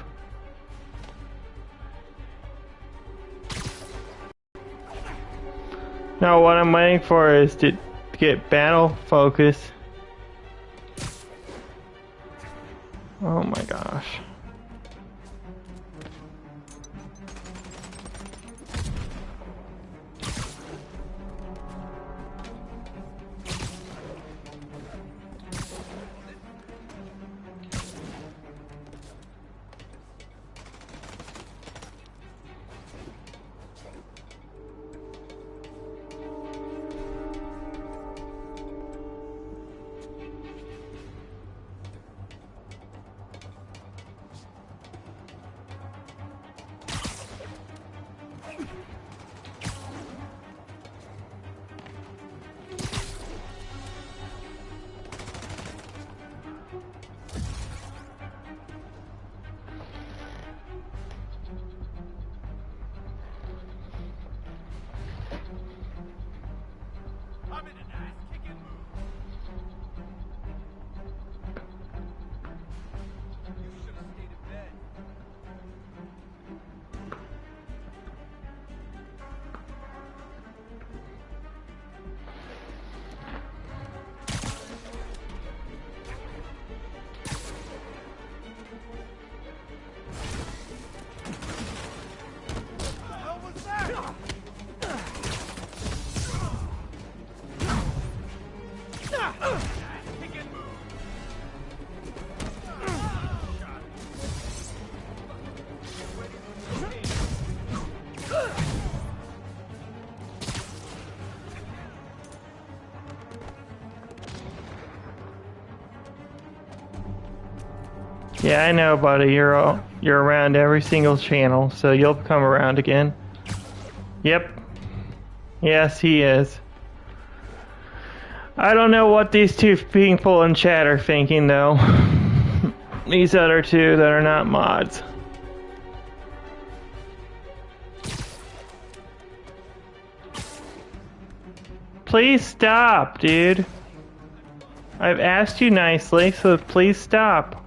No, what I'm waiting for is to get battle focus. Oh my gosh. Yeah, I know, buddy. You're around every single channel, so you'll come around again. Yep. Yes, he is. I don't know what these two people in chat are thinking, though. These other two that are not mods. Please stop, dude. I've asked you nicely, so please stop.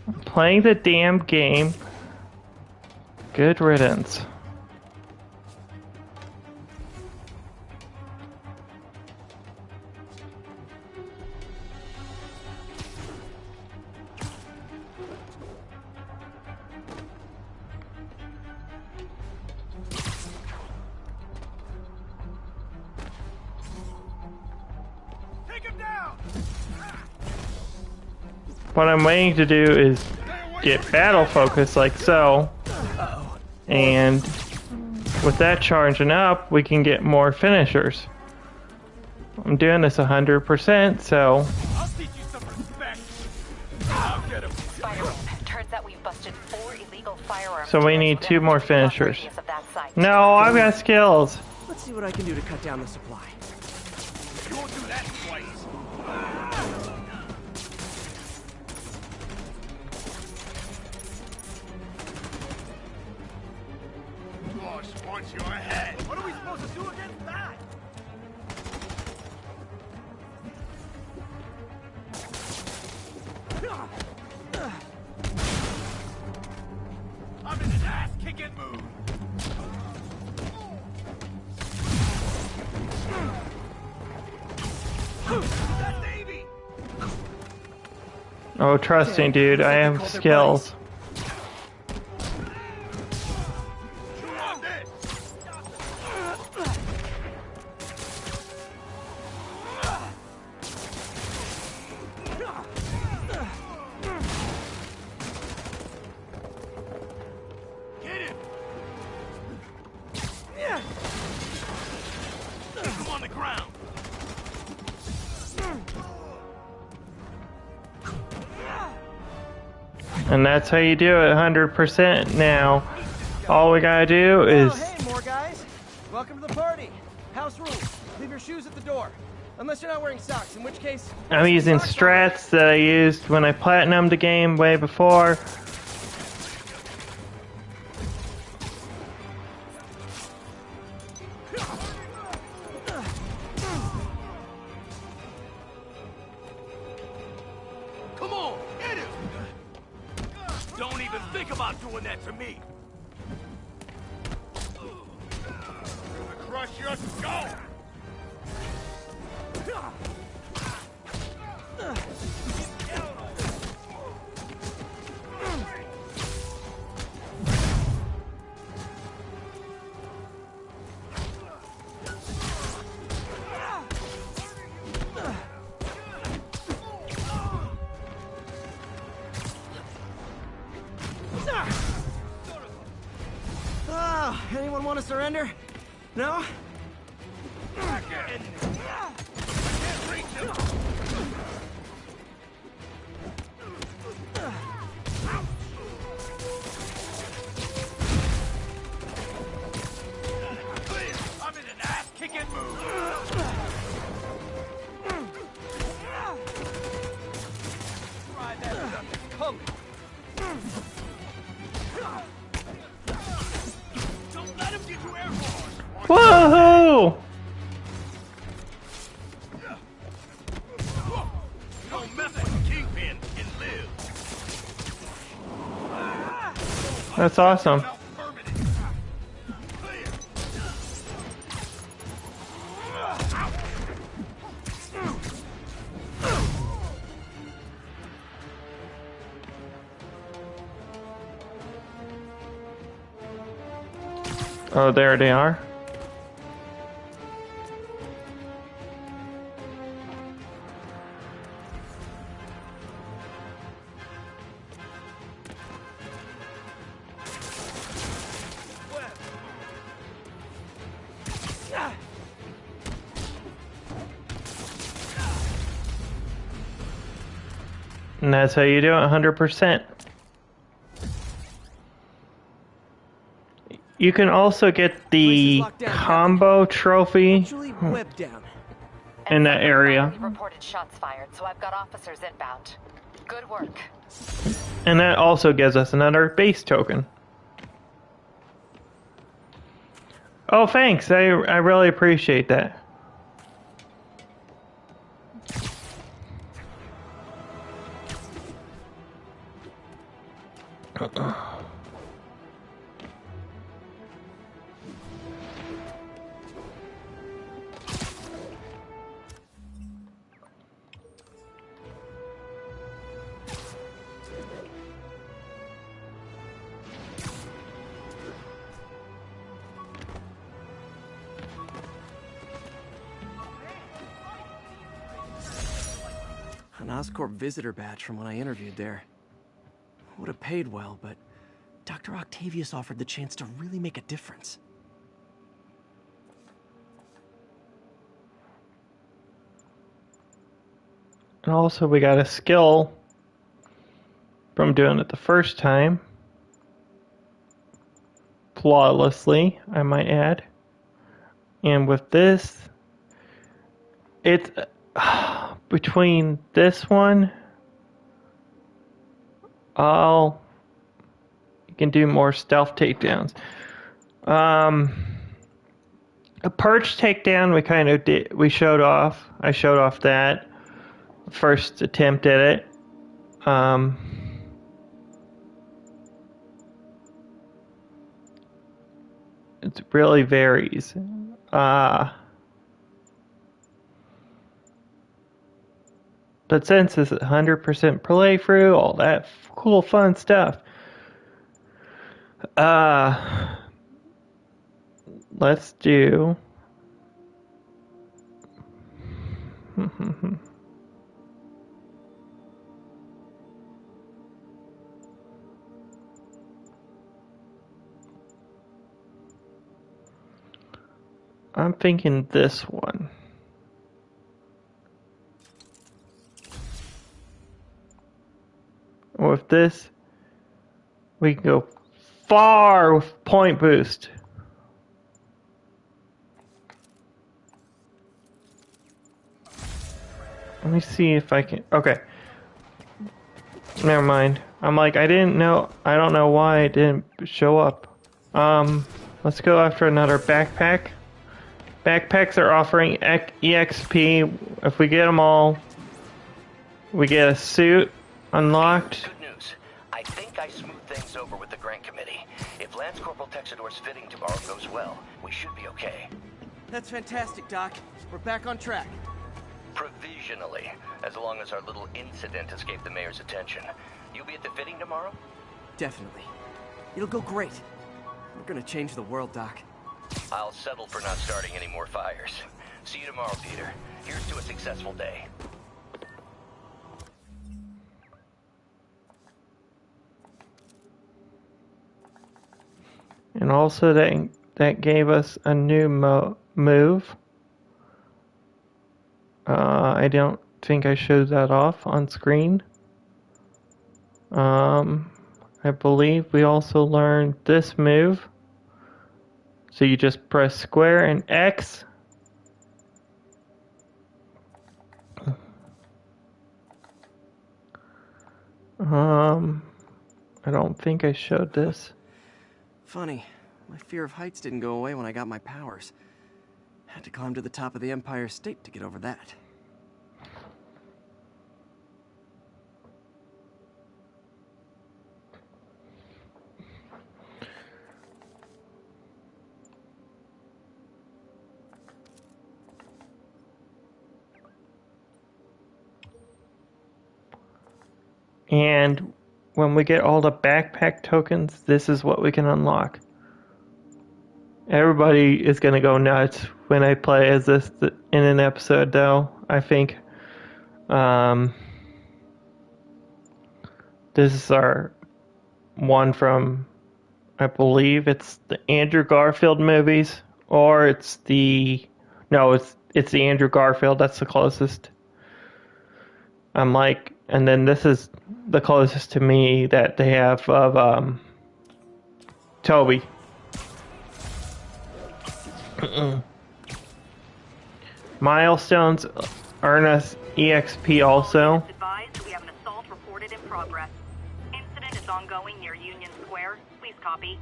I'm playing the damn game. Good riddance. What I'm waiting to do is get battle focus like so, and with that charging up, we can get more finishers. I'm doing this 100%, so. Turns out we've busted 4 illegal firearms. So we need 2 more finishers. No, I've got skills. Let's see what I can do to cut down the supply. You won't do that twice. Wants your head. What are we supposed to do against that? I'm in an ass-kicking mood. That baby. Oh, trusting, dude. I have skills. And that's how you do it 100% now. All we gotta do is... Oh, hey, more guys. Welcome to the party. House rules. Leave your shoes at the door. Unless you're not wearing socks, in which case... I'm using strats that I used when I platinumed the game way before. Come on, hit him! Don't even think about doing that to me. I'm gonna crush your skull. Anyone want to surrender? No? I'm in an ass-kicking mood. Try that stuff. It's coming. Don't let him get you airborne. Whoa! Don't mess with the Kingpin and live. That's awesome. Oh, there they are. And that's how you do it 100%. You can also get the combo trophy in that area. Reported shots fired, so I've got officers inbound. Good work. And that also gives us another base token. Oh, thanks. I really appreciate that. An Oscorp visitor badge from when I interviewed there. Would have paid well, but Dr. Octavius offered the chance to really make a difference. And also we got a skill from doing it the first time. Flawlessly, I might add. And with this, it's between this one, you can do more stealth takedowns. A perch takedown we kind of did. I showed off that first attempt at it. It really varies. But since it's 100% playthrough, all that cool, fun stuff. Let's do. I'm thinking this one. With this, we can go far with point boost. Let me see if I can. Okay. Never mind. I'm like, I don't know why it didn't show up. Let's go after another backpack. Backpacks are offering EXP. If we get them all, we get a suit unlocked. Good news. I think I smoothed things over with the grant committee. If Lance Corporal Texador's fitting tomorrow goes well, we should be okay. That's fantastic, Doc. We're back on track. Provisionally, as long as our little incident escaped the mayor's attention. You'll be at the fitting tomorrow? Definitely. It'll go great. We're gonna change the world, Doc. I'll settle for not starting any more fires. See you tomorrow, Peter. Here's to a successful day. And also that gave us a new move. I don't think I showed that off on screen. I believe we also learned this move. So you just press square and X. I don't think I showed this. Funny, my fear of heights didn't go away when I got my powers. Had to climb to the top of the Empire State to get over that. And when we get all the backpack tokens, this is what we can unlock. Everybody is going to go nuts when I play as this in an episode, though, I think. This is our one from, I believe it's the Andrew Garfield movies, or it's the Andrew Garfield, that's the closest. I'm like, And then this is the closest to me that they have of Toby. Milestones earn us EXP also. Advised, we have an assault reported in progress. Incident is ongoing near Union Square. Please copy.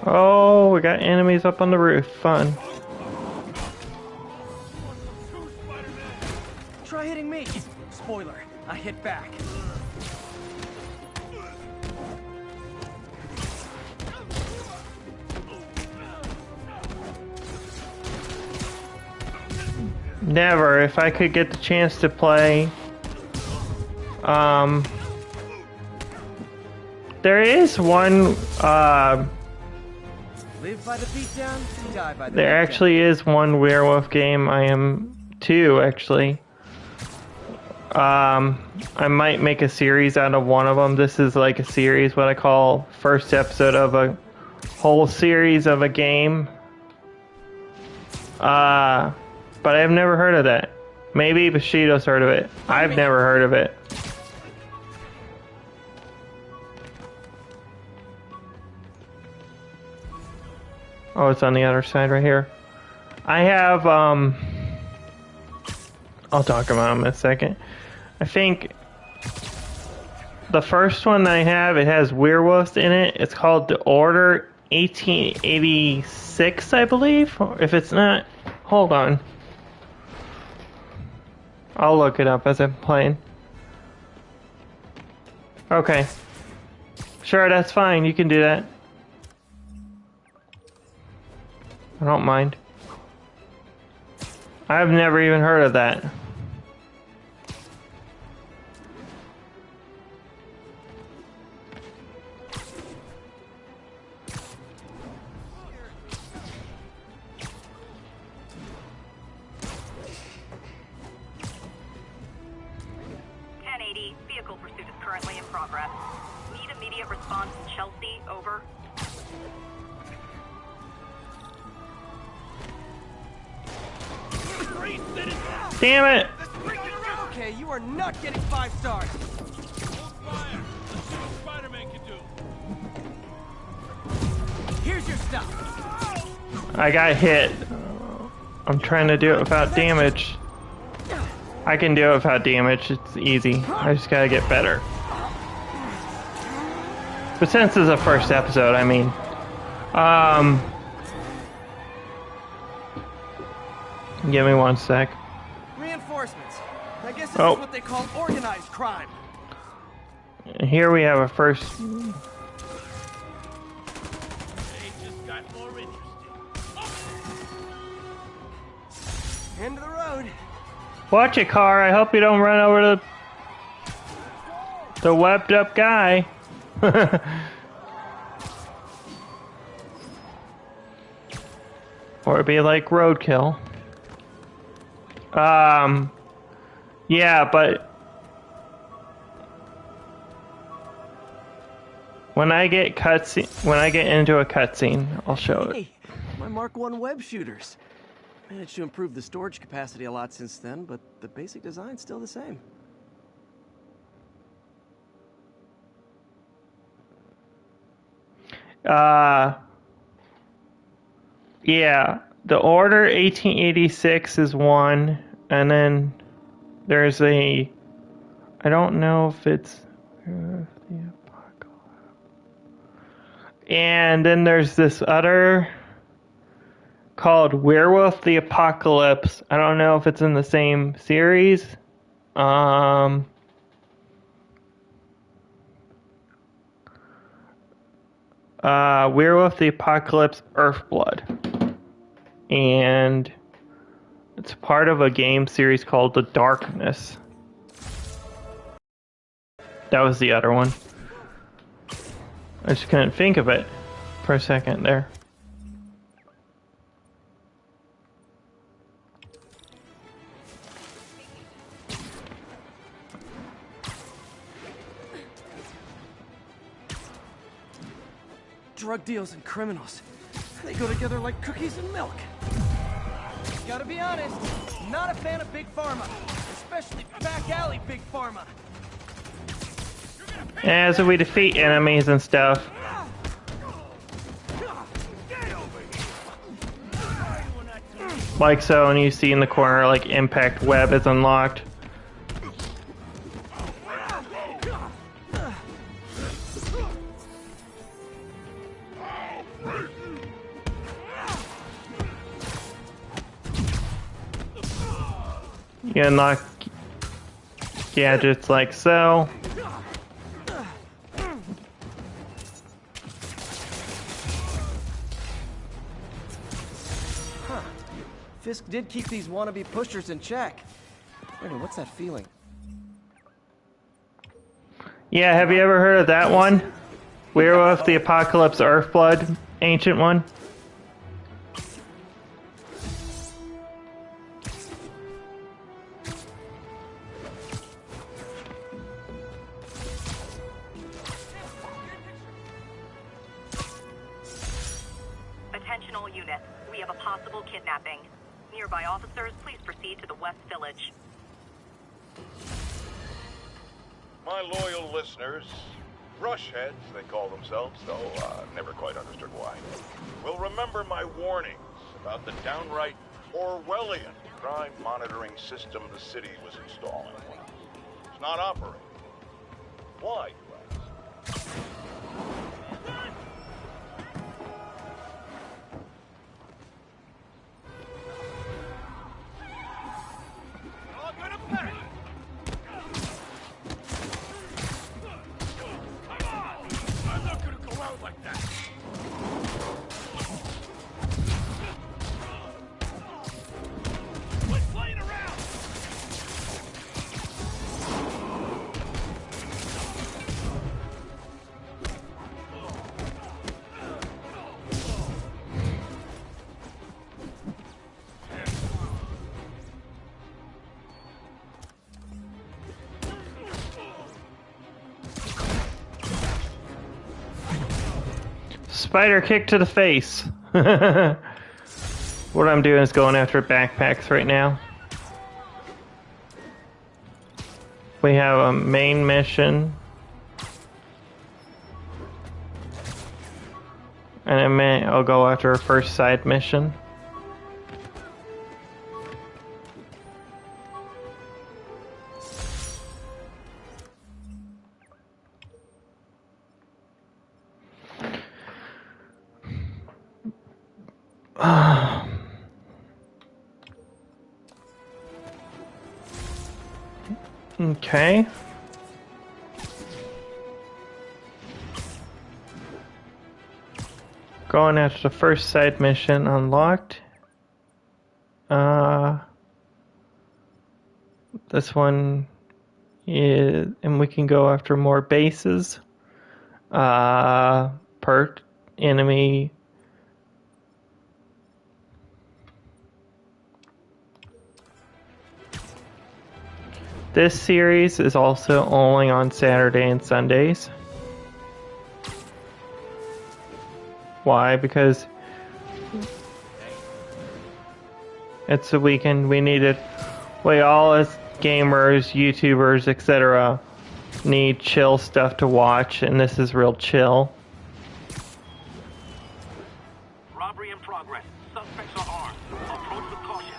Oh, we got enemies up on the roof. Fun. Try hitting me. Spoiler, I hit back. Never. If I could get the chance to play, there is one, Live by the beatdown, die by the there beatdown. actually is one werewolf game. I am two, actually. I might make a series out of one of them. This is like a series, what I call first episode of a whole series of a game. But I've never heard of that. Maybe Bushido's heard of it. I've never heard of it. Oh, it's on the other side right here. I have, I'll talk about them in a second. I think the first one I have, it has werewolves in it. It's called The Order 1886, I believe. If it's not, hold on. I'll look it up as I'm playing. Okay. Sure, that's fine. You can do that. I don't mind. I've never even heard of that. Vehicle pursuit is currently in progress. Need immediate response in Chelsea, over. Damn it! Okay, you are not getting 5 stars. Spider-Man can do. Here's your stuff. I got hit. I'm trying to do it without damage. I can do it without damage. It's easy. I just gotta get better. But since this is the first episode, I mean, give me one sec. Reinforcements. I guess this Oh. is what they call organized crime. Here we have a first. They just got more interesting. End of the road. Watch it, car. I hope you don't run over the webbed up guy. Or it'd be like roadkill. Yeah, but when I get into a cutscene, I'll show it. Hey, my Mark I web shooters. Managed to improve the storage capacity a lot since then, but the basic design's still the same. Yeah, the Order 1886 is one, and then there's a, I don't know if it's, and then there's this other called Werewolf the Apocalypse. I don't know if it's in the same series. Werewolf the Apocalypse Earthblood. And it's part of a game series called The Darkness. that was the other one. I just couldn't think of it for a second there. Drug deals and criminals. They go together like cookies and milk. Gotta be honest, not a fan of Big Pharma. Especially back alley Big Pharma. As we defeat enemies and stuff. Like so, and you see in the corner, like, Impact Web is unlocked. You unlock gadgets like so. Fisk did keep these wannabe pushers in check. Wait, what's that feeling? Yeah, have you ever heard of that one? Werewolf the Apocalypse Earthblood, ancient one. Attention all units. We have a possible kidnapping. Nearby officers, please proceed to the West Village. My loyal listeners, brushheads they call themselves, though never quite understood why, will remember my warnings about the downright Orwellian crime monitoring system the city was installing. It's not operating. Why, you ask? Spider kick to the face. What I'm doing is going after backpacks right now. We have a main mission. And in a minute I'll go after our first side mission. Okay. Going after the first side mission unlocked. This one is, and we can go after more bases. Per enemy. This series is also only on Saturday and Sundays. Why? Because it's the weekend. We need it. We all as gamers, YouTubers, etc. need chill stuff to watch, and this is real chill. Robbery in progress. Suspects are armed. Approach with caution.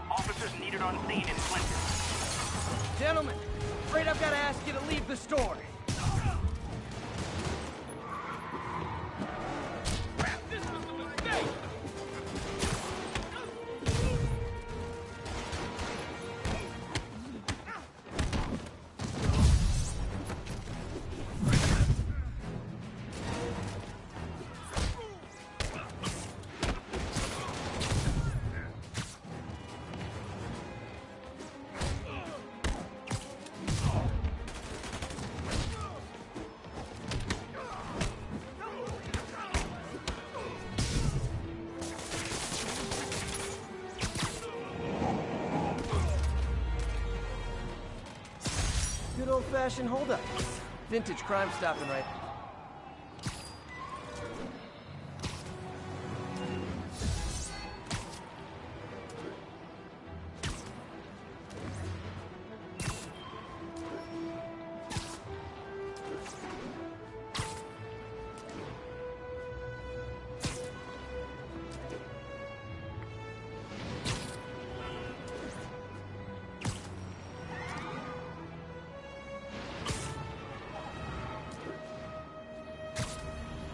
Officers needed on scene in Clinton. Gentlemen, afraid I've got to ask you to leave the store. This was a mistake! Good old-fashioned holdup. Vintage crime stopping right.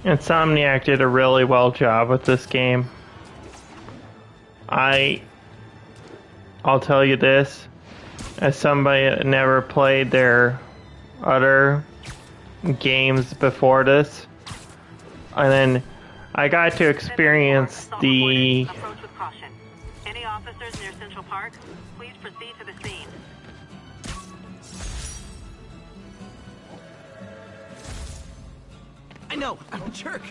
Insomniac did a really well job with this game. I'll tell you this, as somebody that never played their other games before this, and then I got to experience the... Approach with caution. Any officers near Central Park, please proceed to the scene. I know, I'm a jerk.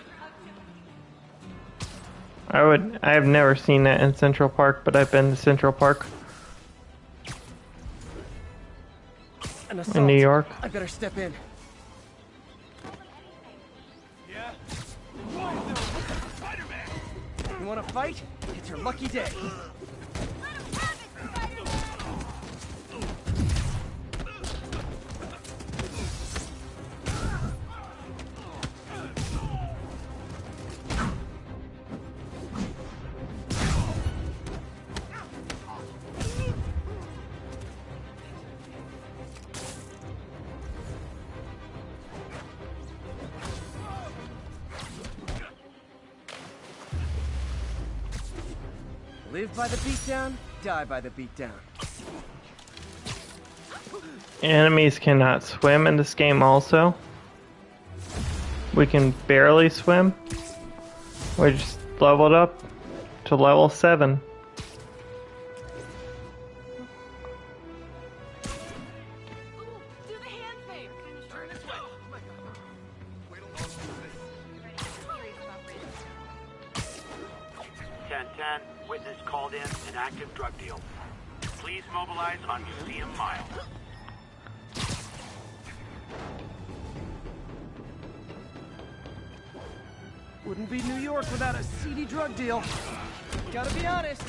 I have never seen that in Central Park, but I've been to Central Park An assault. in New York. I better step in. Yeah? Spider-Man! You wanna fight? It's your lucky day. Live by the beatdown, die by the beatdown. Enemies cannot swim in this game also. We can barely swim. We just leveled up to level 7. Do the hand thing. Turn this way! Oh my god. Wait a moment. 10-10, witness called in an active drug deal. Please mobilize on Museum Mile. Wouldn't be New York without a seedy drug deal. Gotta be honest,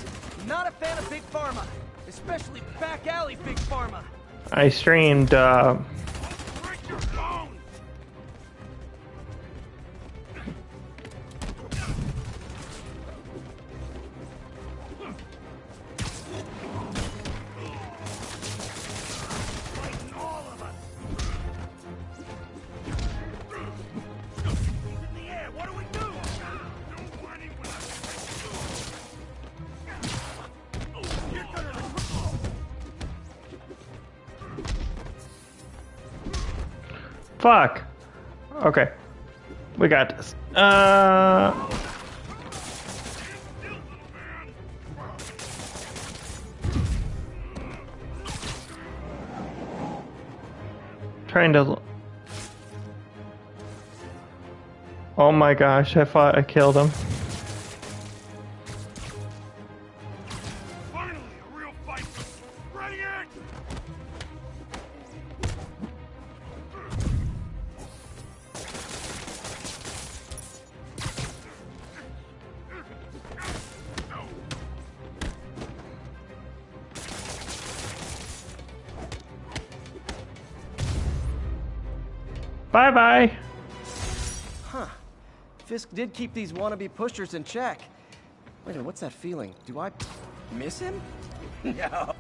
not a fan of Big Pharma. Especially back alley Big Pharma. I streamed Break your bones! Fighting all of us! He's in the air, what do we do? No whining when I You're gonna... fuck. Okay. We got this. Trying to... Oh my gosh, I thought I killed him. Finally, a real fight! Ready it! Bye-bye. Huh. Fisk did keep these wannabe pushers in check. Wait a minute, what's that feeling? Do I miss him? No.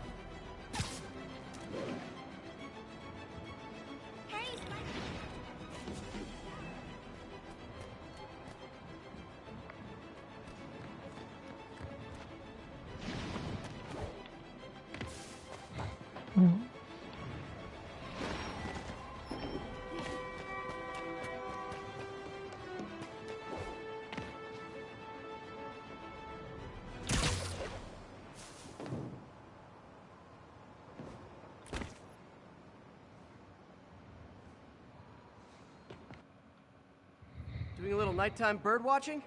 Doing a little nighttime bird watching?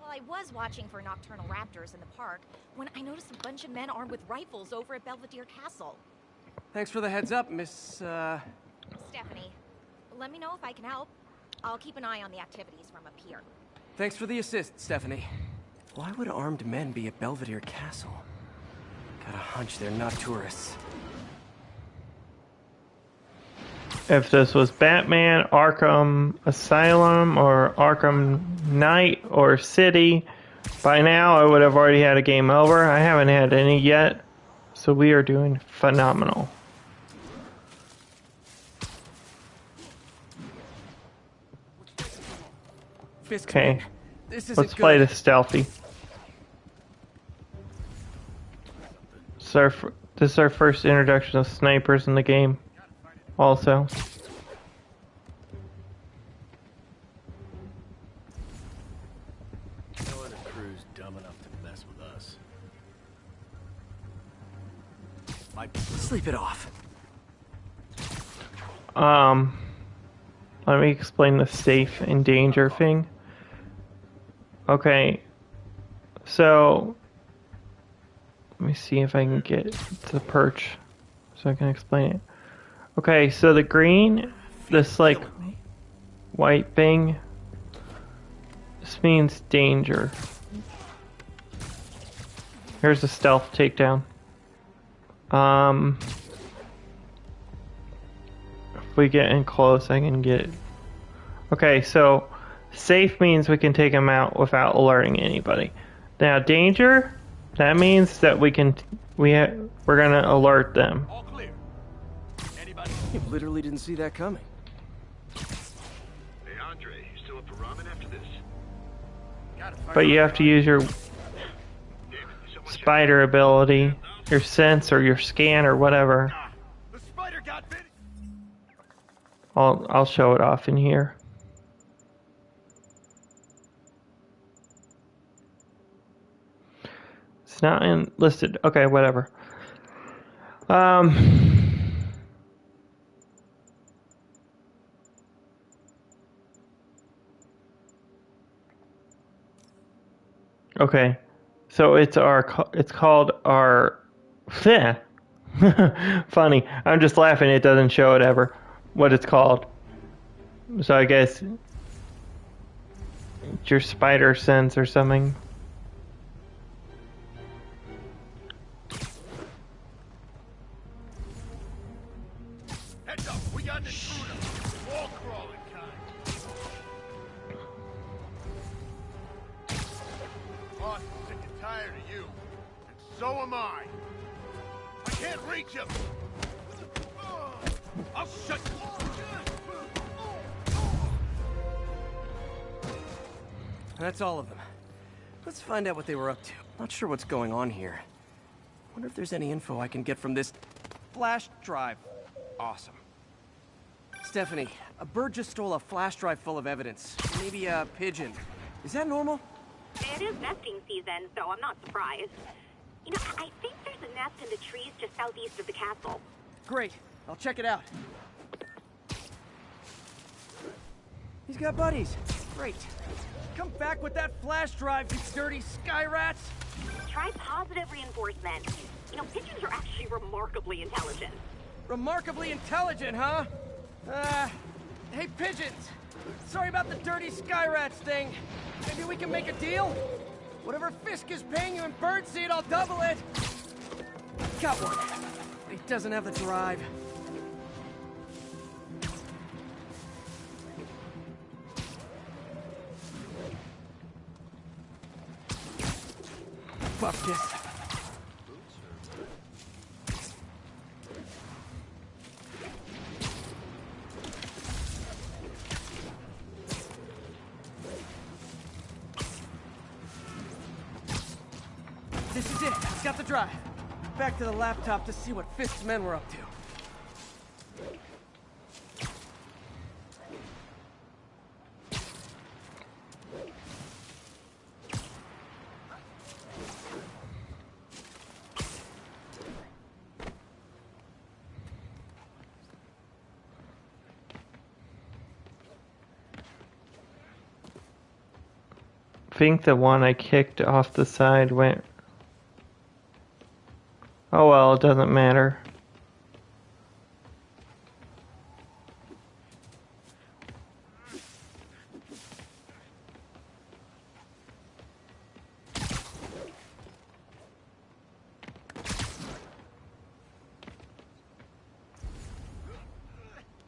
Well, I was watching for nocturnal raptors in the park when I noticed a bunch of men armed with rifles over at Belvedere Castle. Thanks for the heads up, Miss, Stephanie. Let me know if I can help. I'll keep an eye on the activities from up here. Thanks for the assist, Stephanie. Why would armed men be at Belvedere Castle? Got a hunch they're not tourists. If this was Batman, Arkham Asylum, or Arkham Knight, or City, by now I would have already had a game over. I haven't had any yet, so we are doing phenomenal. Okay, let's play this stealthy. This is our first introduction of snipers in the game, also. No other crew's dumb enough to mess with us. Sleep it off. Let me explain the safe and danger thing. Okay, so let me see if I can get to the perch so I can explain it. Okay, so the green, this like white thing, this means danger. Here's a stealth takedown. If we get in close, I can get it. Okay, so safe means we can take him out without alerting anybody. Now danger, that means that we're gonna alert them. All clear. Anybody? You literally didn't see that coming. Hey Andre, you still up for ramen after this? But you have to use your spider ability, your sense or your scan or whatever. The spider got bit. I'll show it off in here. It's not listed. Okay, whatever. Okay, so it's called our. Funny. I'm just laughing. It doesn't show it ever what it's called. So I guess it's your spider sense or something. Heads up, we got an intruder. Wall crawling kind. Boss is sick and tired of you. And so am I. I can't reach him. I'll shut you. That's all of them. Let's find out what they were up to. Not sure what's going on here. Wonder if there's any info I can get from this flash drive. Awesome. Stephanie, a bird just stole a flash drive full of evidence. Maybe a pigeon. Is that normal? It is nesting season, so I'm not surprised. You know, I think there's a nest in the trees just southeast of the castle. Great. I'll check it out. He's got buddies. Great. Come back with that flash drive, you dirty sky rats! Try positive reinforcement. You know, pigeons are actually remarkably intelligent. Remarkably intelligent, huh? Hey pigeons! Sorry about the dirty sky rats thing. Maybe we can make a deal? Whatever Fisk is paying you in birdseed, I'll double it! Got one. He doesn't have the drive. Fuck this. This is it. It's got the drive. Back to the laptop to see what Fisk's men were up to. I think the one I kicked off the side went. Oh well, it doesn't matter.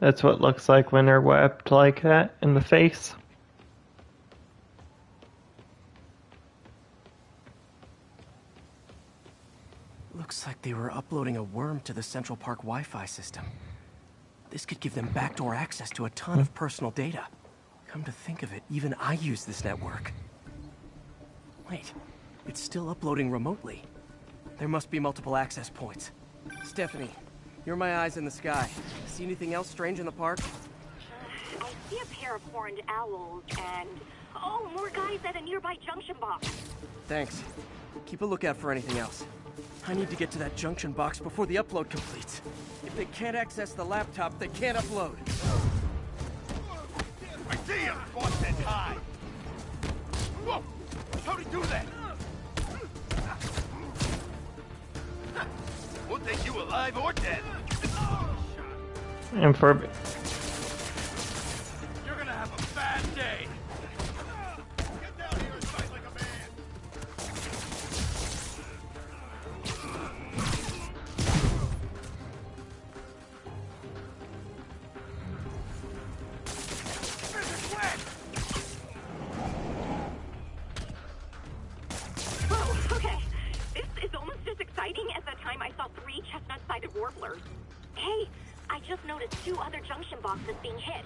That's what it looks like when they're webbed like that in the face. Looks like they were uploading a worm to the Central Park Wi-Fi system. This could give them backdoor access to a ton of personal data. Come to think of it, even I use this network. Wait, it's still uploading remotely. There must be multiple access points. Stephanie, you're my eyes in the sky. See anything else strange in the park? I see a pair of horned owls and... oh, more guys at a nearby junction box. Thanks. Keep a lookout for anything else. I need to get to that junction box before the upload completes. If they can't access the laptop, they can't upload. I see him! Boss said hi! Whoa! How'd he do that? We'll take you alive or dead! And for... You're gonna have a bad day! Get down here and fight like a man! Oh, okay. This is almost as exciting as the time I saw 3 chestnut-sided warblers. Hey, I just noticed 2 other junction boxes being hit.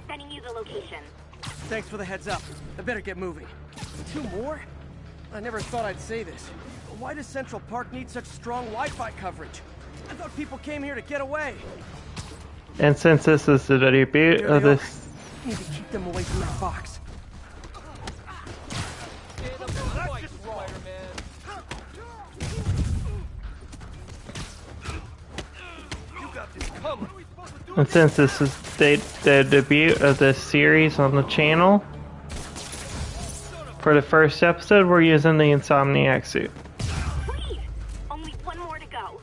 Sending you the location. Thanks for the heads up. I better get moving. 2 more? I never thought I'd say this. But why does Central Park need such strong Wi-Fi coverage? I thought people came here to get away. And since this is the debut of this... Need to keep them away from that box. And since this is the debut of this series on the channel, for the first episode, we're using the Insomniac suit. Please! Only 1 more to go.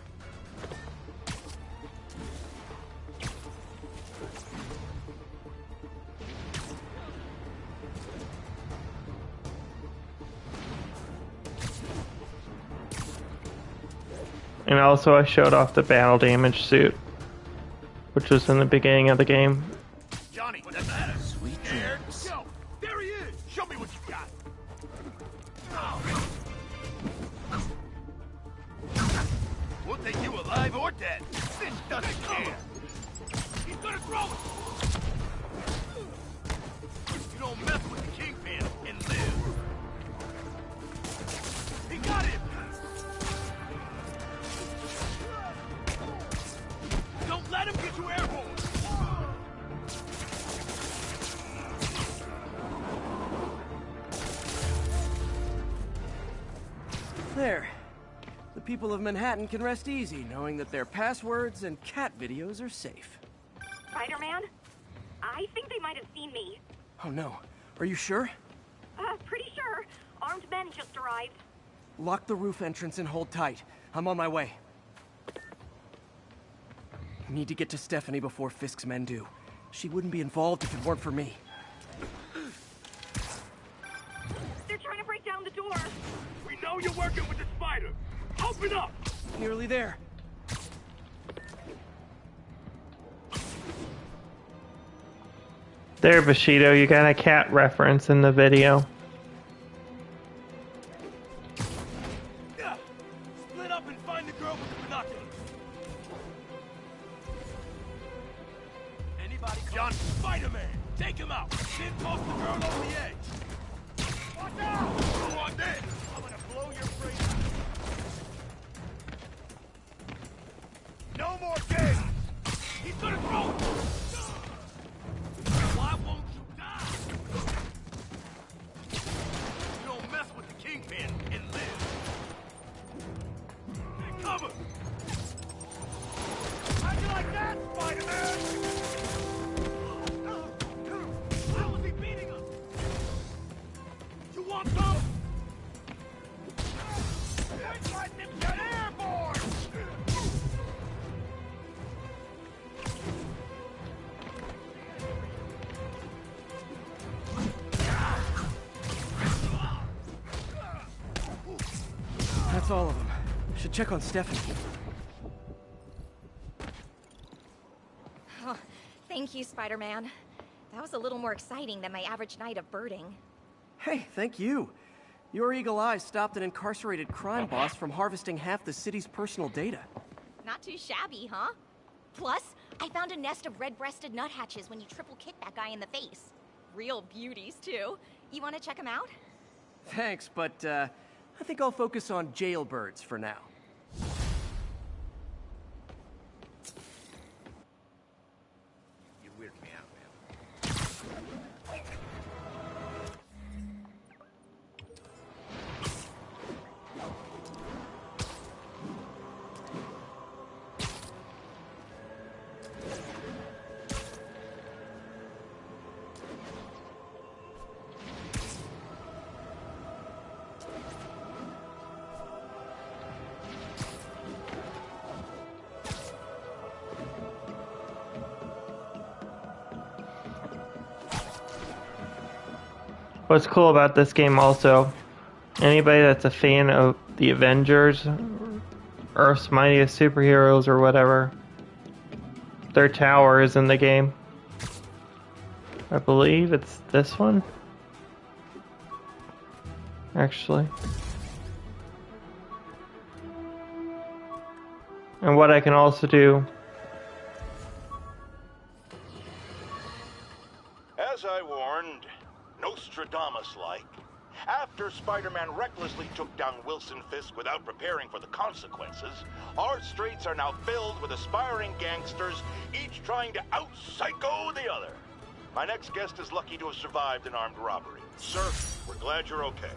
And also I showed off the battle damage suit, which was in the beginning of the game. Johnny, what's the matter? Sweet dreams. Yo, there he is! Show me what you got! We'll take you alive or dead. This doesn't care. He's gonna throw it! You don't mess with the Kingpin and live. He got him! Don't let him get you airborne! There. The people of Manhattan can rest easy knowing that their passwords and cat videos are safe. Spider-Man? I think they might have seen me. Oh no. Are you sure? Pretty sure. Armed men just arrived. Lock the roof entrance and hold tight. I'm on my way. Need to get to Stephanie before Fisk's men do. She wouldn't be involved if it weren't for me. They're trying to break down the door. We know you're working with the spider. Open up! Nearly there. There, Bushido, you got a cat reference in the video. Yeah. Split up and find the girl with the binoculars. Anybody? John, Spider-Man, take him out. Then toss the girl over the edge. Watch out! Go on then. I'm gonna blow your brains out. No more games. He's gonna throw it. Why won't you die? You don't mess with the Kingpin and live. Hey, cover! How'd you like that, Spider-Man? How was he beating us? You want some? It's like them got airborne! That's all of them. Should check on Stephanie. Oh, Thank you, Spider-Man. That was a little more exciting than my average night of birding. Hey, thank you. Your eagle eye stopped an incarcerated crime boss from harvesting half the city's personal data. Not too shabby, huh? Plus, I found a nest of red-breasted nuthatches when you triple kicked that guy in the face. Real beauties, too. You want to check them out? Thanks, but I think I'll focus on jailbirds for now. You weird me out, man. What's cool about this game also, anybody that's a fan of the Avengers, Earth's Mightiest Superheroes or whatever, their tower is in the game. I believe it's this one. Actually. And what I can also do, As I warned, Nostradamus-like, after Spider-Man recklessly took down Wilson Fisk without preparing for the consequences, our streets are now filled with aspiring gangsters, each trying to out-psycho the other. My next guest is lucky to have survived an armed robbery. Sir, we're glad you're okay.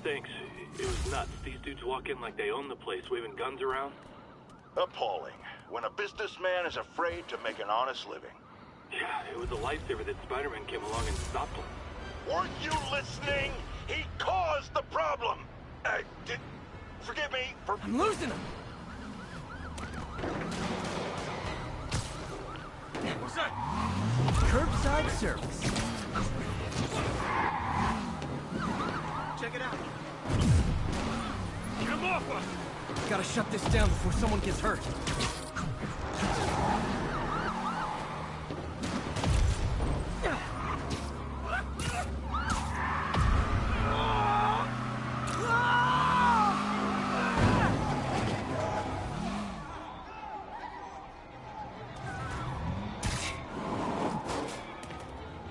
Thanks. It was nuts. These dudes walk in like they own the place, waving guns around. Appalling. When a businessman is afraid to make an honest living. Yeah, it was a lifesaver that Spider-Man came along and stopped him. Weren't you listening? He caused the problem! Forgive me for... I'm losing him! What's that? Curbside service. Check it out. Get him off us! Gotta shut this down before someone gets hurt.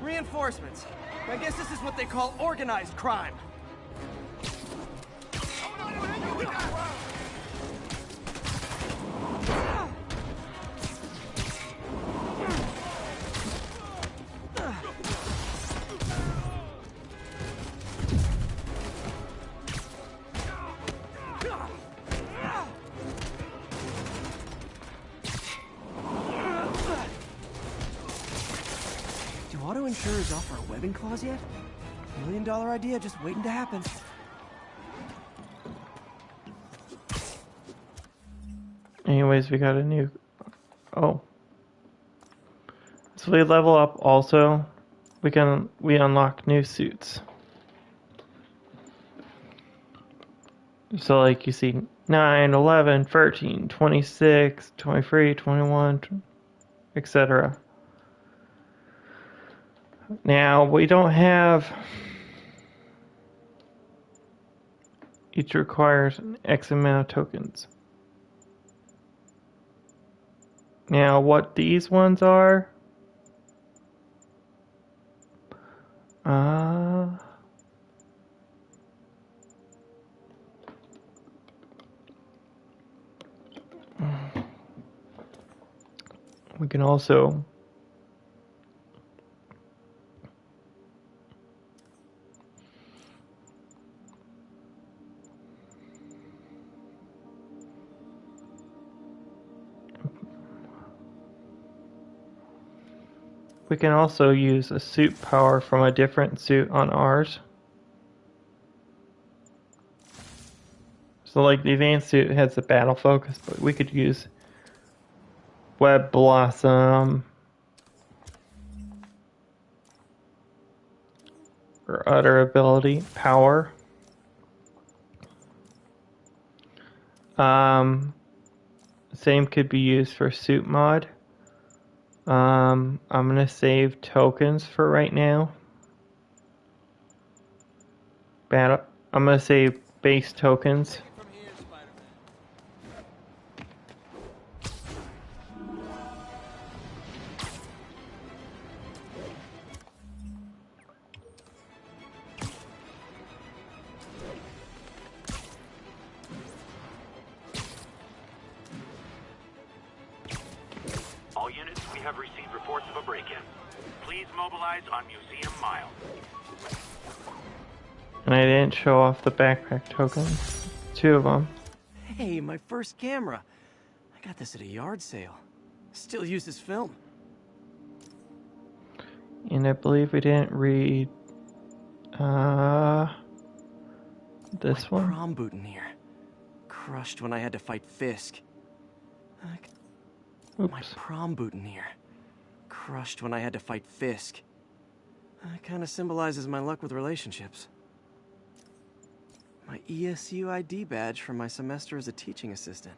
Reinforcements. I guess this is what they call organized crime. Do auto insurers offer a webbing clause yet? $1 million idea just waiting to happen. anyways, we got a new, oh. So we level up also, we unlock new suits. So like you see 9, 11, 13, 26, 23, 21, etc. Now we don't have, each requires an X amount of tokens. Now what these ones are, we can also use a suit power from a different suit on ours. So like the advanced suit has the battle focus, but we could use Web Blossom or other ability power. Same could be used for suit mod. I'm gonna save tokens for right now. I'm gonna save base tokens. All units, we have received reports of a break-in. Please mobilize on Museum Mile. And I didn't show off the backpack tokens. 2 of them. Hey, my first camera. I got this at a yard sale. Still uses film. And I believe we didn't read this one. Prom boutonniere. Crushed when I had to fight Fisk. My prom boutonniere. Crushed when I had to fight Fisk. That kind of symbolizes my luck with relationships. My ESU ID badge from my semester as a teaching assistant.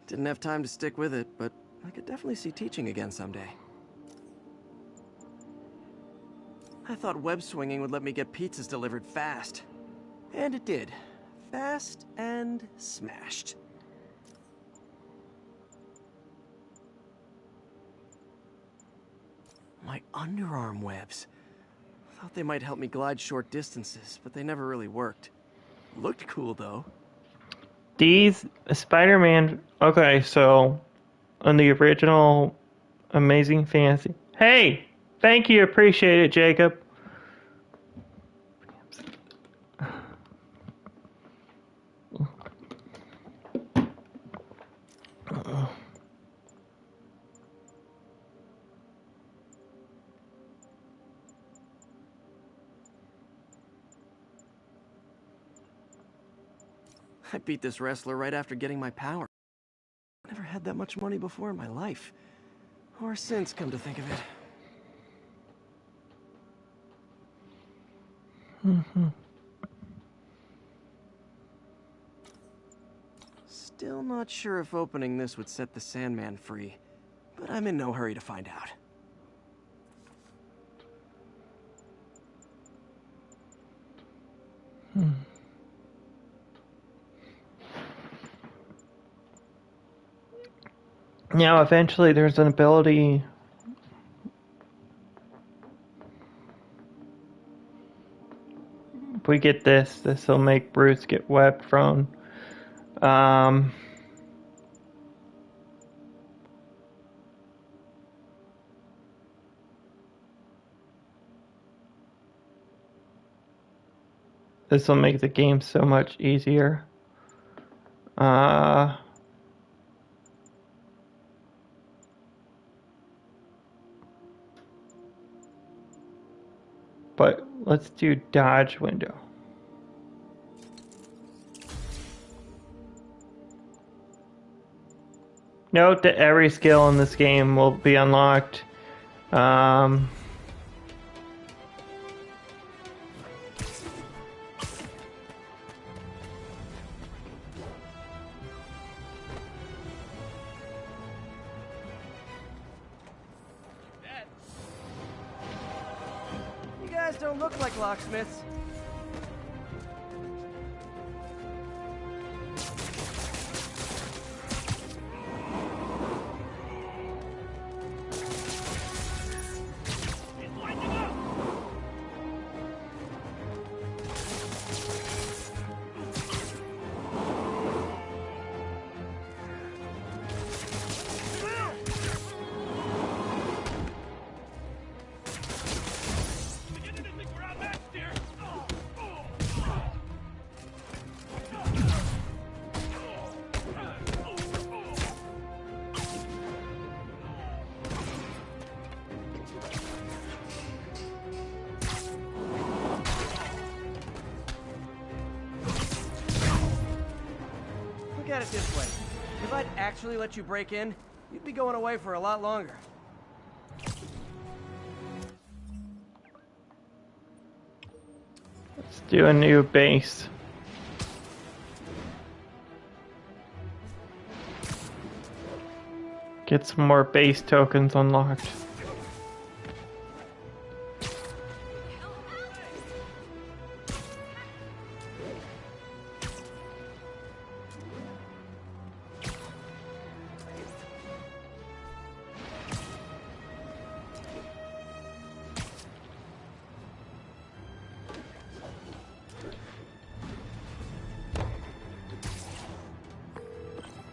Didn't have time to stick with it, but I could definitely see teaching again someday. I thought web swinging would let me get pizzas delivered fast. And it did. Fast and smashed. My underarm webs. Thought they might help me glide short distances, but they never really worked. Looked cool, though. These Spider-Man... Okay, so on the original Amazing Fantasy... Hey! Thank you, appreciate it, Jacob. I beat this wrestler right after getting my power. Never had that much money before in my life. Or since, come to think of it. Still not sure if opening this would set the Sandman free, but I'm in no hurry to find out. Now, eventually, there's an ability... If we get this, this will make Bruce get web prone. This will make the game so much easier. But let's do dodge window. Note that every skill in this game will be unlocked. You guys don't look like locksmiths. Look at it this way. If I'd actually let you break in, you'd be going away for a lot longer. Let's do a new base. Get some more base tokens unlocked.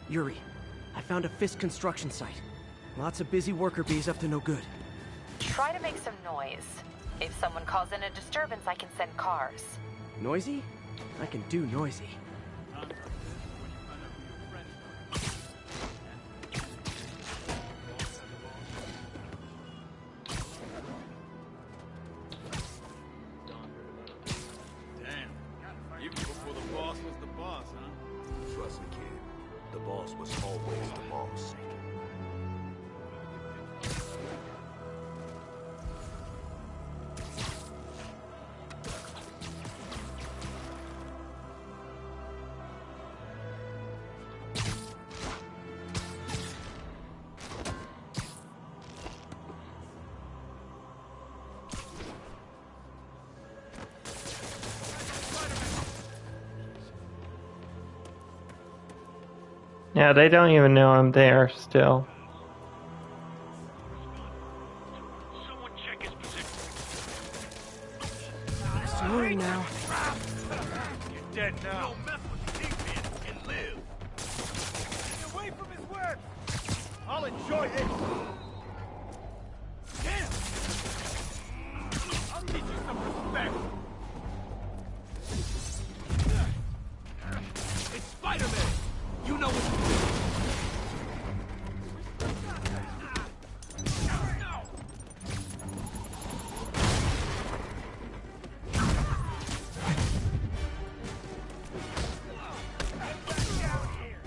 Yuri, I found a Fisk construction site. Lots of busy worker bees up to no good. Try to make some noise. If someone calls in a disturbance, I can send cars. Noisy? I can do noisy. Damn. Even before the boss was the boss, huh? Trust me, kid. The boss was always the boss. Yeah, they don't even know I'm there still. Someone check his position. Sorry now. You're dead now. Don't mess with the Kingpin and live. Get away from his work. I'll enjoy it. Damn. I'll teach you some respect. It's Spider-Man. You know what to do.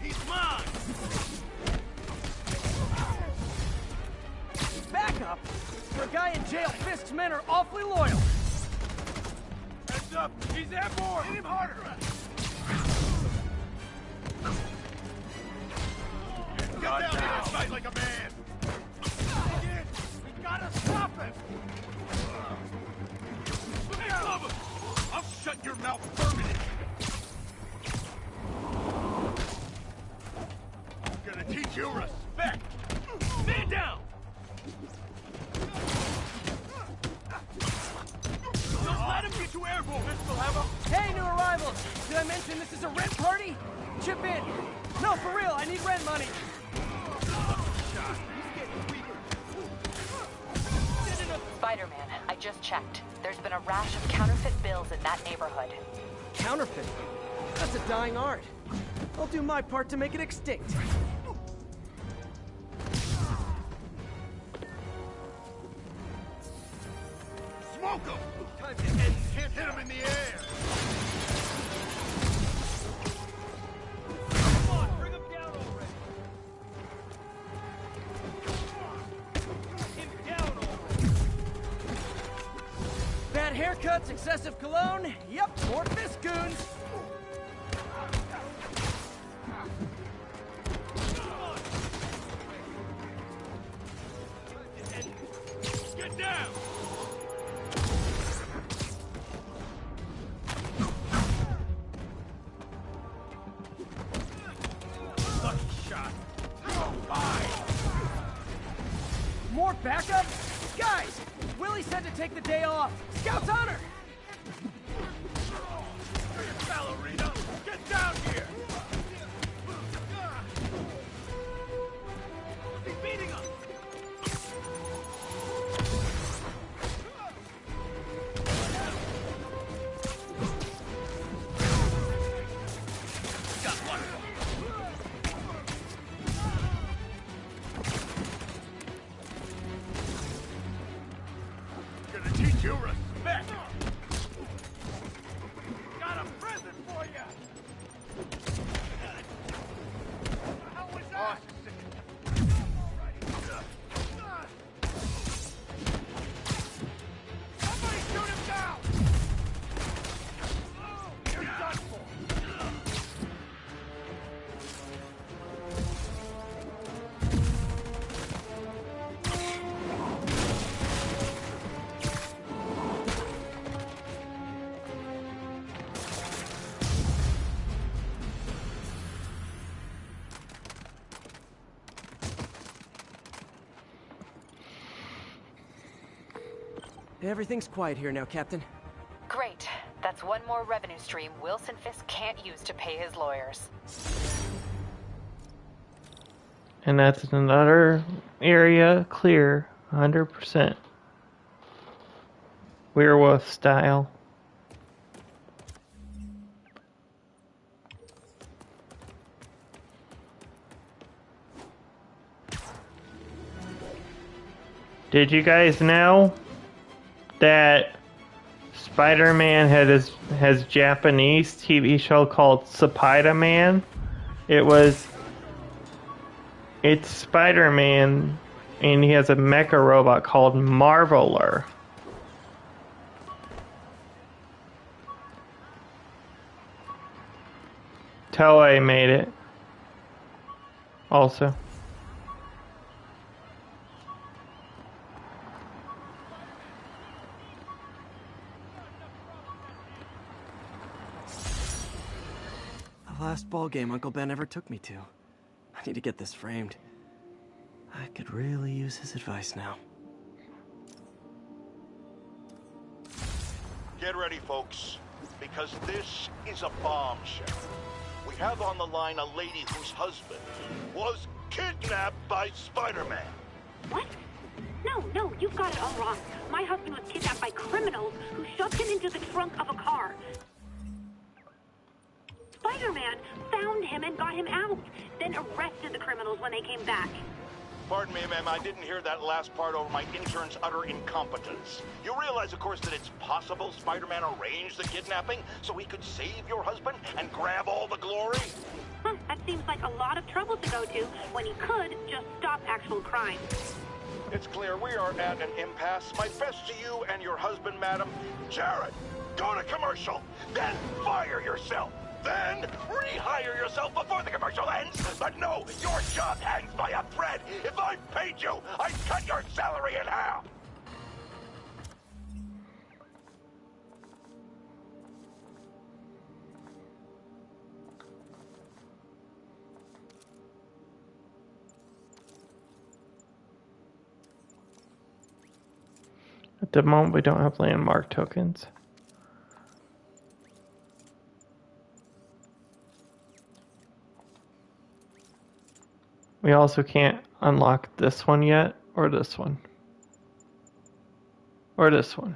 He's mine. Back up! For a guy in jail, Fisk's men are awfully loyal. Heads up. He's airborne. Hit him harder. Get down here and fight like a man! Again! We gotta stop him! Hey, Glover! I'll shut your mouth permanently! I'm gonna teach you respect! Stand down! Don't let him get you airborne, Pistol Hammer! Hey, new arrivals! Did I mention this is a rent party? Chip in! No, for real, I need rent money! Spider-Man, I just checked. There's been a rash of counterfeit bills in that neighborhood. Counterfeit? That's a dying art. I'll do my part to make it extinct. Smoke him! Time to end. Can't hit him in the air! Come on, bring him down already! Him down already! Bad haircuts, excessive cologne. Yep, more Fisk goons. Get down! Lucky shot. Oh, my! More backup? Guys, Willie said to take the day off. Scout's honor! Ballerina, get down here! He's beating us! Got one. Gonna teach you respect! Got a present for you! How was that? Somebody shoot him down! You're done for! Everything's quiet here now, Captain. Great. That's one more revenue stream Wilson Fisk can't use to pay his lawyers. And that's another area clear, 100%. Werewolf style. Did you guys know that Spider-Man has Japanese TV show called Spiderman? It's Spider-Man, and he has a mecha robot called Marveler. Toei made it. Also. The last ball game Uncle Ben ever took me to. I need to get this framed. I could really use his advice now. Get ready, folks, because this is a bombshell. We have on the line a lady whose husband was kidnapped by Spider-Man. What? No, you've got it all wrong. My husband was kidnapped by criminals who shoved him into the trunk of a car. Spider-Man found him and got him out, then arrested the criminals when they came back. Pardon me, ma'am, I didn't hear that last part over my intern's utter incompetence. You realize, of course, that it's possible Spider-Man arranged the kidnapping so he could save your husband and grab all the glory? Huh, that seems like a lot of trouble to go to when he could just stop actual crime. It's clear we are at an impasse. My best to you and your husband, madam. Jared, go to commercial, then fire yourself. Then rehire yourself before the commercial ends. But no, your job hangs by a thread. If I paid you, I'd cut your salary in half. At the moment, we don't have landmark tokens. We also can't unlock this one yet, or this one. Or this one.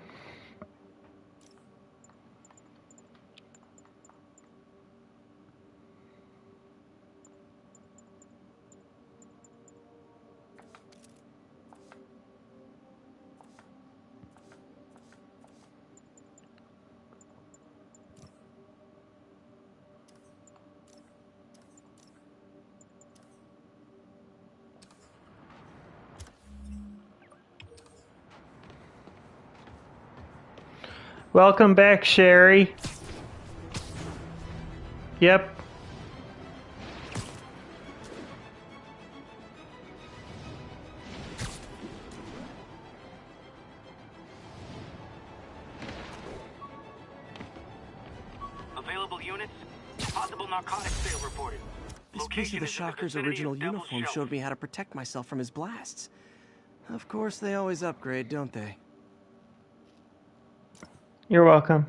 Welcome back, Sherry. Yep. Available units? Possible narcotics sale reported. This piece of the Shocker's original uniform showed me how to protect myself from his blasts. Of course, they always upgrade, don't they? You're welcome.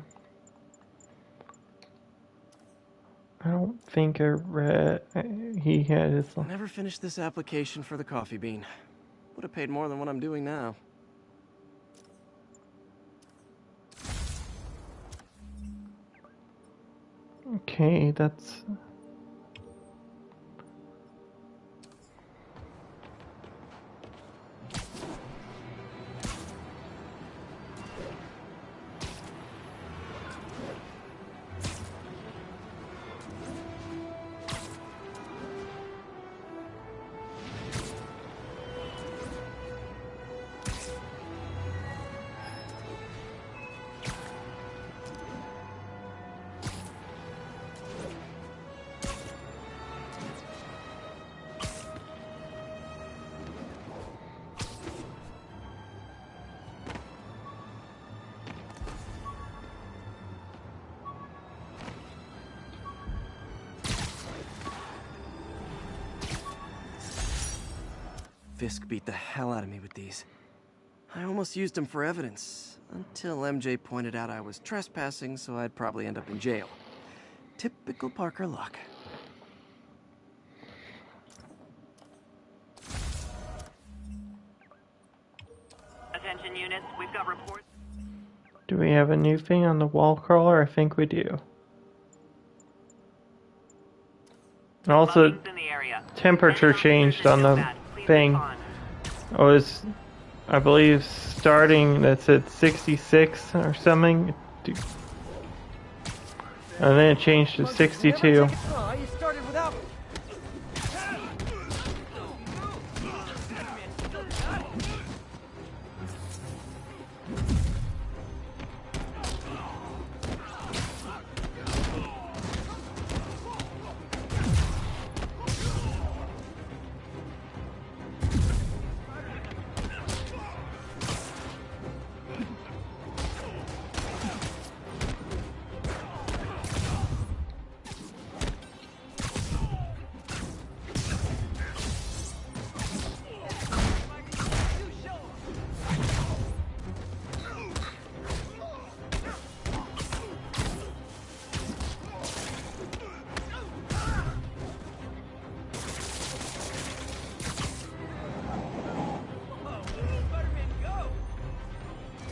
I don't think I read. He had his. Never finished this application for the coffee bean. Would have paid more than what I'm doing now. Okay, that's. Fisk beat the hell out of me with these. I almost used him for evidence, until MJ pointed out I was trespassing, so I'd probably end up in jail. Typical Parker luck. Attention units, we've got reports. Do we have a new thing on the wall crawler? I think we do. And also, temperature changed on the thing. It was, I believe, starting, that's at 66 or something. And then it changed to 62. Aw, you started without me.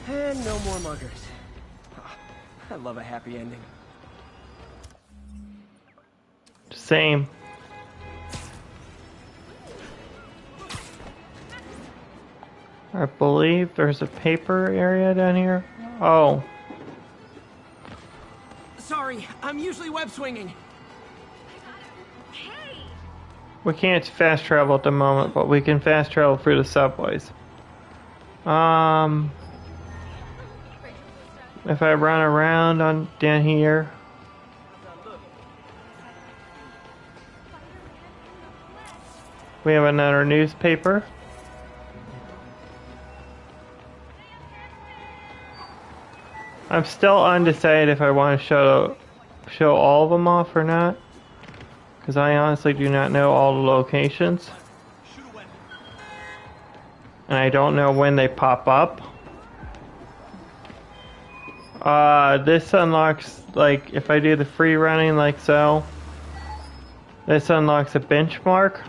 And no more muggers. Oh, I love a happy ending. Same. I believe there's a paper area down here. Oh. Sorry, I'm usually web swinging. We can't fast travel at the moment, but we can fast travel through the subways. If I run around on down here. We have another newspaper. I'm still undecided if I want to show all of them off or not, because I honestly do not know all the locations, and I don't know when they pop up. This unlocks, like, if I do the free running like so, this unlocks a benchmark.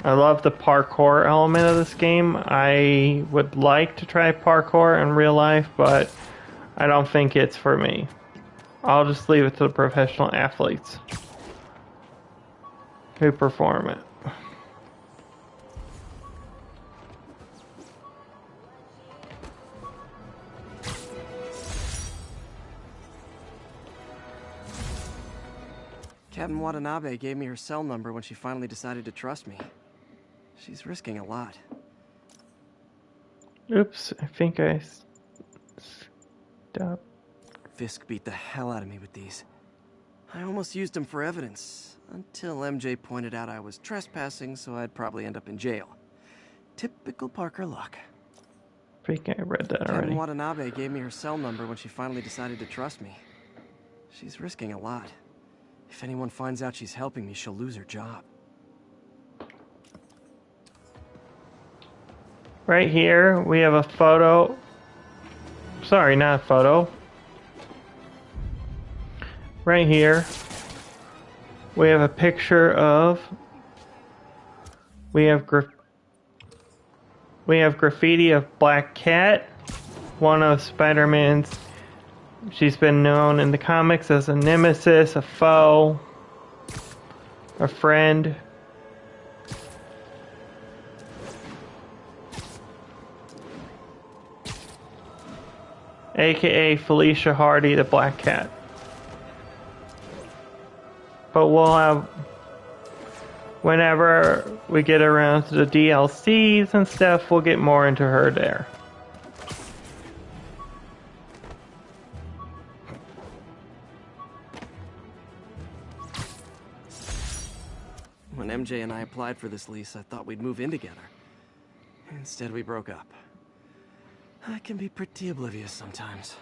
I love the parkour element of this game. I would like to try parkour in real life, but I don't think it's for me. I'll just leave it to the professional athletes who perform it. Captain Watanabe gave me her cell number when she finally decided to trust me. She's risking a lot. Oops, I think I stopped. Fisk beat the hell out of me with these. I almost used them for evidence, until MJ pointed out I was trespassing, so I'd probably end up in jail. Typical Parker luck. I think I read that already. Captain Watanabe gave me her cell number when she finally decided to trust me. She's risking a lot. If anyone finds out she's helping me, she'll lose her job. Right here, we have a photo. Sorry, not a photo. Right here, we have a picture of. We have graffiti of Black Cat, one of Spider-Man's. She's been known in the comics as a nemesis, a foe, a friend. AKA Felicia Hardy, the Black Cat. But we'll have, whenever we get around to the DLCs and stuff, we'll get more into her there. When MJ and I applied for this lease, I thought we'd move in together. Instead, we broke up. I can be pretty oblivious sometimes.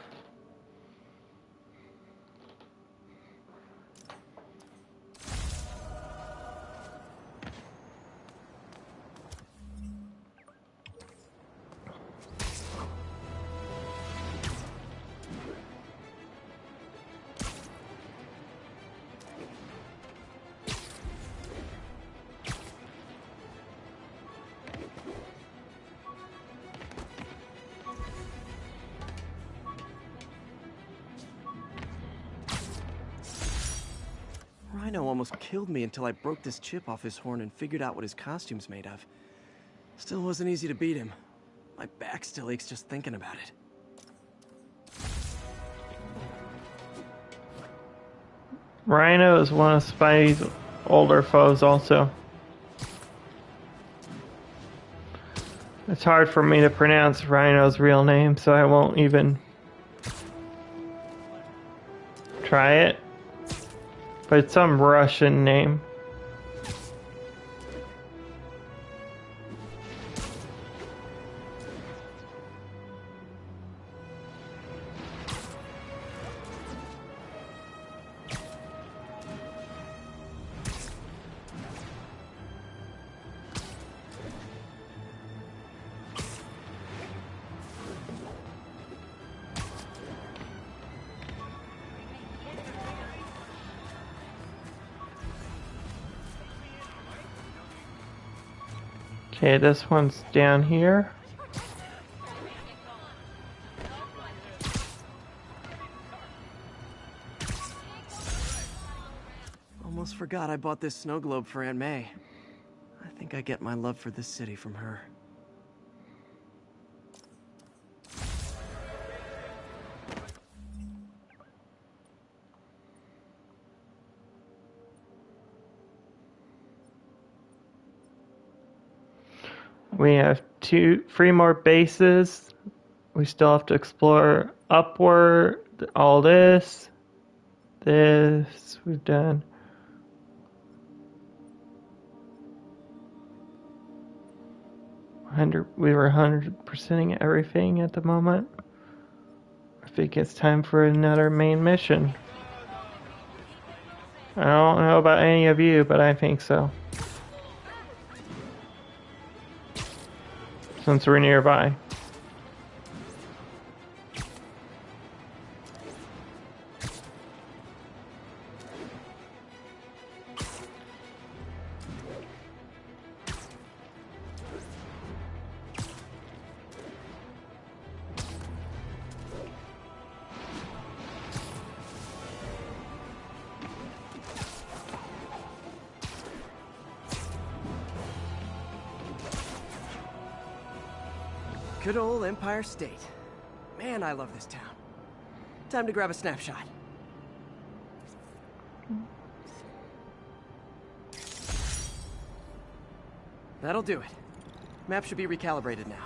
Rhino almost killed me until I broke this chip off his horn and figured out what his costume's made of. Still wasn't easy to beat him. My back still aches just thinking about it. Rhino is one of Spidey's older foes also. It's hard for me to pronounce Rhino's real name, so I won't even try it. But it's some Russian name. Okay, this one's down here. Almost forgot I bought this snow globe for Aunt May. I think I get my love for this city from her. We have 3 more bases. We still have to explore upward. All this we've done. We were 100%ing everything at the moment. I think it's time for another main mission. I don't know about any of you, but I think so. Since we're nearby. Good old Empire State. Man, I love this town. Time to grab a snapshot. That'll do it. Map should be recalibrated now.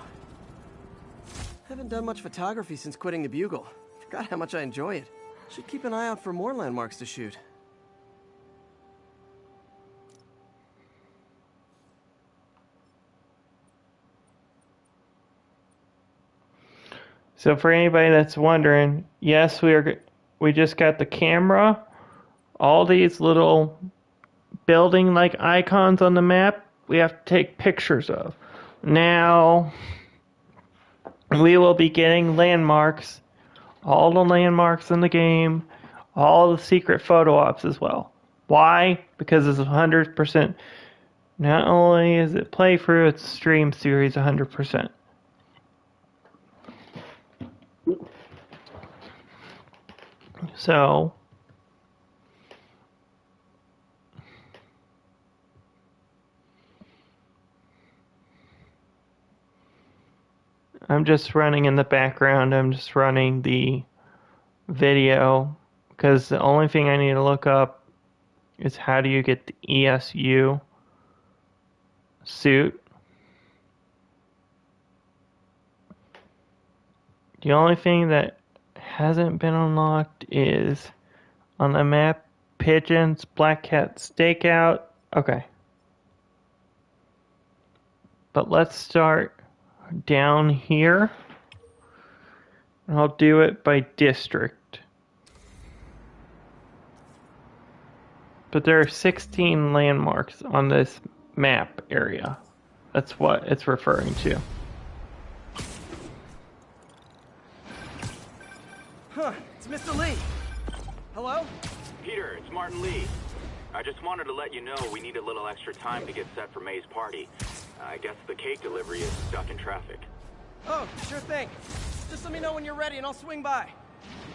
Haven't done much photography since quitting the Bugle. Forgot how much I enjoy it. Should keep an eye out for more landmarks to shoot. So for anybody that's wondering, yes, we just got the camera. All these little building-like icons on the map, we have to take pictures of. Now, we will be getting landmarks, all the landmarks in the game, all the secret photo ops as well. Why? Because it's 100%. Not only is it playthrough, it's stream series 100%. So, I'm just running in the background, I'm just running the video, because the only thing I need to look up is how do you get the ESU suit. The only thing that hasn't been unlocked is on the map, pigeons, black cat stakeout. Okay. But let's start down here. I'll do it by district. But there are 16 landmarks on this map area. That's what it's referring to. Huh, it's Mr. Lee. Hello? Peter, it's Martin Lee. I just wanted to let you know we need a little extra time to get set for May's party. I guess the cake delivery is stuck in traffic. Oh, sure thing. Just let me know when you're ready and I'll swing by.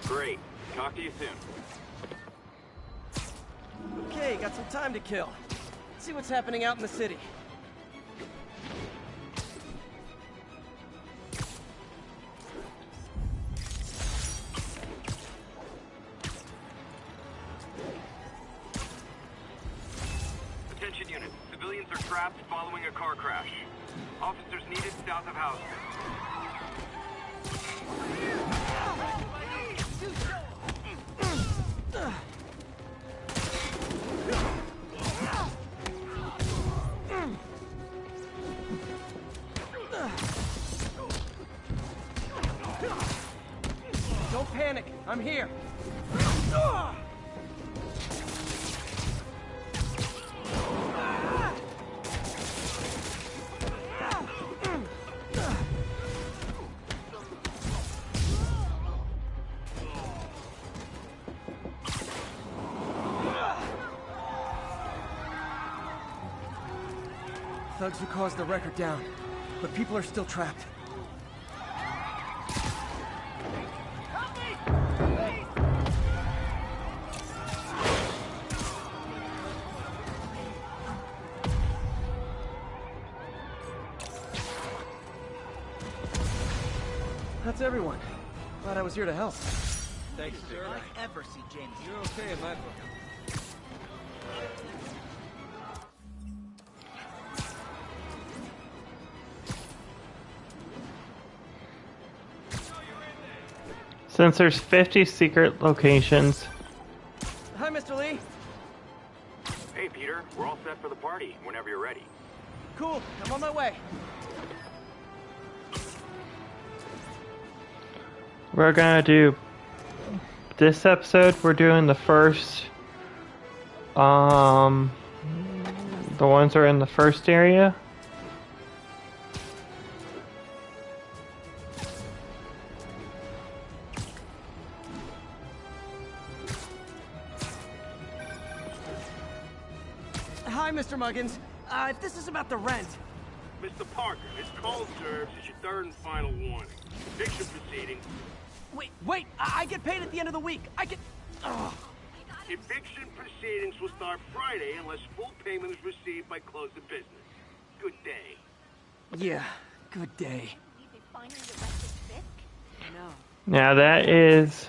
Great. Talk to you soon. Okay, got some time to kill. Let's see what's happening out in the city. Attention units. Civilians are trapped following a car crash. Officers needed south of house. Don't panic. I'm here. Thugs who caused the wreck are down, but people are still trapped. That's everyone. Glad I was here to help. Thanks, sir. If I ever see James, you're okay in my book. Since there's 50 secret locations. Hi, Mr. Lee. Hey, Peter. We're all set for the party whenever you're ready. Cool. I'm on my way. We're gonna do this episode. We're doing the first, the ones that are in the first area. Hi, Mr. Muggins. If this is about the rent... Mr. Parker, this call serves as your third and final warning. Eviction proceedings. Wait! I get paid at the end of the week. I get... Ugh. Eviction proceedings will start Friday unless full payment is received by close of business. Good day. Yeah, good day. Now that is...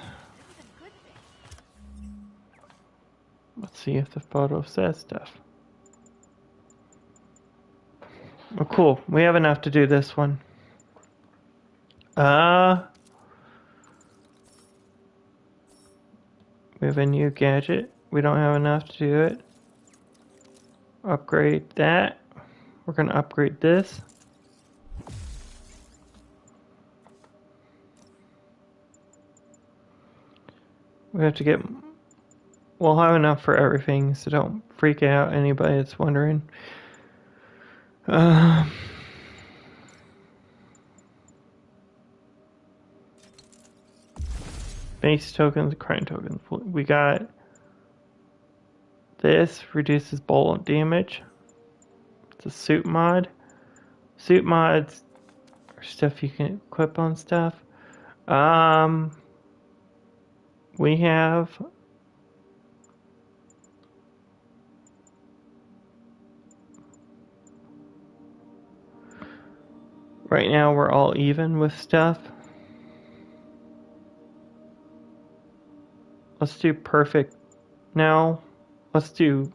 Let's see if the photo says stuff. Oh, cool. We have enough to do this one. We have a new gadget. We don't have enough to do it. Upgrade that. We're going to upgrade this. We have to get... We'll have enough for everything, so don't freak out anybody that's wondering. Base tokens, crime tokens. We got this, reduces bullet damage. It's a suit mod. Suit mods are stuff you can equip on stuff. We have right now we're all even with stuff. Let's do perfect. Now, let's do...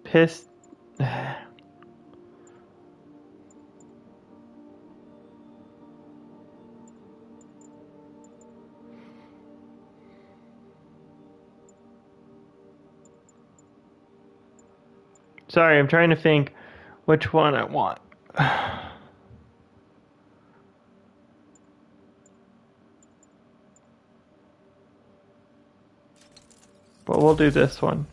Pissed... Sorry, I'm trying to think which one I want. But we'll do this one.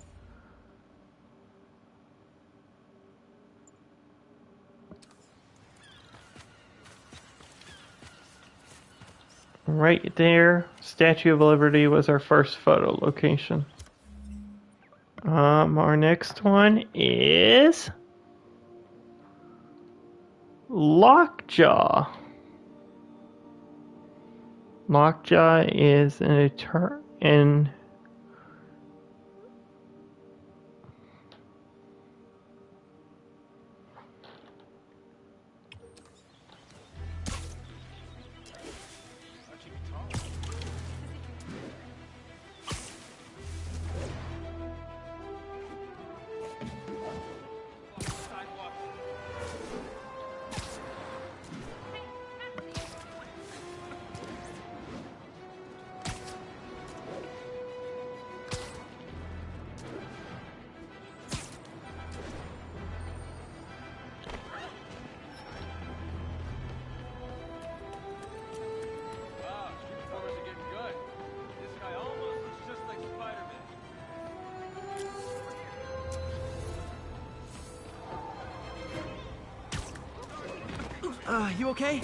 Right there, Statue of Liberty was our first photo location. Our next one is Lockjaw. Lockjaw is an You okay?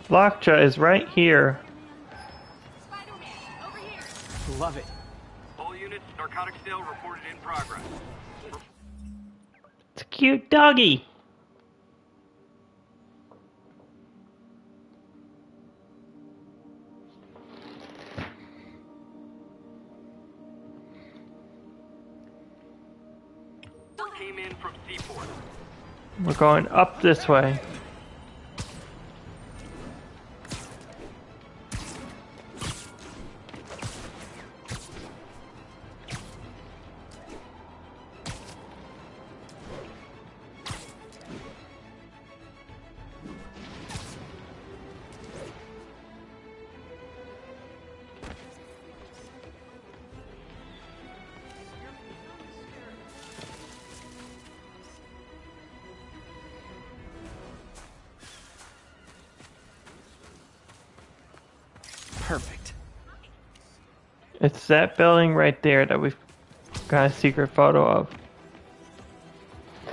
Lockjaw is right here. Love it. All units, narcotics sale reported in progress. It's a cute doggy. Came in from Seaport. We're going up this way. Perfect. It's that building right there that we've got a secret photo of.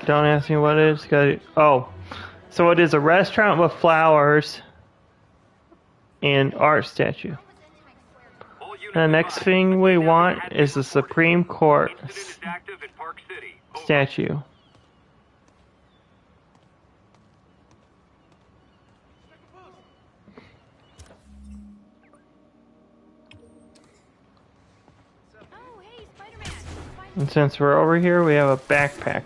Don't ask me what it is. Oh, so it is a restaurant with flowers and art statue. And the next thing we want is the Supreme Court statue. And since we're over here, we have a backpack.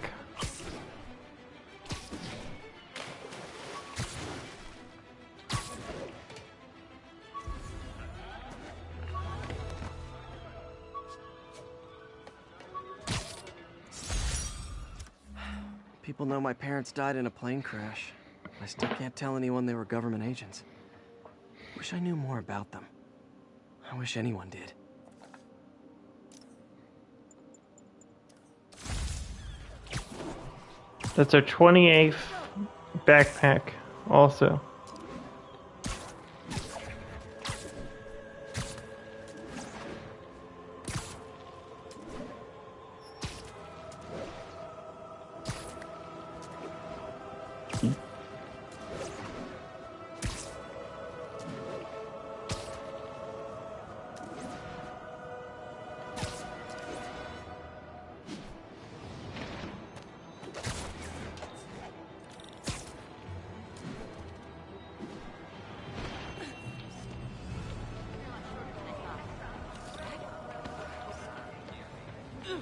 People know my parents died in a plane crash. I still can't tell anyone they were government agents. Wish I knew more about them. I wish anyone did. That's our 28th backpack also.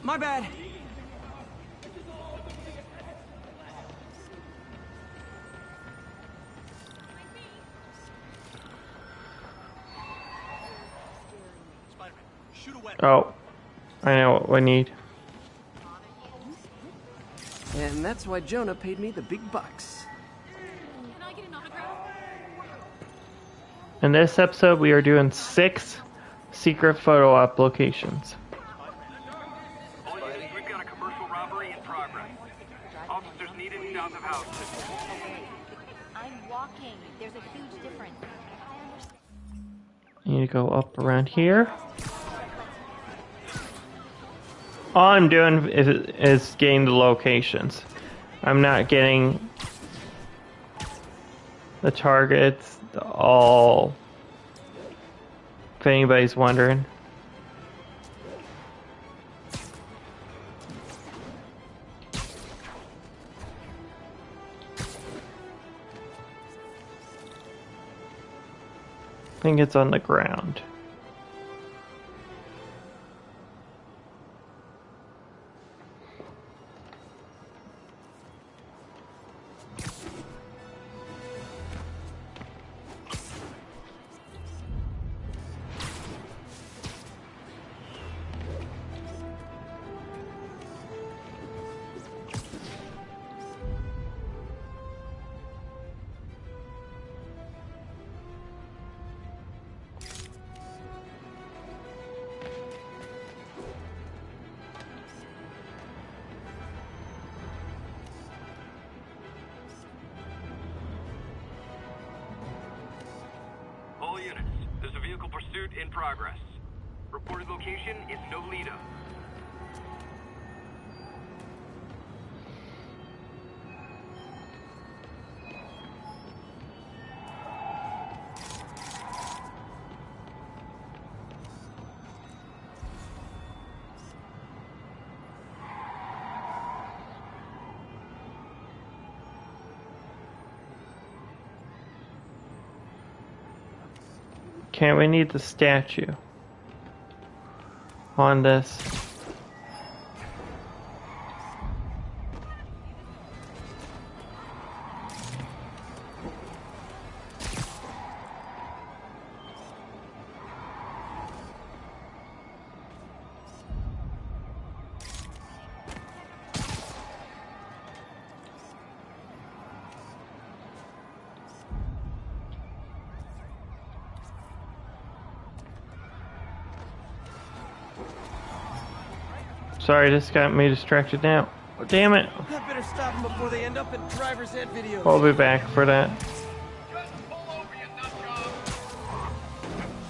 My bad. Oh, I know what we need. And that's why Jonah paid me the big bucks. In this episode, we are doing 6 secret photo op locations. We've got a commercial robbery in progress. Officers needed south of house. I'm walking. There's a huge difference. You need to go up around here. All I'm doing is getting the locations. I'm not getting the targets, all, if anybody's wondering. I think it's on the ground. All units, there's a vehicle pursuit in progress. Reported location is Nolita. Okay, we need the statue on this. Sorry, this got me distracted now. Damn it. I better stop them before they end up in driver's ed videos. I'll be back for that.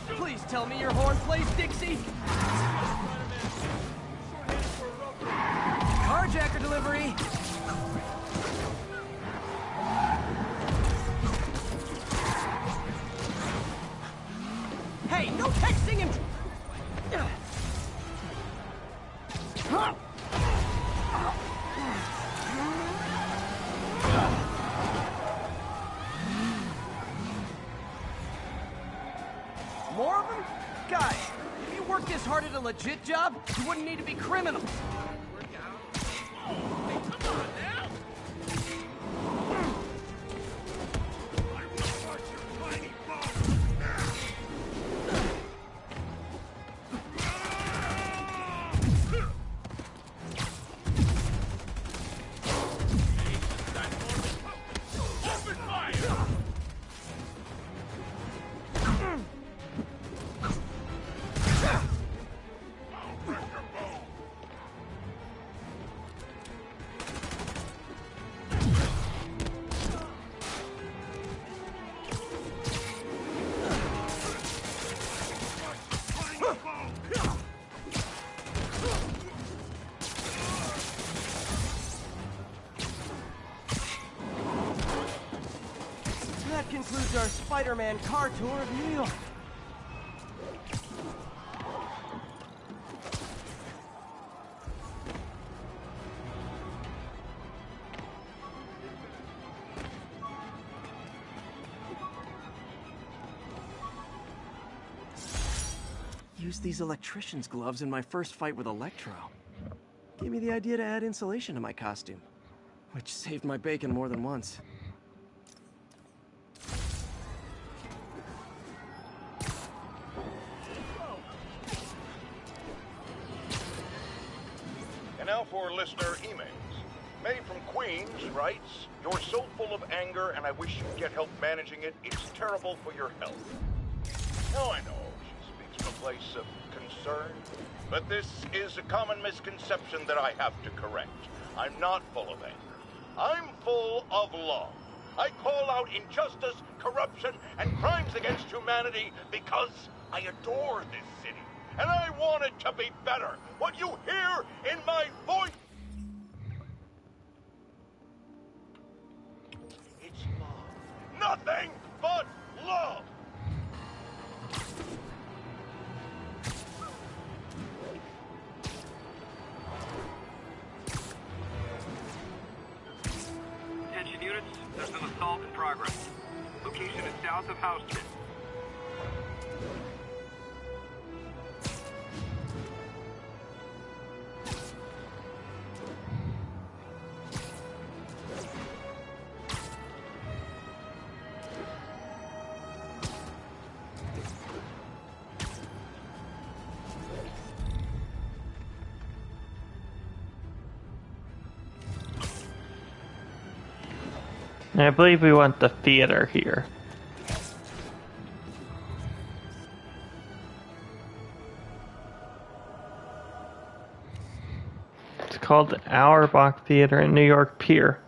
Please tell me your horn plays Dixie. Carjacker delivery. Hey, no texting and... More of them? Guys, if you worked this hard at a legit job, you wouldn't need to be criminals. That concludes our Spider-Man car tour of New York. Used these electrician's gloves in my first fight with Electro. Gave me the idea to add insulation to my costume, which saved my bacon more than once. And now for listener emails. May from Queens writes, "You're so full of anger and I wish you'd get help managing it. It's terrible for your health." Now I know she speaks from a place of concern, but this is a common misconception that I have to correct. I'm not full of anger. I'm full of love. I call out injustice, corruption, and crimes against humanity because I adore this city. And I want it to be better. What you hear in my voice... It's love. Nothing but love. Attention units, there's an assault in progress. Location is south of House Street. And I believe we want the theater here. It's called the Auerbach Theater in New York Pier.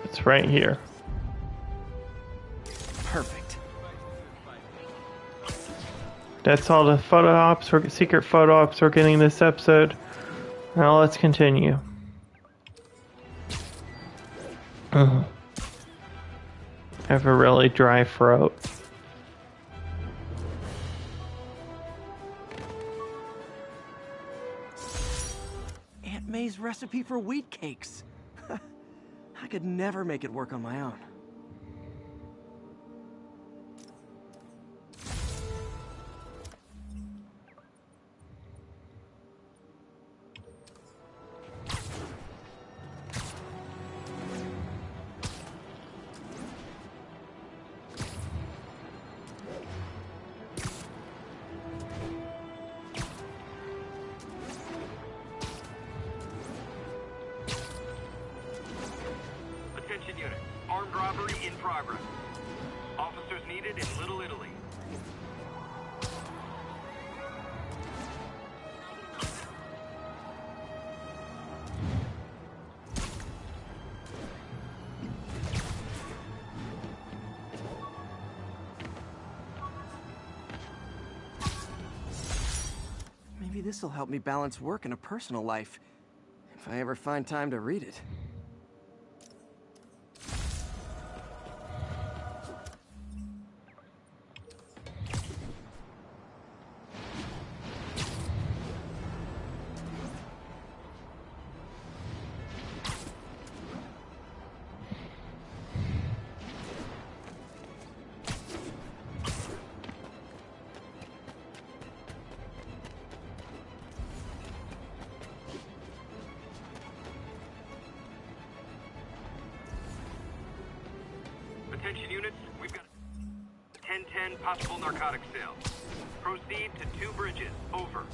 It's right here. Perfect. That's all the photo ops, or secret photo ops we're getting this episode. Now let's continue. I have a really dry throat. Aunt May's recipe for wheat cakes. I could never make it work on my own. Attention unit. Armed robbery in progress. Officers needed in Little Italy. Maybe this'll help me balance work and a personal life, if I ever find time to read it. Attention units, we've got 10-10 possible narcotics sale. Proceed to 2 bridges. Over.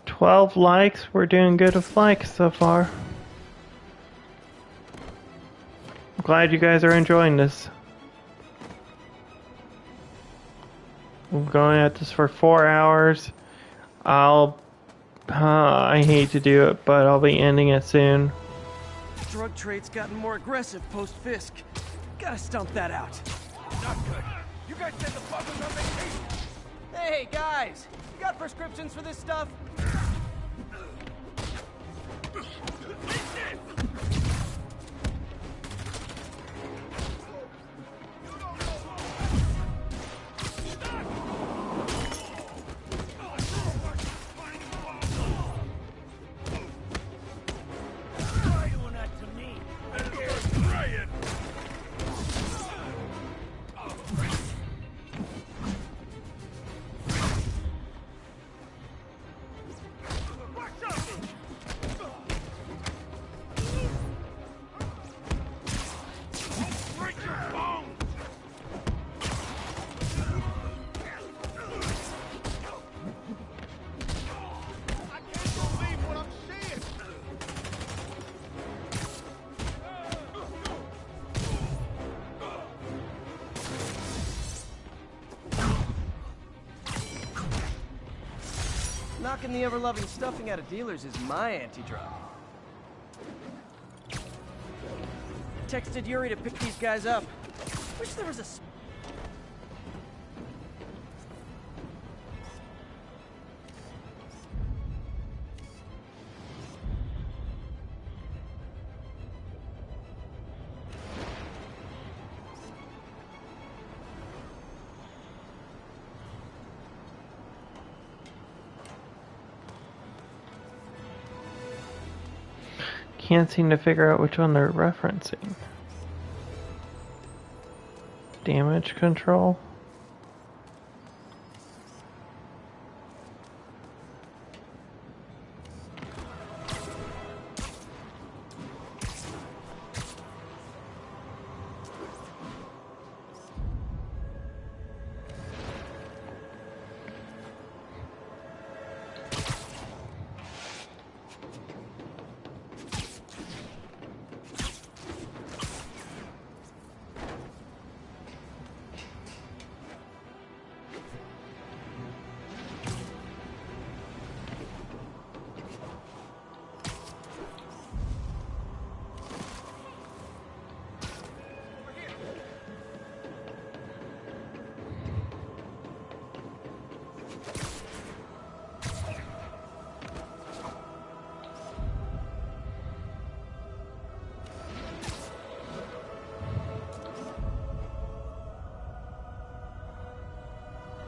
$12 likes. We're doing good with likes so far. I'm glad you guys are enjoying this. I'm going at this for 4 hours. I hate to do it, but I'll be ending it soon. Drug trade's gotten more aggressive post-Fisk. Gotta stump that out. Not good. You guys said the bug was on vacation. Hey, guys! You got prescriptions for this stuff? Knocking the ever-loving stuffing out of dealers is my anti-drug. Texted Yuri to pick these guys up. Wish there was a... Can't seem to figure out which one they're referencing. Damage control.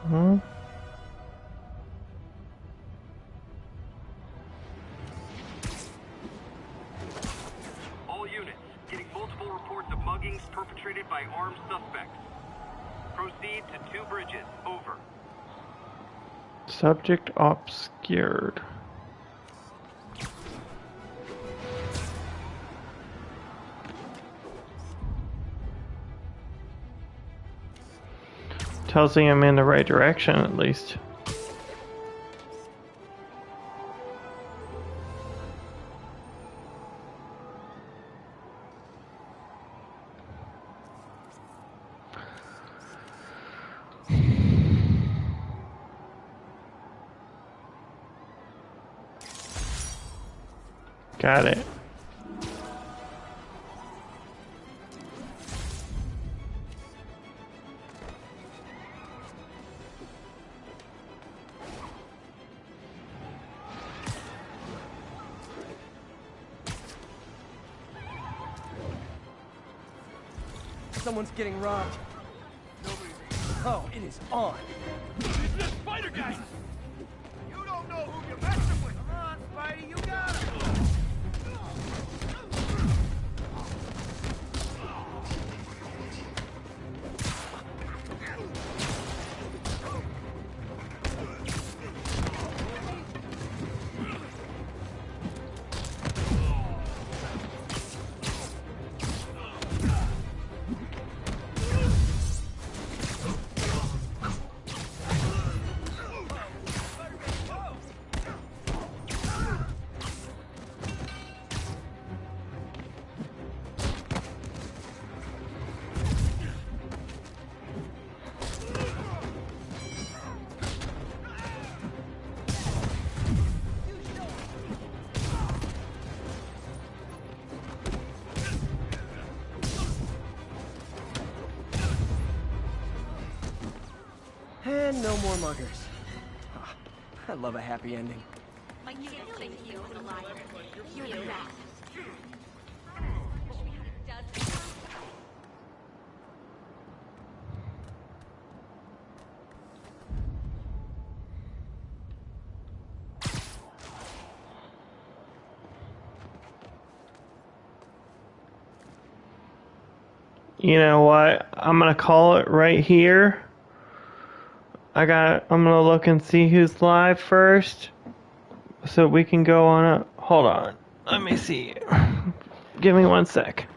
Hmm? All units, getting multiple reports of muggings perpetrated by armed suspects. Proceed to 2 bridges. Over. Subject obscured. Tells me I'm in the right direction at least. Got it. Someone's getting robbed. Oh, it is on. It's the spider guy! You don't know who you're messing with! Come on, Spidey, you got it! And no more muggers. Ah, I love a happy ending. My kids think you was a liar. You're the best. You know what? I'm gonna call it right here. I'm gonna look and see who's live first, so we can go on up. Hold on. Let me see. Give me 1 sec.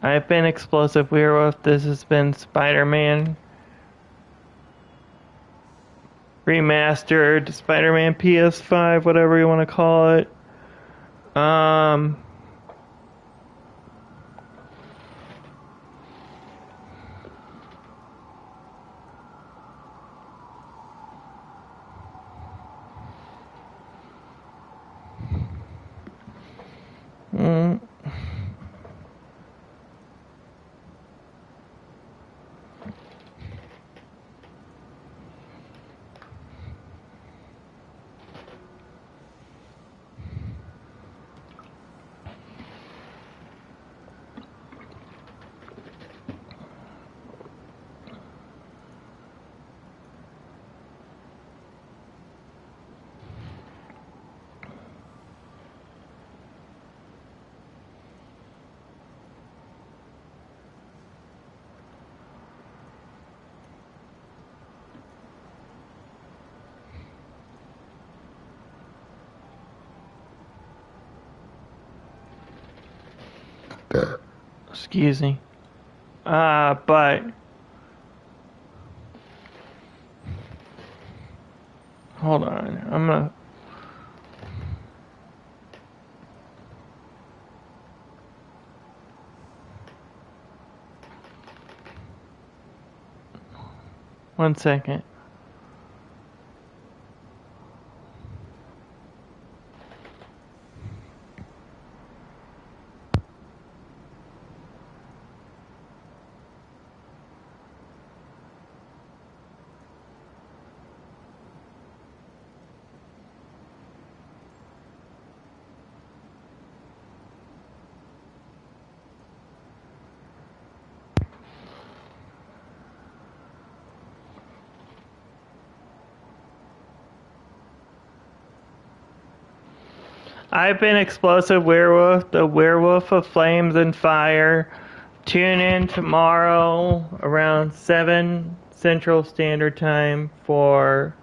I've been Explosive Werewolf. This has been Spider-Man Remastered, Spider-Man PS5, whatever you want to call it. Excuse me. But hold on. I'm gonna. One second. I've been Explosive Werewolf, the Werewolf of Flames and Fire. Tune in tomorrow around 7 Central Standard Time for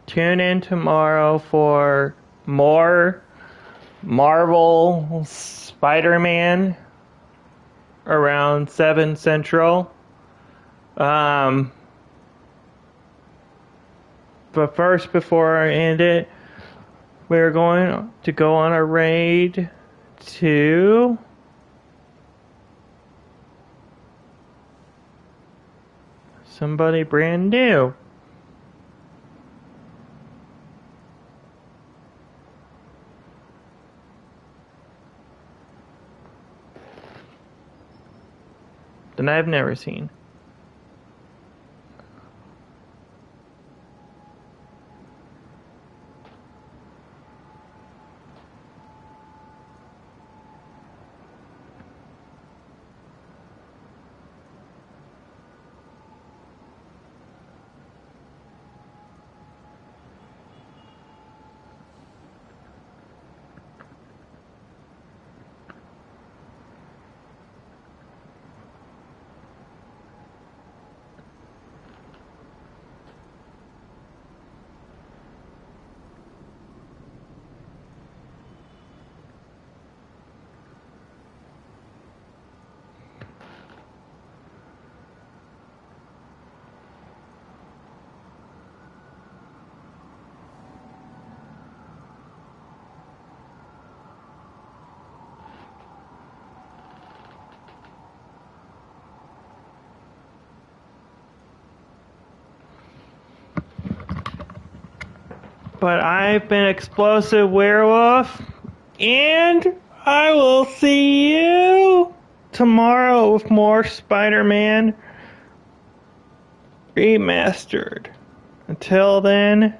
tune in tomorrow for more Marvel Spider-Man around 7 Central. But first, before I end it, we're going to go on a raid to somebody brand new. That I've never seen. But I've been Explosive Werewolf, and I will see you tomorrow with more Spider-Man Remastered. Until then,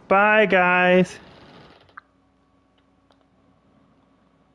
bye guys.